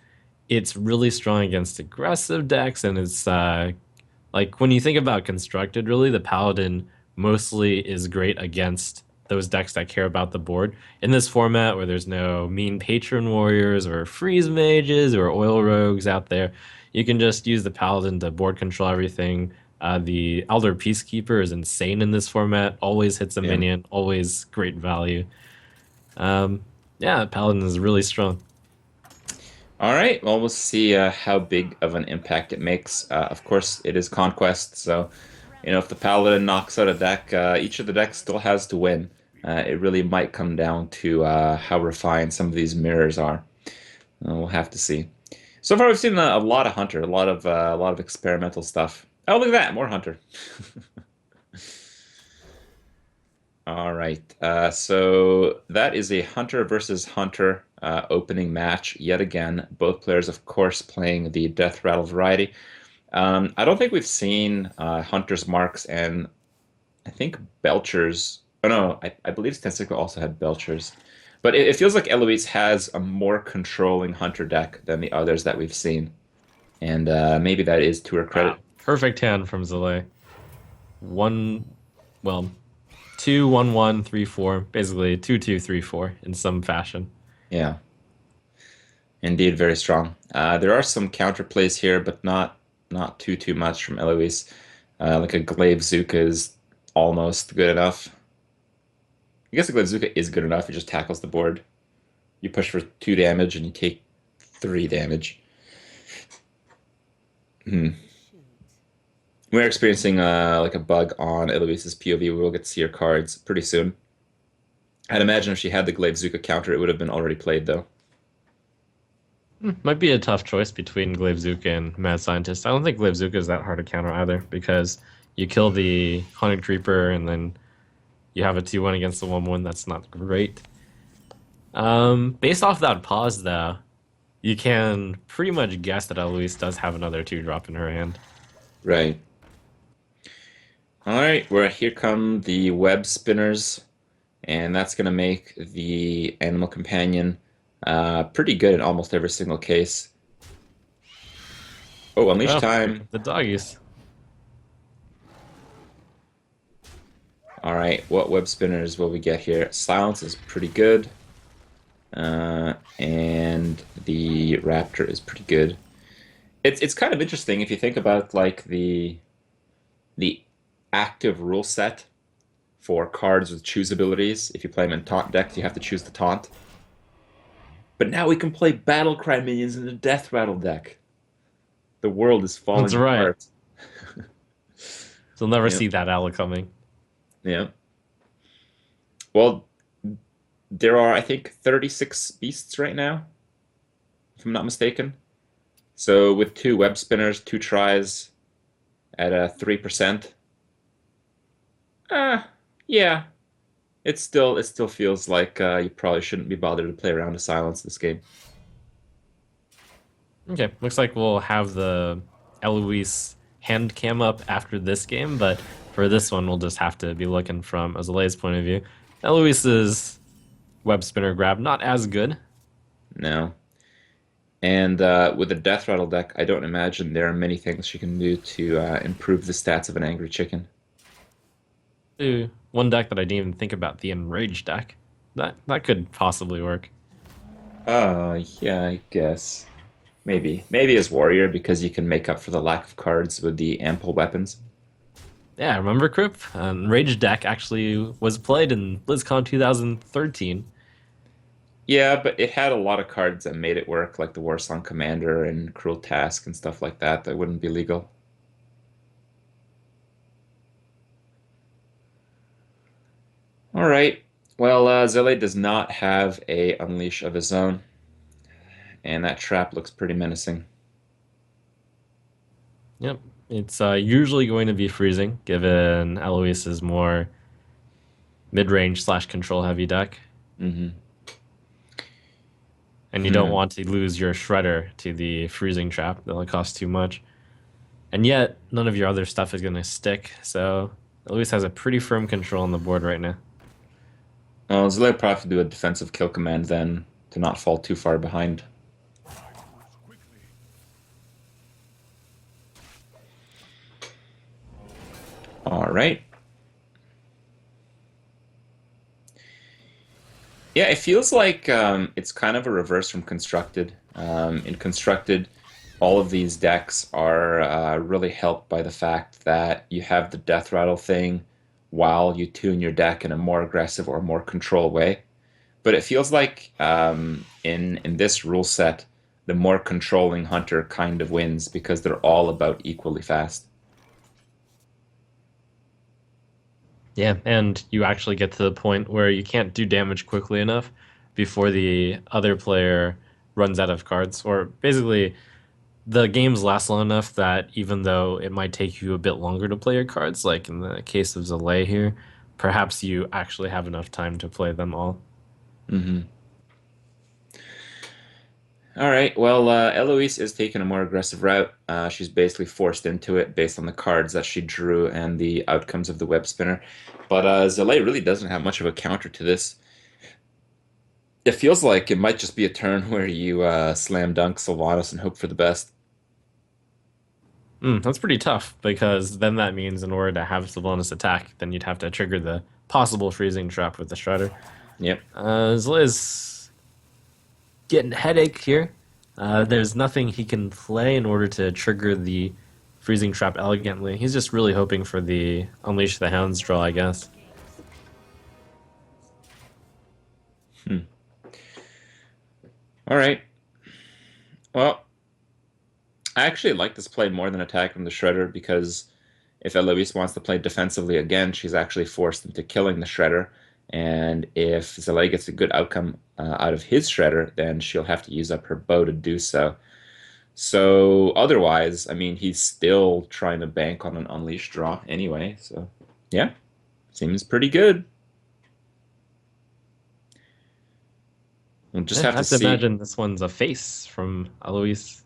it's really strong against aggressive decks, and it's like when you think about constructed, really, the Paladin mostly is great against those decks that care about the board. In this format where there's no mean patron warriors or freeze mages or oil rogues out there, you can just use the Paladin to board control everything. The Elder Peacekeeper is insane in this format, always hits a Yeah. minion, always great value. Yeah, Paladin is really strong. All right. Well, we'll see how big of an impact it makes. Of course, it is Conquest, so if the Paladin knocks out a deck, each of the decks still has to win. It really might come down to how refined some of these mirrors are. We'll have to see. So far, we've seen a lot of Hunter, a lot of experimental stuff. Oh, look at that, more Hunter. All right. So that is a Hunter versus Hunter opening match yet again. Both players, of course, playing the Death Rattle variety. I don't think we've seen Hunter's Marks and I think Belcher's. Oh no, I believe Stensico also had Belcher's. But it feels like Eloise has a more controlling hunter deck than the others that we've seen, and maybe that is to her Wow. credit. Perfect hand from Zale. One, well, 2-1-1-3-4, basically 2-2-3-4 in some fashion. Yeah, indeed, very strong. There are some counterplays here, but not too much from Eloise. Like a Glaive Zuka is almost good enough. I guess a Glaive Zuka is good enough. It just tackles the board. You push for 2 damage and you take 3 damage. Hmm. We're experiencing like a bug on Eloise's POV. We will get to see her cards pretty soon. I'd imagine if she had the Glaive Zuka counter, it would have been already played though. Might be a tough choice between Glaive Zuka and Mad Scientist. I don't think Glaive Zuka is that hard to counter either, because you kill the Haunted Creeper and then you have a 2-1 against the 1-1. That's not great. Based off that pause, though, you can pretty much guess that Eloise does have another 2-drop in her hand. Right. All right, well, here come the web spinners, and that's going to make the animal companion pretty good in almost every single case. Oh, unleash Oh, time. the doggies. All right, what web spinners will we get here? Silence is pretty good, and the raptor is pretty good. It's kind of interesting if you think about like the active rule set for cards with choose abilities. If you play them in taunt decks, you have to choose the taunt. But now we can play battle cry minions in the death rattle deck. The world is That's falling right. apart. You'll never Yeah, see that Ala coming. yeah. Well, there are I think 36 beasts right now, if I'm not mistaken. So with 2 web spinners, 2 tries at a 3%, uh, yeah, it still feels like you probably shouldn't be bothered to play around to silence this game. Okay, looks like we'll have the Eloise hand cam up after this game, but for this one, we'll just have to be looking from Azalea's point of view. Eloise's web spinner grab, not as good. No. And with a Death Rattle deck, I don't imagine there are many things she can do to improve the stats of an Angry Chicken. One deck that I didn't even think about, the Enraged deck. That could possibly work. Yeah, I guess. Maybe. Maybe as Warrior, because you can make up for the lack of cards with the ample weapons. Yeah, remember Crip? Enraged deck actually was played in BlizzCon 2013. Yeah, but it had a lot of cards that made it work, like the Warsong Commander and Cruel Task and stuff like that, that wouldn't be legal. All right. Well, Zele does not have a Unleash of his own, and that trap looks pretty menacing. Yep. It's usually going to be freezing, given Eloise's more mid-range slash control heavy deck. Mm-hmm. And you don't want to lose your Shredder to the freezing trap. That'll cost too much. And yet, none of your other stuff is going to stick. So, Eloise has a pretty firm control on the board right now. Well, Zele probably have to do a defensive kill command then to not fall too far behind. All right. Yeah, it feels like it's kind of a reverse from Constructed. In Constructed, all of these decks are really helped by the fact that you have the Death Rattle thing while you tune your deck in a more aggressive or more control way. But it feels like in this rule set, the more controlling hunter kind of wins because they're all about equally fast. Yeah, and you actually get to the point where you can't do damage quickly enough before the other player runs out of cards. Or basically, the games last long enough that even though it might take you a bit longer to play your cards, like in the case of Zalay here, perhaps you actually have enough time to play them all. Mm-hmm. All right. Well, Eloise is taking a more aggressive route. She's basically forced into it based on the cards that she drew and the outcomes of the web spinner. But Zalay really doesn't have much of a counter to this. It feels like it might just be a turn where you slam dunk Sylvanas and hope for the best. That's pretty tough because then that means in order to have Sylvanas attack, then you'd have to trigger the possible freezing trap with the Shredder. Yep. Zliz getting a headache here. There's nothing he can play in order to trigger the freezing trap elegantly. He's just really hoping for the Unleash the Hounds draw, I guess. All right. Well, I actually like this play more than attack from the Shredder because if Eloise wants to play defensively again, she's actually forced into killing the Shredder. And if Zalay gets a good outcome out of his Shredder, then she'll have to use up her bow to do so. So otherwise, I mean, he's still trying to bank on an Unleash draw anyway. So yeah, seems pretty good. We'll just have I to have to see. imagine this one's a face from Alois.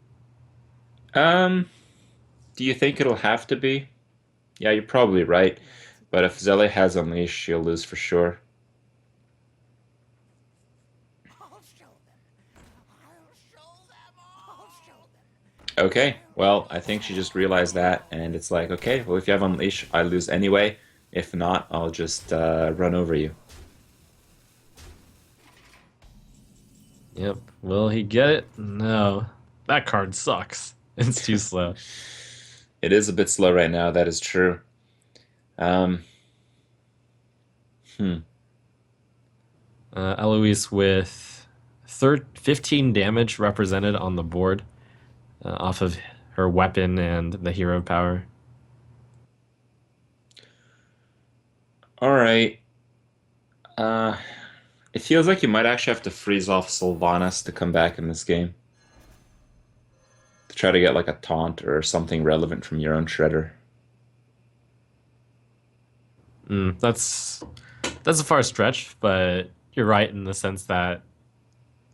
Um, do you think it'll have to be? Yeah, you're probably right. But if Zele has Unleash, she'll lose for sure. Okay, well, I think she just realized that, and it's like, okay, well, if you have Unleash, I lose anyway. If not, I'll just run over you. Yep. Will he get it? No. That card sucks. It's too slow. It is a bit slow right now, that is true. Um, hmm. Eloise with 15 damage represented on the board off of her weapon and the hero power. All right. Uh, it feels like you might actually have to freeze off Sylvanas to come back in this game. To try to get like a taunt or something relevant from your own Shredder. That's a far stretch, but you're right in the sense that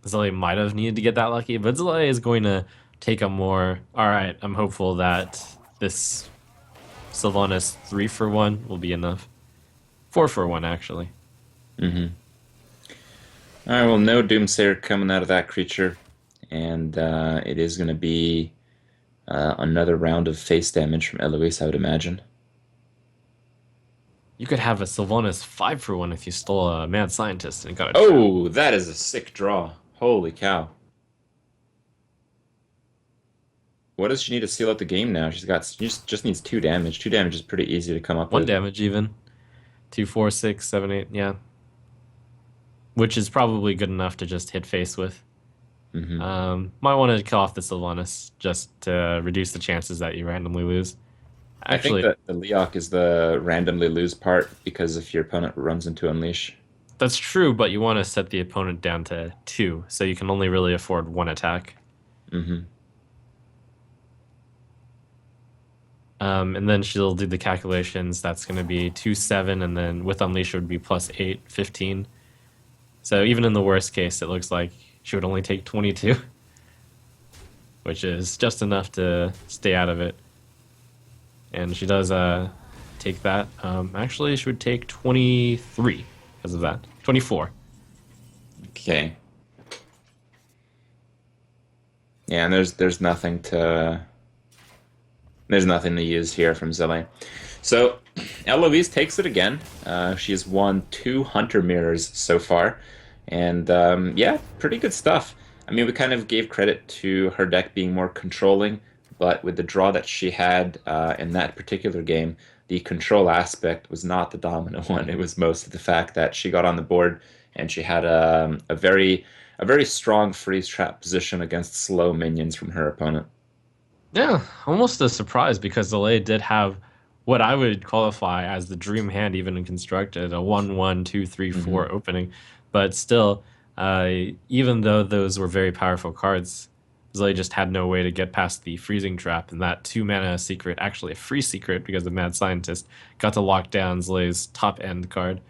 Zilly might have needed to get that lucky, but Zilly is going to take a more, all right, I'm hopeful that this Sylvanas 3-for-1 will be enough. 4-for-1, actually. Mm-hmm. All right, well, no Doomsayer coming out of that creature, and it is going to be another round of face damage from Eloise, I would imagine. You could have a Sylvanas 5-for-1 if you stole a Mad Scientist and got a Oh, that is a sick draw. Holy cow. What does she need to seal out the game now? She just needs 2 damage. 2 damage is pretty easy to come up 1 with. damage even. 2, 4, 6, 7, 8, yeah. Which is probably good enough to just hit face with. Mm-hmm. Might want to kill off the Sylvanas just to reduce the chances that you randomly lose. Actually, I think that the Leok is the randomly lose part because if your opponent runs into Unleash. that's true, but you want to set the opponent down to 2, so you can only really afford 1 attack. Mm-hmm. And then she'll do the calculations. That's going to be 2, 7, and then with Unleash it would be plus 8, 15. So even in the worst case, it looks like she would only take 22, which is just enough to stay out of it. And she does take that. Actually, she would take 23 because of that. 24. Okay. Yeah, and there's nothing to use here from Zillian. So Eloise takes it again. She has won 2 Hunter Mirrors so far, and yeah, pretty good stuff. I mean, we kind of gave credit to her deck being more controlling, but with the draw that she had in that particular game, the control aspect was not the dominant one. It was mostly the fact that she got on the board and she had a very strong freeze trap position against slow minions from her opponent. Yeah, almost a surprise because Zalay did have what I would qualify as the dream hand, even in constructed, a 1-1, 2, 3, 4 opening. But still, even though those were very powerful cards, Zalay just had no way to get past the freezing trap, and that 2-mana secret, actually a free secret because of Mad Scientist, got to lock down Zalay's top end card,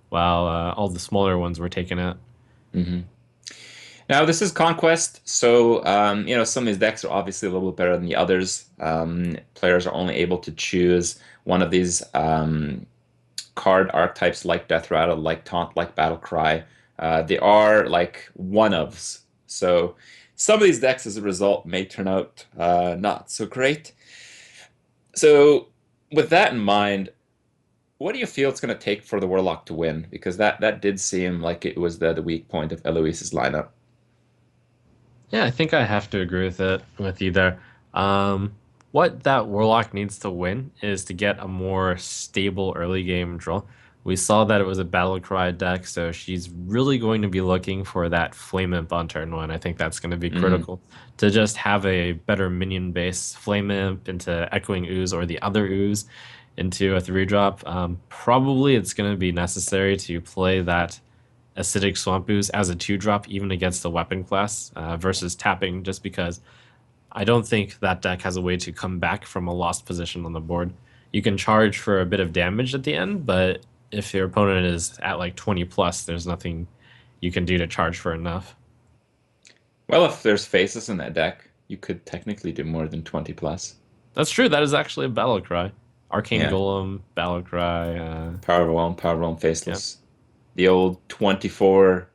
while all the smaller ones were taken out. Mm-hmm. Now, this is Conquest, so some of these decks are obviously a little bit better than the others. Players are only able to choose one of these card archetypes like Death Rattle, like Taunt, like Battle Cry, They are like one-ofs. So some of these decks, as a result, may turn out not so great. So with that in mind, what do you feel it's going to take for the Warlock to win? Because that did seem like it was the weak point of Eloise's lineup. Yeah, I think I have to agree with it with you there. What that Warlock needs to win is to get a more stable early game draw. We saw that it was a Battle Cry deck, so she's really going to be looking for that Flame Imp on turn one. I think that's going to be Hmm. critical to just have a better minion base. Flame Imp into Echoing Ooze or the other Ooze into a 3-drop. Probably it's going to be necessary to play that Acidic Swamp Ooze as a 2-drop, even against the weapon class, versus tapping, just because I don't think that deck has a way to come back from a lost position on the board. You can charge for a bit of damage at the end, but if your opponent is at like 20 plus, there's nothing you can do to charge for enough. Well, if there's faces in that deck, you could technically do more than 20 plus. That's true. That is actually a battle cry. Arcane Yeah. Golem, battle cry. Powerbomb, Yeah, Faceless. The old 24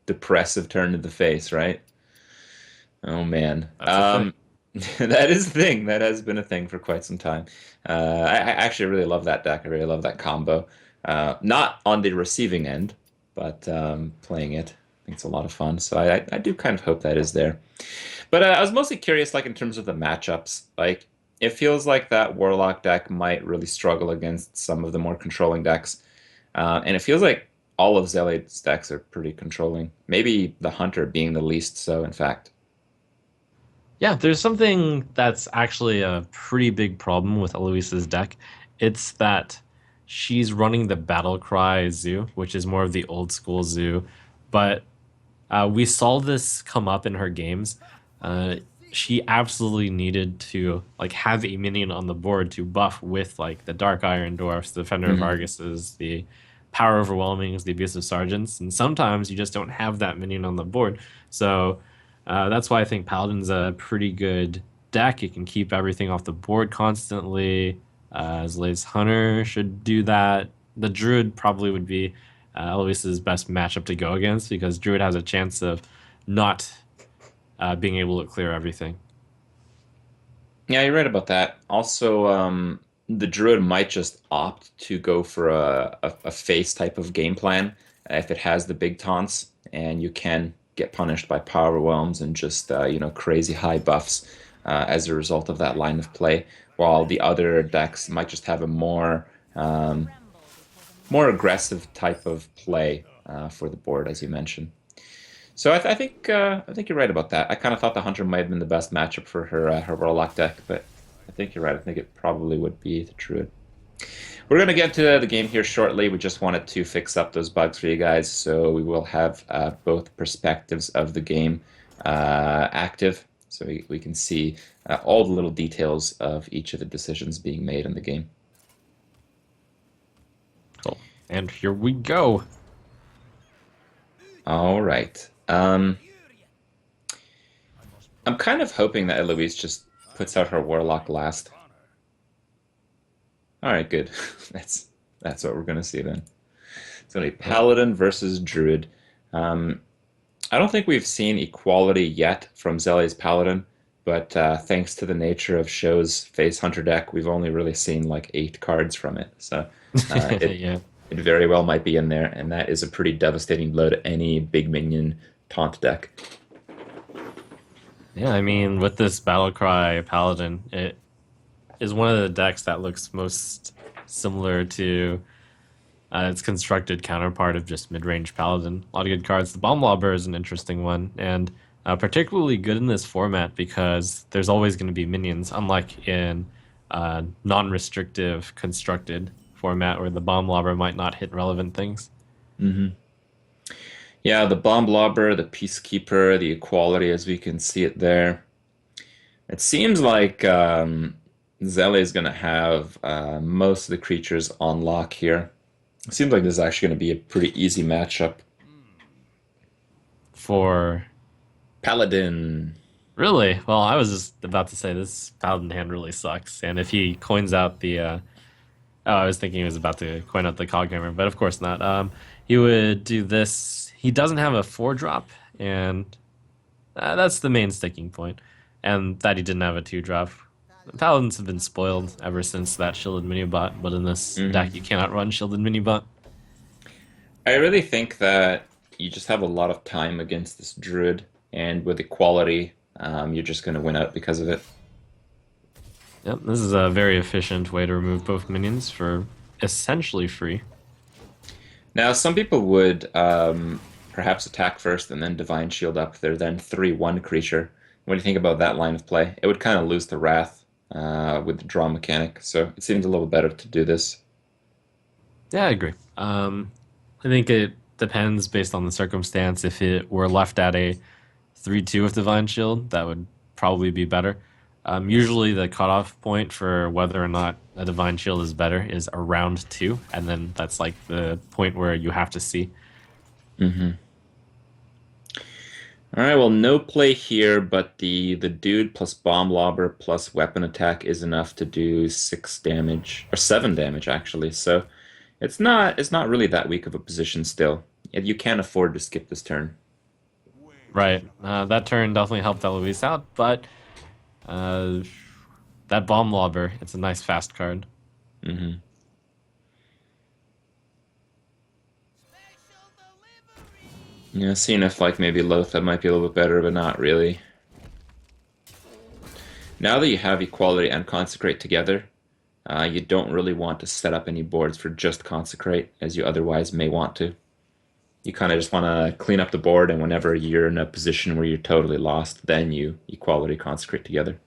depressive turn to the face, right? Oh man. that's a thing. That is a thing. That has been a thing for quite some time. I actually really love that deck. I really love that combo. Not on the receiving end, but playing it, I think it's a lot of fun. So I do kind of hope that is there. But I was mostly curious, like in terms of the matchups. Like it feels like that Warlock deck might really struggle against some of the more controlling decks, and it feels like all of Zealot's decks are pretty controlling. Maybe the Hunter being the least so, in fact. Yeah, there's something that's actually a pretty big problem with Eloise's deck. It's that she's running the Battle Cry Zoo, which is more of the old school Zoo. But we saw this come up in her games. Uh, she absolutely needed to like have a minion on the board to buff with like the Dark Iron Dwarfs, the Defender of Hmm. Arguses, the Power Overwhelmings, the Abusive Sergeants, and sometimes you just don't have that minion on the board. So that's why I think Paladin's a pretty good deck. It can keep everything off the board constantly. Zlay's Hunter should do that. The Druid probably would be Eloise's best matchup to go against because Druid has a chance of not being able to clear everything. Yeah, you're right about that. Also, the Druid might just opt to go for a face type of game plan if it has the big taunts, and you can get punished by power overwhelms and just crazy high buffs as a result of that line of play. While the other decks might just have a um, more aggressive type of play for the board, as you mentioned. So I think you're right about that. I kind of thought the Hunter might have been the best matchup for her Warlock deck, but I think you're right. I think it probably would be the Druid. We're going to get to the game here shortly. We just wanted to fix up those bugs for you guys, so we will have both perspectives of the game active, so we can see all the little details of each of the decisions being made in the game. Cool. And here we go. All right. I'm kind of hoping that Eloise just puts out her Warlock last. All right, good. That's that's what we're gonna see then. It's gonna be Yep. Paladin versus Druid. Um, I don't think we've seen equality yet from Zelle's Paladin, but thanks to the nature of Show's Face Hunter deck, we've only really seen like 8 cards from it. So it Yeah. it very well might be in there, and that is a pretty devastating blow to any big minion taunt deck. Yeah, I mean, with this Battlecry Paladin, it is one of the decks that looks most similar to its constructed counterpart of just mid-range Paladin. A lot of good cards. The Bomb Lobber is an interesting one, and particularly good in this format because there's always going to be minions, unlike in non-restrictive constructed format where the Bomb Lobber might not hit relevant things. Hmm. Yeah, the Bomb Lobber, the Peacekeeper, the Equality, as we can see it there. It seems like Zelle is going to have most of the creatures on lock here. It seems like this is actually going to be a pretty easy matchup. For Paladin. really, well, I was just about to say this Paladin hand really sucks, and if he coins out the oh, I was thinking he was about to coin out the cog hammer, but of course not. He would do this, he doesn't have a 4-drop, and that's the main sticking point. And that he didn't have a 2-drop. The Paladins have been spoiled ever since that shielded mini-bot, but in this deck you cannot run shielded mini-bot. I really think that you just have a lot of time against this druid, and with equality, you're just going to win out because of it. Yep, this is a very efficient way to remove both minions for essentially free. Now, some people would perhaps attack first and then Divine Shield up their then 3/1 creature. What do you think about that line of play? It would kind of lose the Wrath with the draw mechanic, so it seems a little better to do this. Yeah, I agree. I think it depends based on the circumstance. If it were left at a 3/2 with Divine Shield, that would probably be better. Usually the cutoff point for whether or not a Divine Shield is better is around 2, and then that's like the point where you have to see. All right, well, no play here, but the dude plus Bomb Lobber plus Weapon Attack is enough to do 6 damage, or 7 damage actually. So it's not really that weak of a position still. You can't afford to skip this turn. Right. That turn definitely helped Eloise out, but that Bomb Lobber, it's a nice fast card. Yeah, seeing if like maybe Lothar might be a little bit better, but not really. Now that you have Equality and Consecrate together, you don't really want to set up any boards for just Consecrate, as you otherwise may want to. You kind of just want to clean up the board, and whenever you're in a position where you're totally lost, then you Equality Consecrate together.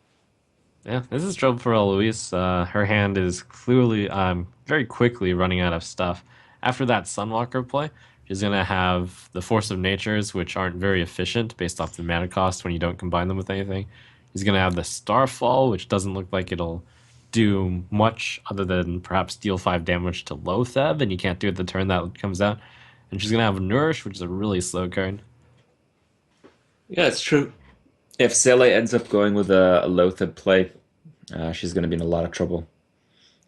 Yeah, this is trouble for Eloise. Her hand is clearly very quickly running out of stuff. After that Sunwalker play, she's going to have the Force of Natures, which aren't very efficient based off the mana cost when you don't combine them with anything. She's going to have the Starfall, which doesn't look like it'll do much other than perhaps deal 5 damage to Lotheb, and you can't do it the turn that comes out. And she's going to have Nourish, which is a really slow card. Yeah, it's true. If Zele ends up going with a Lotheb play, she's going to be in a lot of trouble.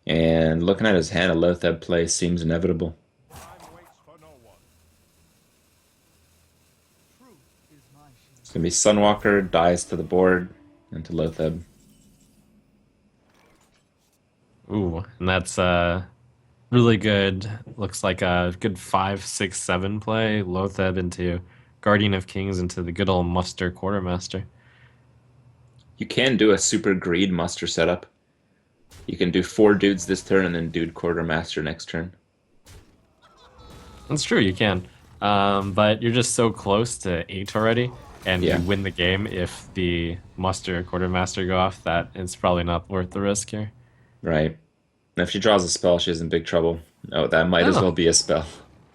And looking at his hand, a Lotheb play seems inevitable. Time waits for no one. It's going to be Sunwalker, dies to the board, and to Lotheb. Ooh, and that's really good. Looks like a good 5, 6, 7 play. Lotheb into Guardian of Kings into the good old Muster Quartermaster. You can do a super greed muster setup. You can do 4 dudes this turn and then dude Quartermaster next turn. That's true, you can. But you're just so close to 8 already, and Yeah. you win the game if the Muster Quartermaster go off, that it's probably not worth the risk here. Right. And if she draws a spell, she's in big trouble. Oh, that might as Oh. well be a spell.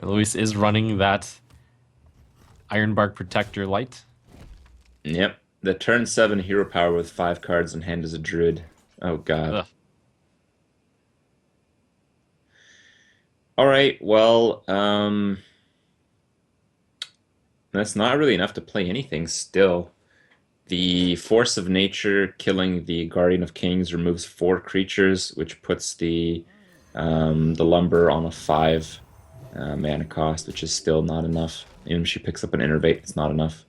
Luis is running that Ironbark Protector Light. Yep. The turn 7 hero power with 5 cards in hand is a druid. Oh god. Ugh. Alright, well, that's not really enough to play anything still. The Force of Nature killing the Guardian of Kings removes 4 creatures, which puts the Lumber on a 5 mana cost, which is still not enough. Even if she picks up an Innervate, it's not enough.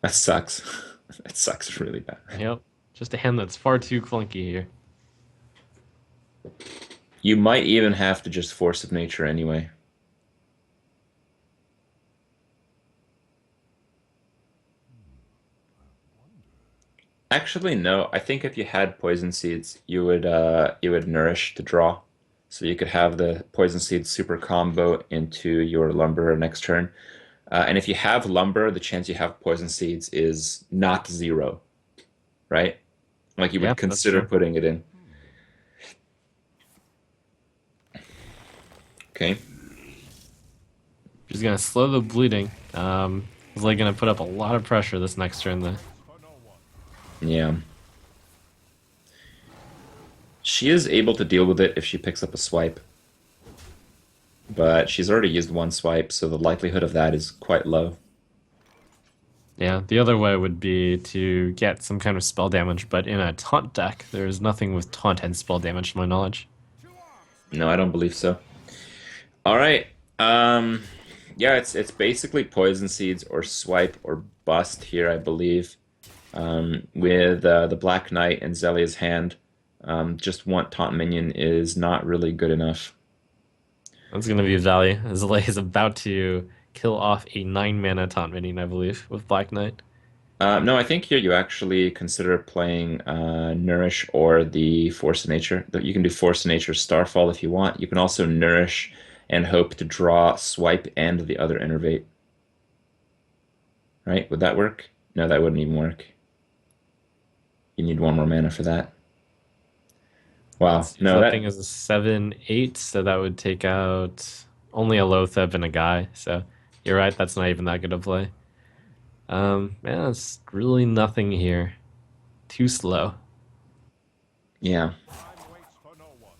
That sucks. That sucks really bad. Yep. Just a hand that's far too clunky here. You might even have to just Force of Nature anyway. Actually, no. I think if you had Poison Seeds, you would Nourish to draw. So you could have the Poison Seeds super combo into your Lumber next turn. And if you have Lumber, the chance you have Poison Seeds is not 0. Right? Like you would Yeah, that's consider true. putting it in. Okay. She's gonna slow the bleeding. Is like gonna put up a lot of pressure this next turn though. For no one. Yeah. She is able to deal with it if she picks up a swipe. But she's already used 1 swipe, so the likelihood of that is quite low. Yeah, the other way would be to get some kind of spell damage, but in a taunt deck, there's nothing with taunt and spell damage to my knowledge. No, I don't believe so. All right. Um, yeah, it's basically poison seeds or swipe or bust here, I believe. With the Black Knight and Zelia's hand, just one taunt minion is not really good enough. That's gonna be value. Zalay is about to kill off a 9 mana taunt minion, I believe, with Black Knight. No, I think here you actually consider playing Nourish or the Force of Nature. You can do Force of Nature Starfall if you want. You can also Nourish and hope to draw Swipe and the other Innervate. Right? Would that work? No, that wouldn't even work. You need one more mana for that. Wow. Let's use No, that thing that as a 7/8, so that would take out only a Lotheb and a guy. So you're right, that's not even that good a play. Man, it's really nothing here. Too slow. yeah. Time waits for no one.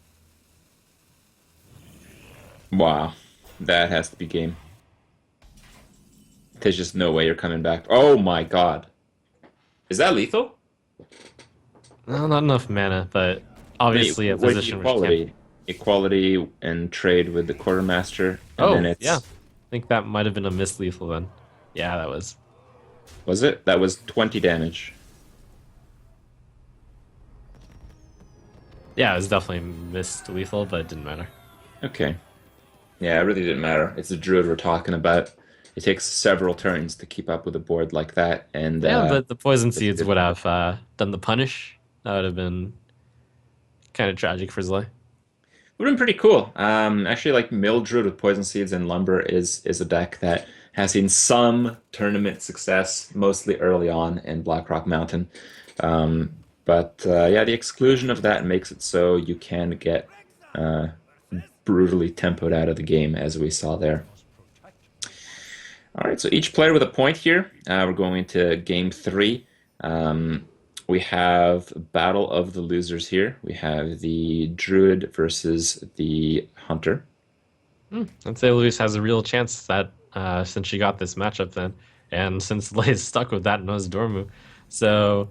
Wow. That has to be game. There's just no way you're coming back. Oh my god. Is that lethal? No, not enough mana, but Wait, obviously a what position which can't. equality? Equality and trade with the quartermaster, and then Oh, yeah. it's I think that might have been a mislethal then. Yeah, that was. was it? That was 20 damage. Yeah, it was definitely missed lethal, but it didn't matter. Okay. Yeah, it really didn't matter. It's a druid we're talking about. It takes several turns to keep up with a board like that, and Yeah, but the poison it's seeds would difficult. have done the punish. That would have been kind of tragic for Zlay. Would have been pretty cool. Actually, like Mildred with Poison Seeds and Lumber is a deck that has seen some tournament success, mostly early on in Blackrock Mountain. But yeah, the exclusion of that makes it so you can get uh, brutally tempoed out of the game, as we saw there. All right, so each player with a point here. We're going into game three. Um, we have Battle of the Losers here. We have the Druid versus the Hunter. I'd say Luis has a real chance that since she got this matchup then, and since Zlay's stuck with that Nose Dormu. So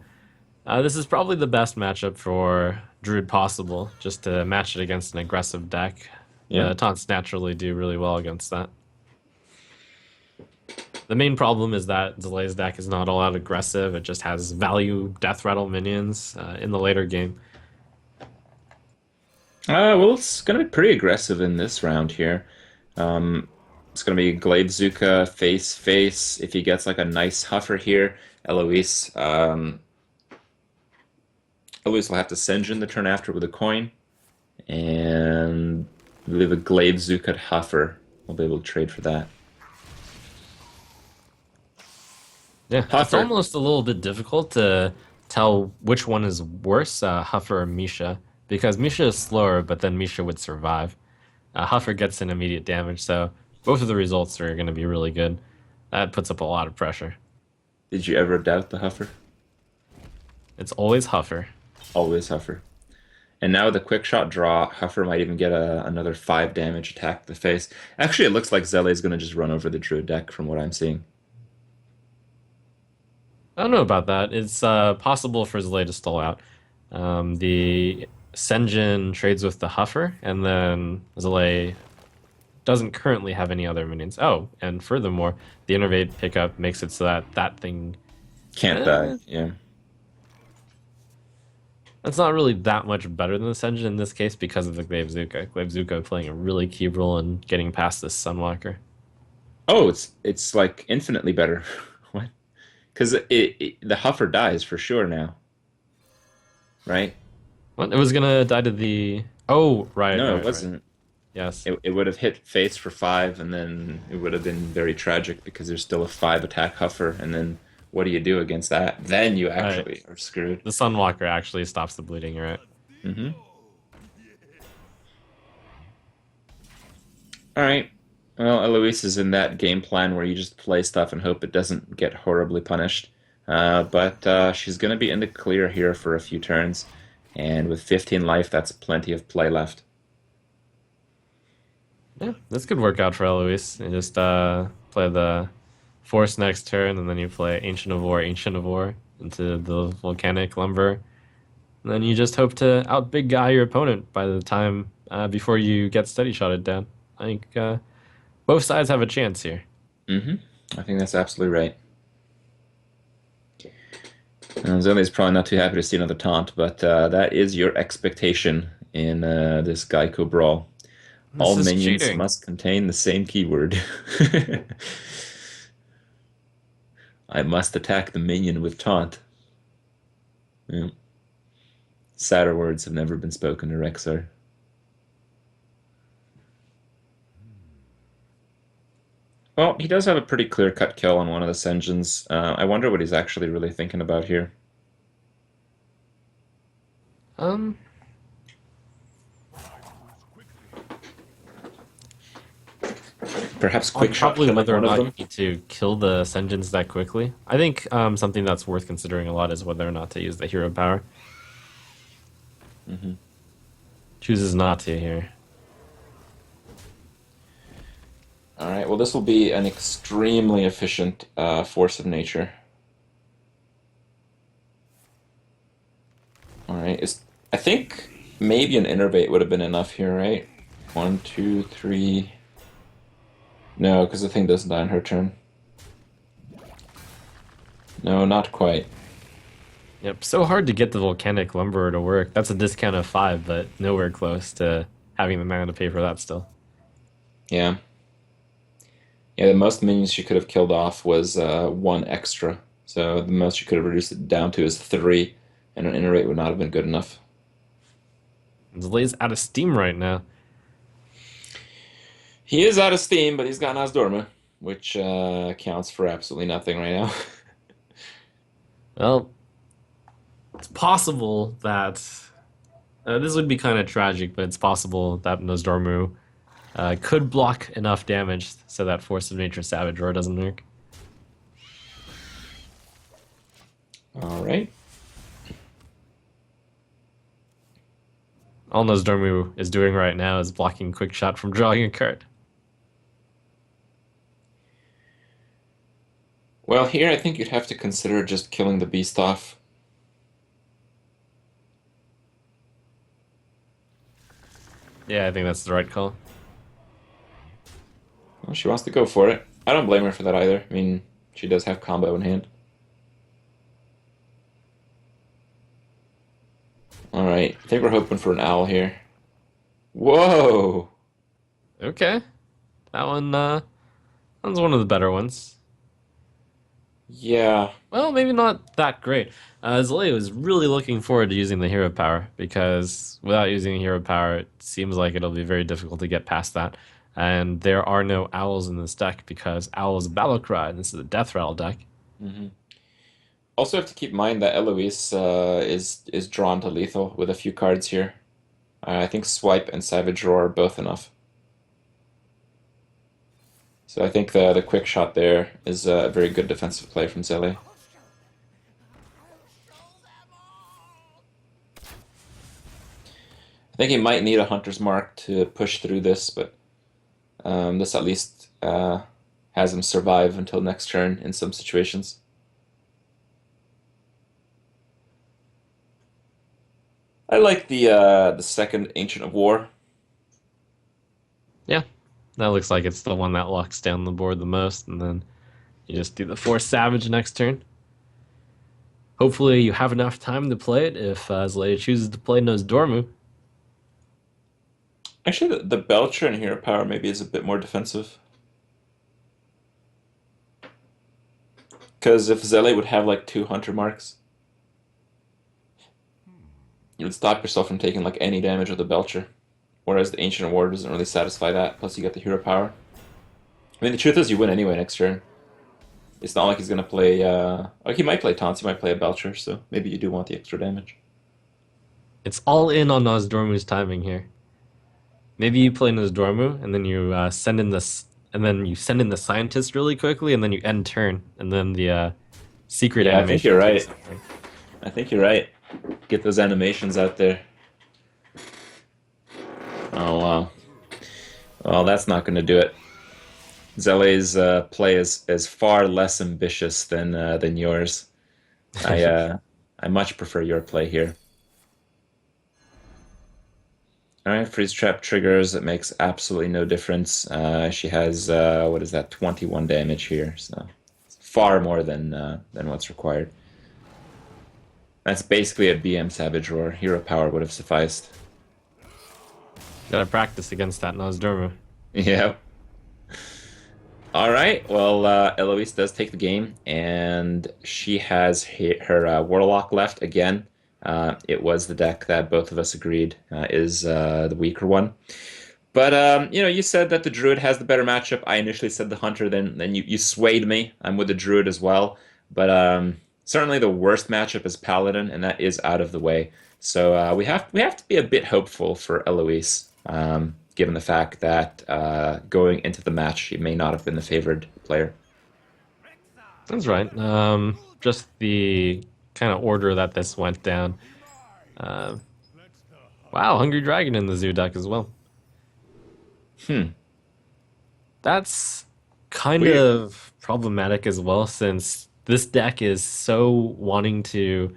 this is probably the best matchup for Druid possible, just to match it against an aggressive deck. Yeah. The taunts naturally do really well against that. The main problem is that Zlay's deck is not all out aggressive. It just has value Death Rattle minions in the later game. Well, it's going to be pretty aggressive in this round here. Um, it's going to be Gladezuka face face. If he gets like a nice huffer here, Eloise, Eloise will have to Senjin the turn after with a coin, and I believe a Gladezuka huffer. We'll be able to trade for that. Yeah, it's Huffer. almost a little bit difficult to tell which one is worse, Huffer or Misha, because Misha is slower, but then Misha would survive. Huffer gets an immediate damage, so both of the results are going to be really good. That puts up a lot of pressure. Did you ever doubt the huffer? It's always Huffer. Always huffer. And now with a quick shot draw, Huffer might even get another 5 damage attack to the face. Actually, it looks like Zele is going to just run over the Druid deck from what I'm seeing. I don't know about that. It's possible for Zlay to stall out. The Senjin trades with the Huffer, and then Zlay doesn't currently have any other minions. Oh, and furthermore, the Innervate pickup makes it so that that thing. Can't die. Eh, Yeah. that's not really that much better than the Senjin in this case because of the Glavezuka. Glavezuka playing a really key role in getting past this Sunwalker. Oh, it's like infinitely better. What? Because the Huffer dies for sure now, right? What? It was gonna die to the. Oh, right, No, it right, right. wasn't. Yes. It would have hit face for 5, and then it would have been very tragic because there's still a 5 attack Huffer, and then what do you do against that? Then you Right. actually are screwed. The Sunwalker actually stops the bleeding, right? Hmm. All right. Well, Eloise is in that game plan where you just play stuff and hope it doesn't get horribly punished. But she's going to be in the clear here for a few turns, and with 15 life, that's plenty of play left. Yeah, this could work out for Eloise. You just play the Force next turn, and then you play Ancient of War into the Volcanic Lumber. And then you just hope to out big guy your opponent by the time before you get steady shotted down. I think both sides have a chance here. I think that's absolutely right. And Zone's probably not too happy to see another taunt, but that is your expectation in this Geico Brawl. This All is minions cheating. must contain the same keyword. I must attack the minion with taunt. Yeah. Sadder words have never been spoken to Rexar. Well, he does have a pretty clear-cut kill on one of the Senjins. I wonder what he's actually really thinking about here. Um, Perhaps on quick shot probably killing whether or one of not you them. need to kill the Senjins that quickly. I think something that's worth considering a lot is whether or not to use the hero power. Chooses not to here. All right, well, this will be an extremely efficient force of nature. All right, I think maybe an innervate would have been enough here, right? 1, 2, 3. No, because the thing doesn't die on her turn. No, not quite. Yep, so hard to get the volcanic lumberer to work. That's a discount of 5, but nowhere close to having the mana to pay for that still. Yeah. Yeah, the most minions she could have killed off was 1 extra. So the most she could have reduced it down to is 3, and an innervate would not have been good enough. Zlay's out of steam right now. He is out of steam, but he's got Nasdorma, which counts for absolutely nothing right now. Well, it's possible that this would be kind of tragic, but it's possible that Nozdormu could block enough damage so that Force of Nature Savage Roar doesn't work. All right. All Nozdormu is doing right now is blocking Quick Shot from drawing a card. Well, here I think you'd have to consider just killing the beast off. Yeah, I think that's the right call. Well, she wants to go for it. I don't blame her for that either. I mean, she does have combo in hand. All right, I think we're hoping for an owl here. Whoa! Okay. That one's one of the better ones. Yeah, Well, maybe not that great. Zalea was really looking forward to using the hero power because without using hero power, it seems like it'll be very difficult to get past that. And there are no owls in this deck because owl is a battle cry, and this is a death rattle deck. also have to keep in mind that Eloise is drawn to lethal with a few cards here. I think Swipe and Savage Roar are both enough. So I think the quick shot there is a very good defensive play from Zele. I think he might need a Hunter's Mark to push through this, but this at least has him survive until next turn in some situations. I like the second Ancient of War. Yeah, that looks like it's the one that locks down the board the most, and then you just do the Force Savage next turn. Hopefully, you have enough time to play it if Zalea chooses to play Nozdormu. Actually, the Belcher and Hero Power maybe is a bit more defensive. Because if Zele would have like 2 Hunter Marks, you would stop yourself from taking like any damage with the Belcher. Whereas the Ancient Award doesn't really satisfy that, plus you get the Hero Power. I mean, the truth is you win anyway next turn. It's not like he's going to play... Like he might play Taunts, he might play a Belcher, so maybe you do want the extra damage. It's all in on Nozdormu's timing here. Maybe you play Nozdormu, and then you send in this, and then you send in the Scientist really quickly, and then you end turn, and then the secret Yeah, I animation. think you're right. takes something. I think you're right. Get those animations out there. Oh, wow. Well, that's not going to do it. Zele's play is far less ambitious than yours. I much prefer your play here. All right, freeze trap triggers. It makes absolutely no difference. She has what is that? 21 damage here, so far more than what's required. That's basically a BM Savage Roar. Hero power would have sufficed. Gotta practice against that Nozdormu. Yep. All right. Well, Eloise does take the game, and she has her Warlock left again. It was the deck that both of us agreed is the weaker one. But you said that the Druid has the better matchup. I initially said the Hunter, then you swayed me. I'm with the Druid as well. But certainly the worst matchup is Paladin, and that is out of the way. So we have to be a bit hopeful for Eloise, given the fact that going into the match, she may not have been the favored player. That's right. Just the kind of order that this went down. Uh, wow, Hungry Dragon in the Zoo deck as well. Hmm. That's kind Weird. of problematic as well, since this deck is so wanting to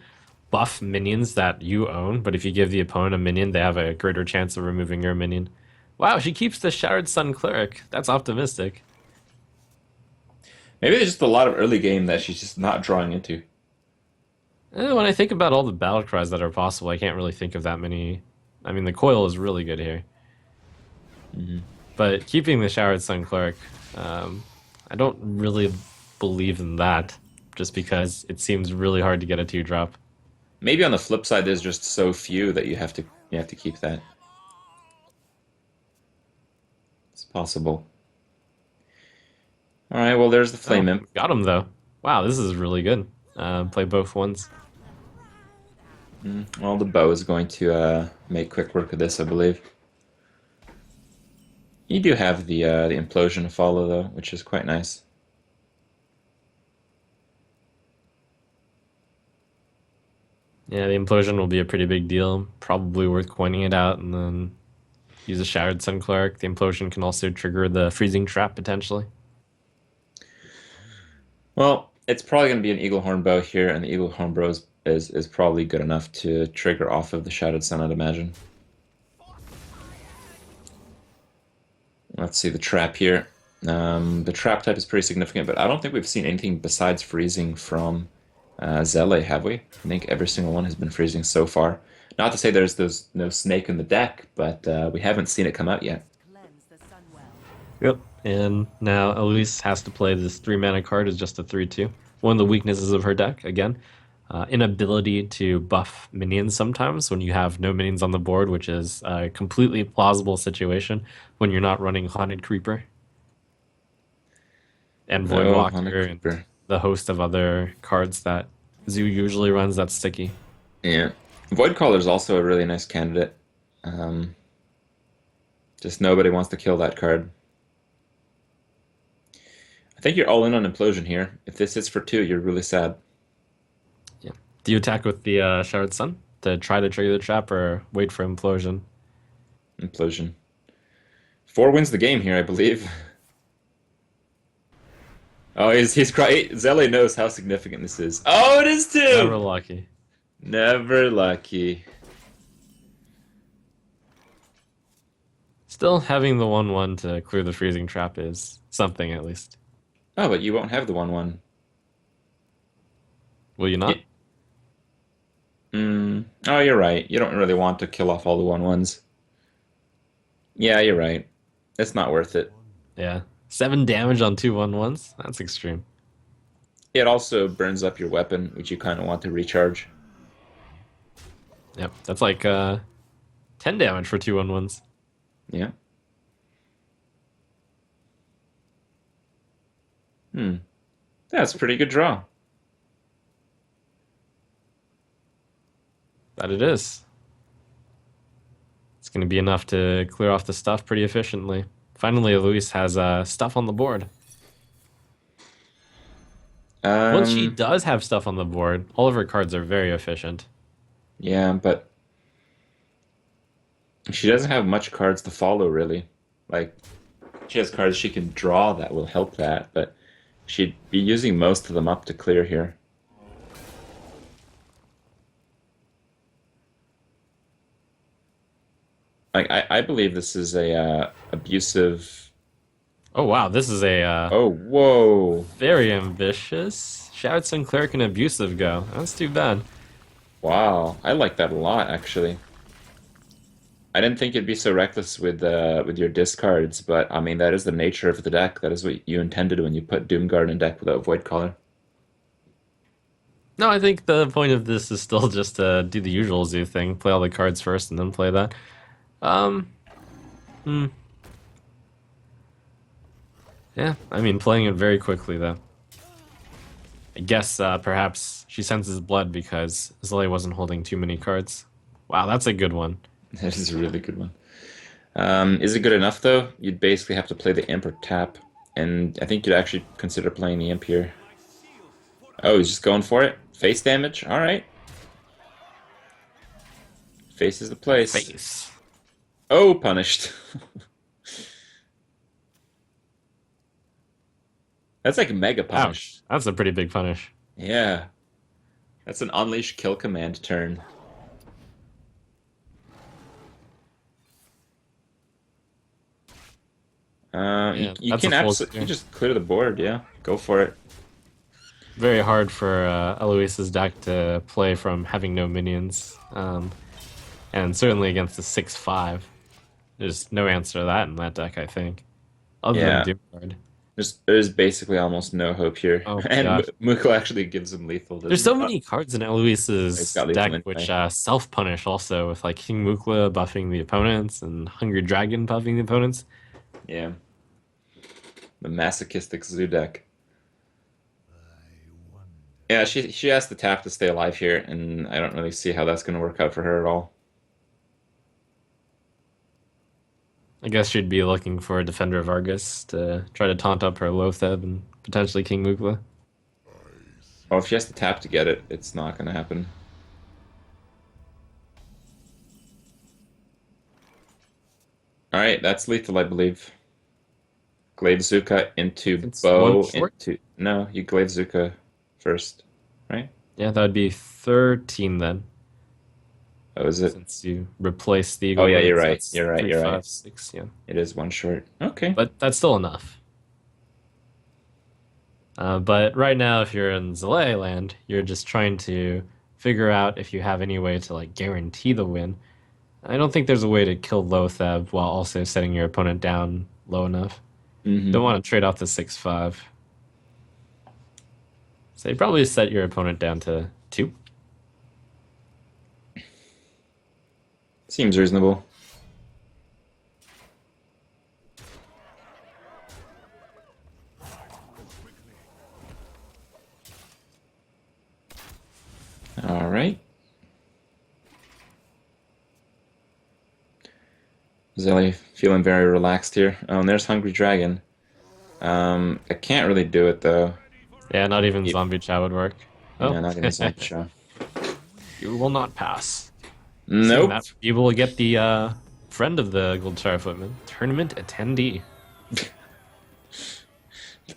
buff minions that you own, but if you give the opponent a minion, they have a greater chance of removing your minion. Wow, she keeps the Shattered Sun Cleric. That's optimistic. Maybe there's just a lot of early game that she's just not drawing into. When I think about all the battle cries that are possible, I can't really think of that many. I mean, the coil is really good here. But keeping the Showered Sun Cleric, I don't really believe in that, just because it seems really hard to get a 2-drop. Maybe on the flip side, there's just so few that you have to keep that. It's possible. All right, well, there's the Flame Oh, Imp. got him though. Wow, this is really good. Play both ones. Well, the bow is going to make quick work of this, I believe. You do have the implosion to follow though, which is quite nice. Yeah, the implosion will be a pretty big deal. Probably worth pointing it out, and then use a Shattered Sun Cleric. The implosion can also trigger the freezing trap potentially. Well, it's probably going to be an Eaglehorn bow here, and the Eaglehorn bow is probably good enough to trigger off of the Shadowed Sun, I'd imagine. Let's see the trap here. The trap type is pretty significant, but I don't think we've seen anything besides freezing from Zele, have we? I think every single one has been freezing so far. Not to say there's no snake in the deck, but we haven't seen it come out yet. Yep. And now Elise has to play this 3-mana card as just a 3/2. One of the weaknesses of her deck, again, inability to buff minions sometimes when you have no minions on the board, which is a completely plausible situation when you're not running Haunted Creeper and Oh, on a Voidwalker and creeper. the host of other cards that Zoo usually runs that's sticky. Yeah. Voidcaller is also a really nice candidate. Um, just nobody wants to kill that card. I think you're all in on Implosion here. If this is for 2, you're really sad. Yeah. Do you attack with the Shattered Sun to try to trigger the trap or wait for Implosion? Implosion. 4 wins the game here, I believe. Oh, he's crying. Zele knows how significant this is. Oh, it is 2! Never lucky. Never lucky. Still, having the 1/1 to clear the freezing trap is something at least. Oh, but you won't have the 1/1. Will you not? Oh, you're right. You don't really want to kill off all the 1/1s. Yeah, you're right. It's not worth it. Yeah. 7 damage on 2 1/1s? That's extreme. It also burns up your weapon, which you kind of want to recharge. Yep. That's like 10 damage for 2 1/1s. Yeah. That's a pretty good draw. That it is. It's going to be enough to clear off the stuff pretty efficiently. Finally, Luis has stuff on the board. Once she does have stuff on the board, all of her cards are very efficient. Yeah, but she doesn't have much cards to follow, really. Like, she has cards she can draw that will help that, but she'd be using most of them up to clear here. I believe this is a abusive. Oh wow, this is a Oh, whoa. very ambitious. Shout some cleric and abusive go. That's too bad. Wow. I like that a lot, actually. I didn't think you'd be so reckless with your discards, but I mean that is the nature of the deck. That is what you intended when you put Doomguard in deck without Void Caller. No, I think the point of this is still just to do the usual Zoo thing, play all the cards first and then play that. Um, hmm. Yeah, I mean, playing it very quickly though. I guess perhaps she senses blood because Zilly wasn't holding too many cards. Wow, that's a good one. That is a really good one. Is it good enough though? You'd basically have to play the Imp or tap, and I think you'd actually consider playing the Imp here. Oh, he's just going for it. Face damage. All right. Face is the place. Face. Oh, punished. That's like mega punish. Ouch. That's a pretty big punish. Yeah. That's an unleash kill command turn. Yeah, you that's can a full absolutely clear. just clear the board. Yeah, go for it. Very hard for Eloise's deck to play from having no minions. And certainly against the 6/5. There's no answer to that in that deck, I think. Other than Yeah, Doomguard. there's basically almost no hope here, Oh my and gosh. Muko actually gives him lethal, There's doesn't so he? many cards in He's Eloise's got lethal deck in which play. self-punish also, with like King Mukla buffing the opponents and Hungry Dragon buffing the opponents. Yeah, the masochistic Zoo deck. Yeah, she has to tap to stay alive here, and I don't really see how that's going to work out for her at all. I guess she'd be looking for a Defender of Argus to try to taunt up her Lotheb and potentially King Mukla. Oh, if she has to tap to get it, it's not going to happen. All right, that's lethal, I believe. Glaive Zuka into It's one bow short. into no, you Glaive Zuka first, right? Yeah, that would be 13 then, Oh, is it? since you replace the Oh Eagle yeah, you're Wings. right. That's You're right. three, You're right. five, six. Yeah, It is one short. Okay. but that's still enough. But right now, if you're in Zalea land, you're just trying to figure out if you have any way to like guarantee the win. I don't think there's a way to kill Lotheb while also setting your opponent down low enough. Don't Hmm. want to trade off the 6/5. So you probably set your opponent down to 2. Seems reasonable. All right. Zelly feeling very relaxed here. Oh, and there's Hungry Dragon. I can't really do it though. Yeah, not even You, Zombie Chow would work. Oh, yeah, not even Zombie Show. you will not pass. Seeing Nope. that, you will get the friend of the Gold Star Footman, tournament attendee.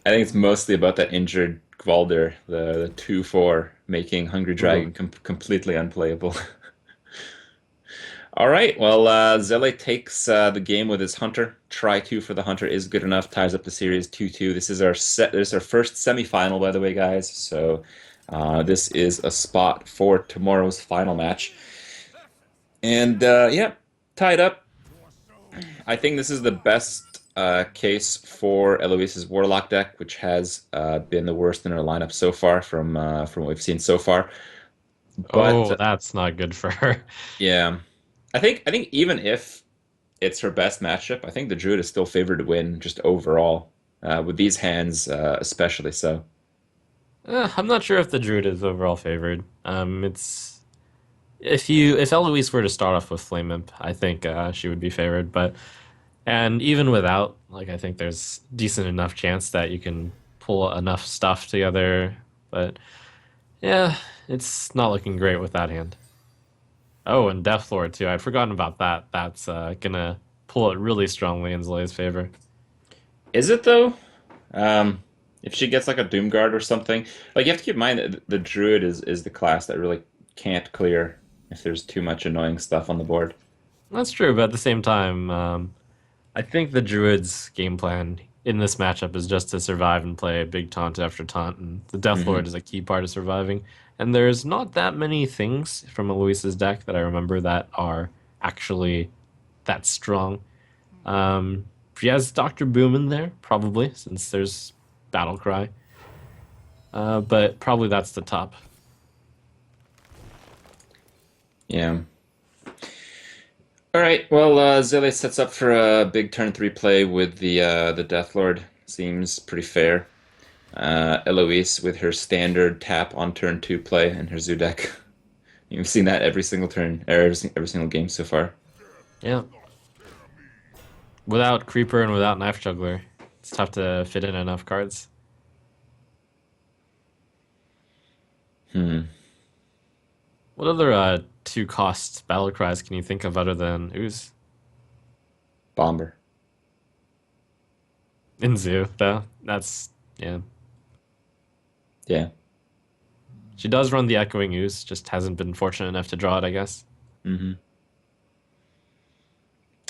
I think it's mostly about that injured Gvalder, the 2/4, making Hungry Dragon completely unplayable. All right, well, Zele takes the game with his Hunter. Try two for the Hunter is good enough. Ties up the series 2-2. This is our set. This is our first semifinal, by the way, guys. So this is a spot for tomorrow's final match. And yeah, tied up. I think this is the best case for Eloise's Warlock deck, which has been the worst in her lineup so far from what we've seen so far. But Oh, that's not good for her. yeah, I think even if it's her best matchup, I think the Druid is still favored to win just overall with these hands, especially so. I'm not sure if the Druid is overall favored. It's if Eloise were to start off with Flame Imp, I think she would be favored. But and even without, like, I think there's decent enough chance that you can pull enough stuff together. But yeah, it's not looking great with that hand. Oh, and Death Lord too. I'd forgotten about that. That's gonna pull it really strongly in Zlay's favor. Is it though? If she gets like a Doomguard or something, like you have to keep in mind that the Druid is the class that really can't clear if there's too much annoying stuff on the board. That's true, but at the same time, I think the Druid's game plan in this matchup is just to survive and play big taunt after taunt, and the Death Hmm. Lord is a key part of surviving. And there's not that many things from Eloise's deck that I remember that are actually that strong. She has Doctor Boom in there, probably, since there's Battle Cry. But probably that's the top. Yeah. All right. Well, Zele sets up for a big turn 3 play with the Death Lord. Seems pretty fair. Eloise with her standard tap on turn 2 play in her zoo deck. You've seen that every single turn, or every single game so far. Yeah. Without Creeper and without Knife Juggler, it's tough to fit in enough cards. Hmm. What other two cost battle cries can you think of other than Ooze? Bomber. In Zoo, though. That's yeah. Yeah. She does run the Echoing Ooze, just hasn't been fortunate enough to draw it, I guess. Hmm.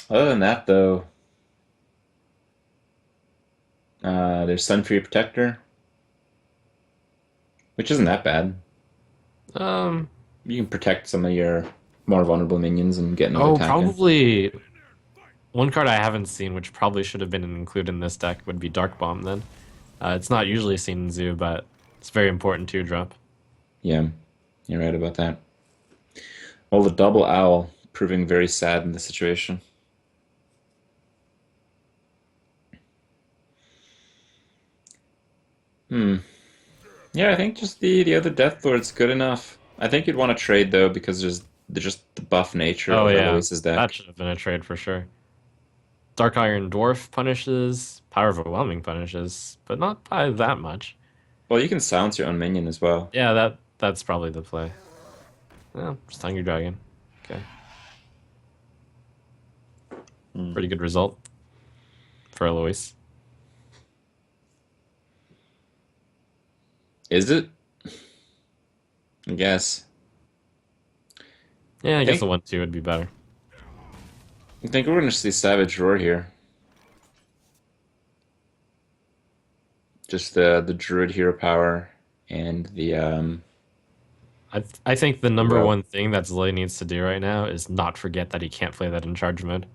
Other than that, though, there's Sun for your Protector, which isn't that bad. Um You can protect some of your more vulnerable minions and get another oh attack in. probably one card I haven't seen, which probably should have been included in this deck, would be Dark Bomb then. It's not usually seen in Zoo, but it's very important to drop. Yeah, you're right about that. Well, the double owl proving very sad in this situation. Hmm. Yeah, I think just the other Death Lord's good enough. I think you'd want to trade though because there's just the buff nature Oh of yeah, Eloise's that deck. should have been a trade for sure. Dark Iron Dwarf punishes, Power of Overwhelming punishes, but not by that much. Well, you can silence your own minion as well. Yeah, that's probably the play. Yeah, just Hungry Dragon. Okay, Hmm. pretty good result for Eloise. Is it? I guess. Yeah, I I guess a think 1-2 would be better. I think we're gonna see Savage Roar here. Just the Druid hero power and I think the number well. one thing that Zilly needs to do right now is not forget that he can't play that in charge mode.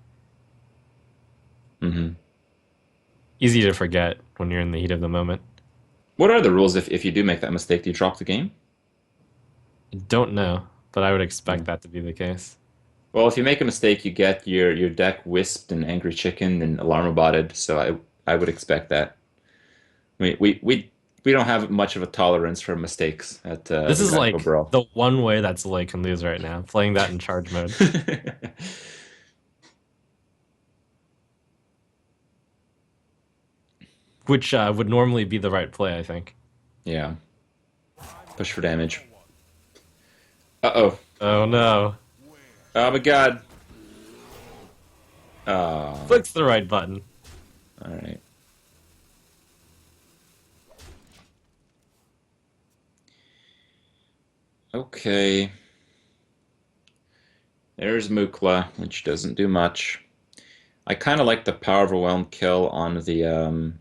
Hmm. Easy to forget when you're in the heat of the moment. What are the rules if you do make that mistake? Do you drop the game? I don't know, but I would Yeah. expect that to be the case. Well, if you make a mistake, you get your deck wisped and angry chicken and alarm botted. So I would expect that. We don't have much of a tolerance for mistakes at This the is GEICO like Brawl. the one way that Zilly can lose right now, playing that in charge mode. Which would normally be the right play, I think. Yeah. Push for damage. Uh-oh. Oh no. Oh my god. Oh. Clicks the right button. All right. Okay. There's Mukla, which doesn't do much. I kind of like the Power Overwhelm kill on the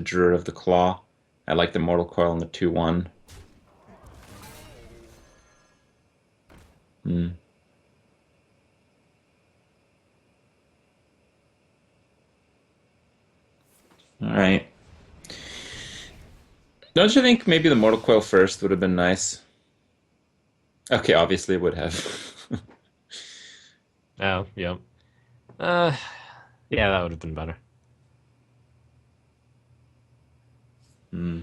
Druid of the Claw. I like the Mortal Coil on the 2/1. Hmm. All right. Don't you think maybe the Mortal Coil first would have been nice? Okay, obviously it would have. Oh, yep. Uh, yeah, that would have been better. Hmm.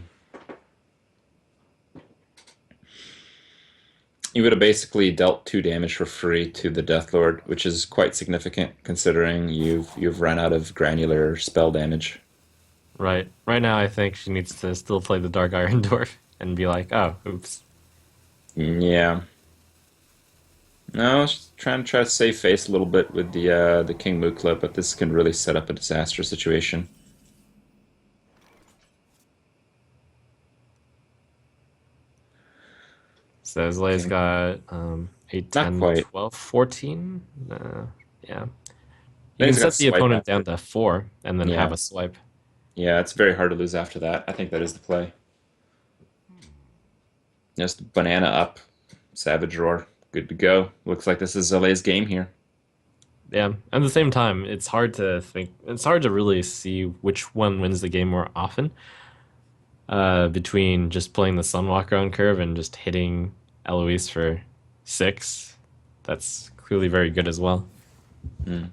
You would have basically dealt 2 damage for free to the Death Lord, which is quite significant considering you've run out of granular spell damage. Right. Right now, I think she needs to still play the Dark Iron Dwarf and be like, oh, oops. Yeah. No, I was just try to save face a little bit with the King Mukla, but this can really set up a disaster situation. So Zlay's Okay. got 8, Not 10, quite. 12, 14. Yeah. You Then can he's got set the swipe opponent after. down to 4 and then have Yeah, a swipe. yeah, it's very hard to lose after that. I think that is the play. Just banana up, Savage Roar, good to go. Looks like this is Zele's game here. Yeah. At the same time, it's hard to think. It's hard to really see which one wins the game more often. Between just playing the Sunwalker on curve and just hitting Eloise for 6. That's clearly very good as well. Mm.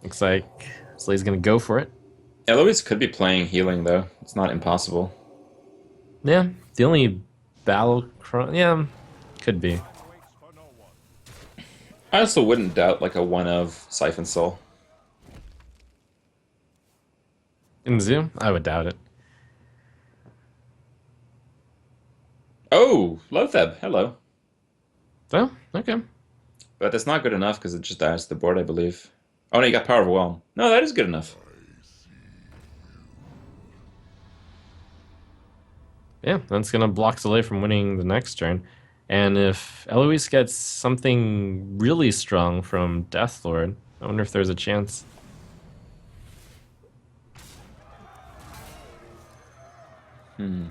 Looks like Slay's gonna go for it. Eloise could be playing healing though. It's not impossible. Yeah. The only yeah, could be. Time waits for no one. I also wouldn't doubt like a one of Siphon Soul. In Zoo, I would doubt it. Oh, Lotheb, hello. Oh, okay. But that's not good enough because it just dies to the board, I believe. Oh no, you got Power of Overwhelm. No, that is good enough. Yeah, that's gonna block Soleil from winning the next turn. And if Eloise gets something really strong from Deathlord, I wonder if there's a chance. Hmm.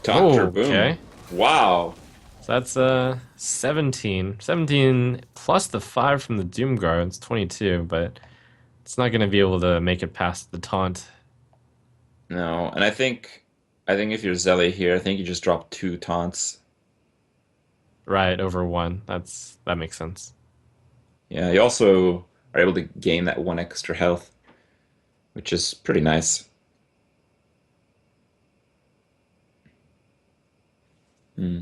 Doctor Boom. Okay. Wow. So that's 17. 17 plus the 5 from the Doom Guard, it's 22, but it's not gonna be able to make it past the taunt. No, and I think if you're Zele here, I think you just drop 2 taunts. Right, over 1. That makes sense. Yeah, you also are able to gain that 1 extra health, which is pretty nice. Hmm.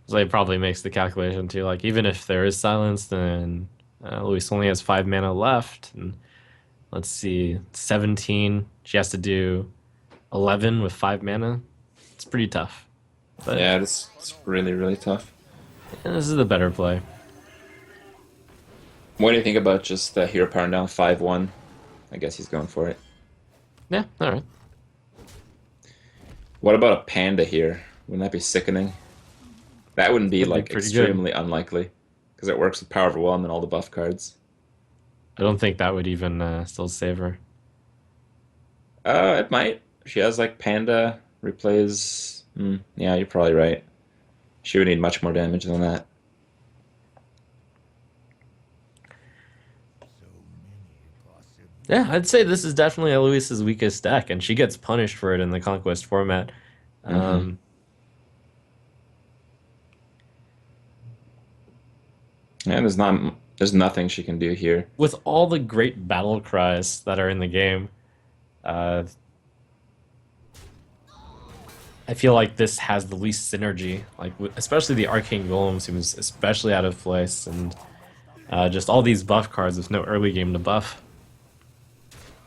So it probably makes the calculation too. Like even if there is silence, then Luis only has 5 mana left, and let's see, 17. She has to do 11 with 5 mana. It's pretty tough. But Yeah, it's really, really tough. yeah, this is the better play. What do you think about just Hero Power down 5-1? I guess he's going for it. Yeah, all right. What about a Panda here? Wouldn't that be sickening? That wouldn't be That'd be like pretty good. extremely unlikely because it works with Power of Overwhelm and all the buff cards. I don't think that would even still save her. It might. She has like Panda replays. Yeah, you're probably right. She would need much more damage than that. Yeah, I'd say this is definitely Eloise's weakest deck, and she gets punished for it in the Conquest format. Mhm. Yeah, there's nothing she can do here. With all the great battle cries that are in the game, uh, I feel like this has the least synergy. Like especially the Arcane Golem seems especially out of place, and just all these buff cards with no early game to buff.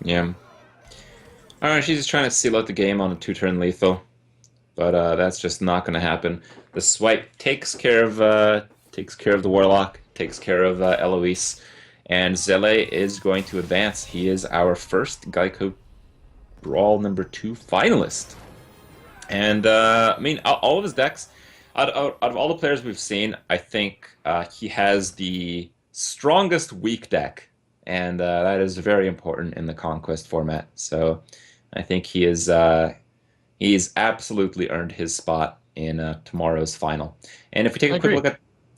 Yeah. Alright, she's just trying to seal out the game on a 2-turn lethal, but that's just not going to happen. The swipe takes care of the Warlock, takes care of Eloise, and Zele is going to advance. He is our first GEICO Brawl #2 finalist. And I mean, all of his decks, out of all the players we've seen, I think he has the strongest weak deck, and that is very important in the Conquest format. So I think he's absolutely earned his spot in tomorrow's final. And I agree.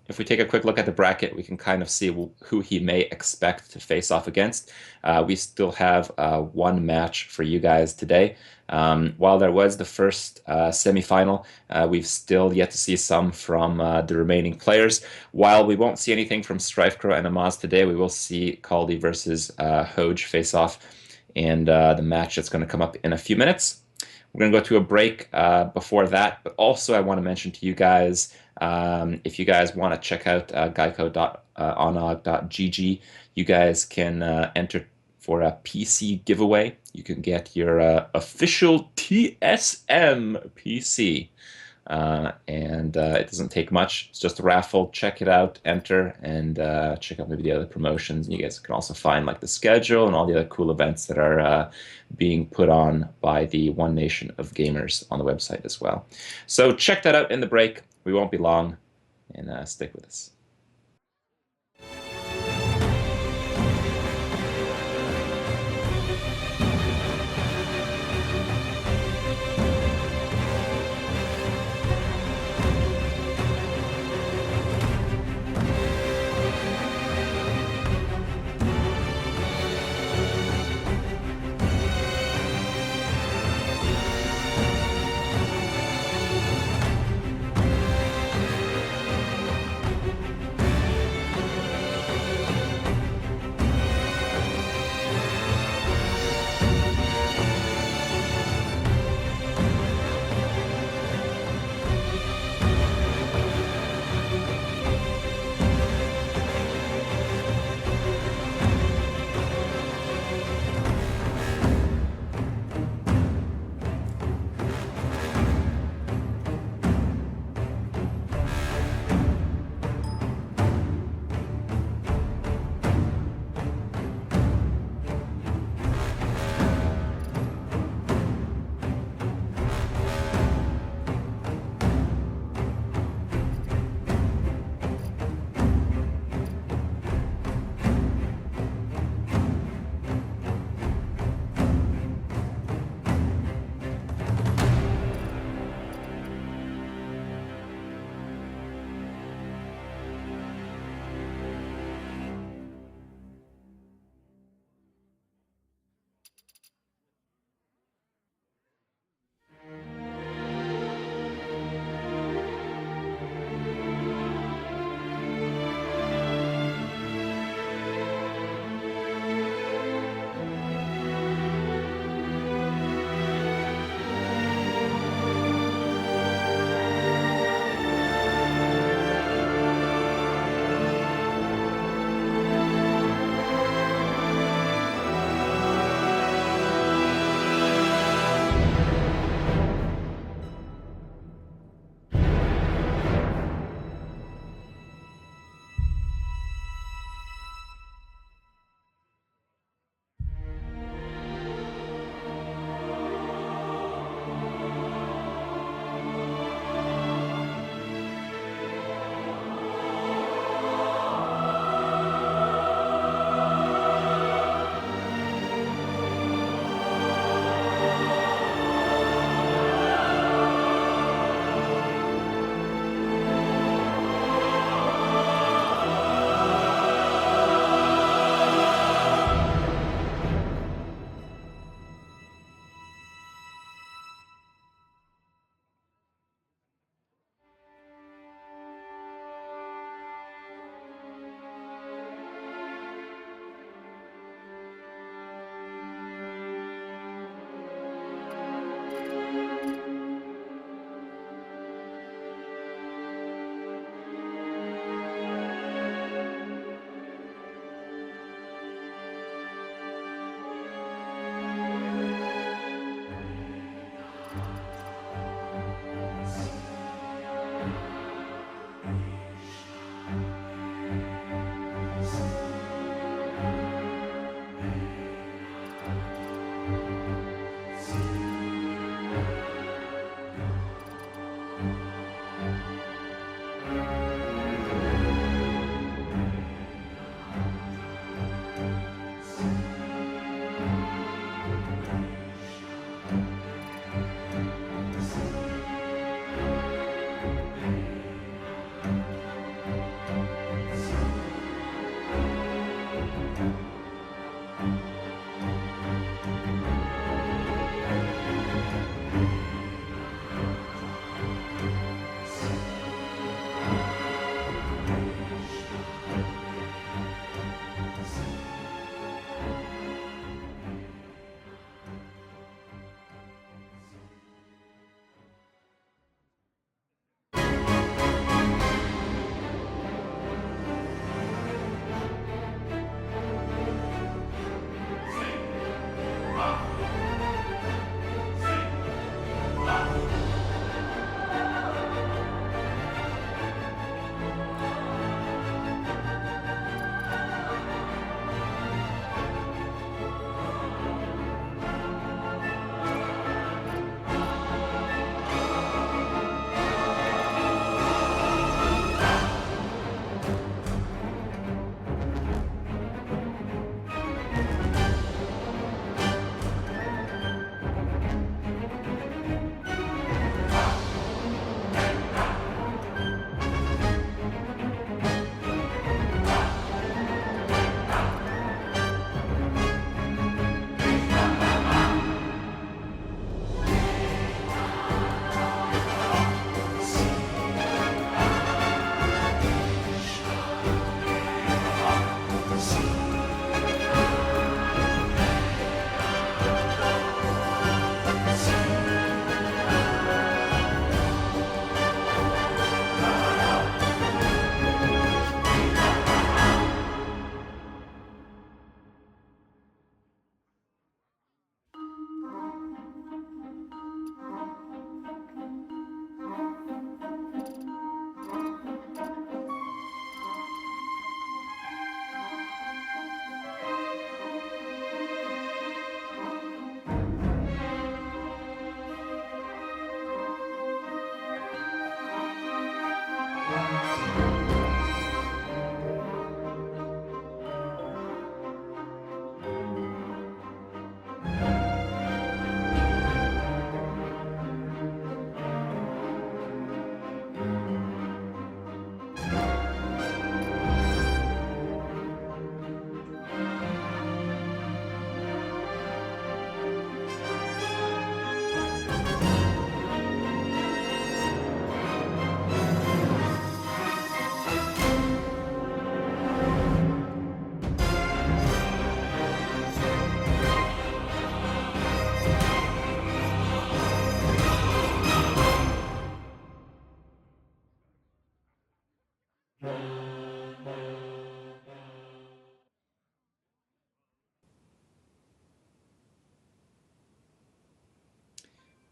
if we take a quick look at the bracket, we can kind of see who he may expect to face off against. We still have one match for you guys today. While there was the first semifinal, we've still yet to see some from the remaining players. While we won't see anything from Strifecrow and Amaz today, we will see Caldi versus Hoj face off in the match that's going to come up in a few minutes. We're going to go to a break before that, but also I want to mention to you guys, if you guys want to check out geico.onog.gg, you guys can enter for a PC giveaway. You can get your official TSM PC. and it doesn't take much. It's just a raffle. Check it out, enter, and check out maybe the other promotions. And you guys can also find like the schedule and all the other cool events that are being put on by the One Nation of Gamers on the website as well. So check that out in the break. We won't be long, and stick with us.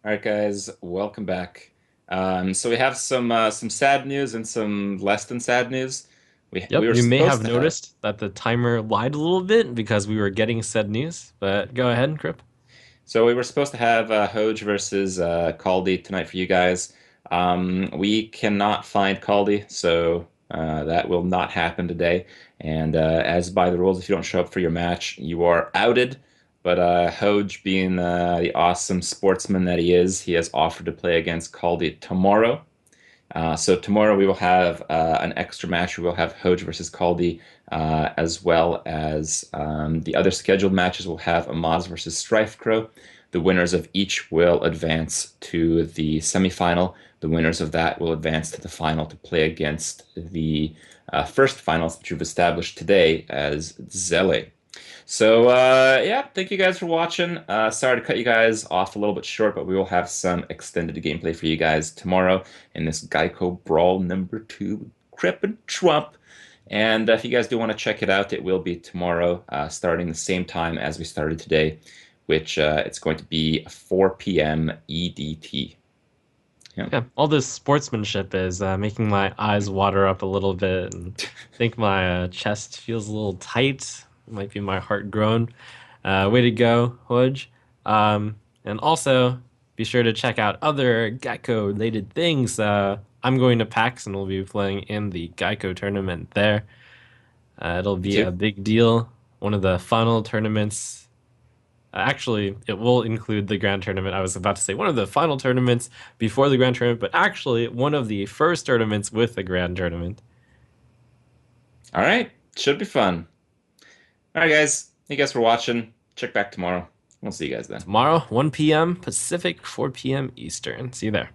All right, guys, welcome back. So we have some sad news and some less than sad news. We Yep, were you may supposed have to have. noticed that the timer lied a little bit because we were getting said news, but go ahead, Crip. So we were supposed to have Hoj versus Caldy tonight for you guys. We cannot find Caldy, so that will not happen today. And as by the rules, if you don't show up for your match, you are outed. But Hoj, being the awesome sportsman that he is, he has offered to play against Caldy tomorrow. So tomorrow we will have an extra match. We will have Hoj versus Caldy, as well as the other scheduled matches. We'll have Amaz versus Strife Crow. The winners of each will advance to the semifinal. The winners of that will advance to the final to play against the first finals, which we've established today as Zele. So yeah, thank you guys for watching. Sorry to cut you guys off a little bit short, but we will have some extended gameplay for you guys tomorrow in this GEICO Brawl #2 Crip and Trump. And if you guys do want to check it out, it will be tomorrow, starting the same time as we started today, which it's going to be 4 p.m. EDT. Yeah, all this sportsmanship is making my eyes water up a little bit, and I think my chest feels a little tight. Might be my heart grown. Way to go, Hodge. And also, be sure to check out other Geico related things. I'm going to PAX and we'll be playing in the Geico tournament there. It'll Me be too. a big deal. One of the final tournaments. Actually, it will include the grand tournament. I was about to say one of the final tournaments before the grand tournament, but actually one of the first tournaments with the grand tournament. All right, should be fun. All right, guys. Thank you guys for watching. Check back tomorrow. We'll see you guys then. Tomorrow, 1 p.m. Pacific, 4 p.m. Eastern. See you there.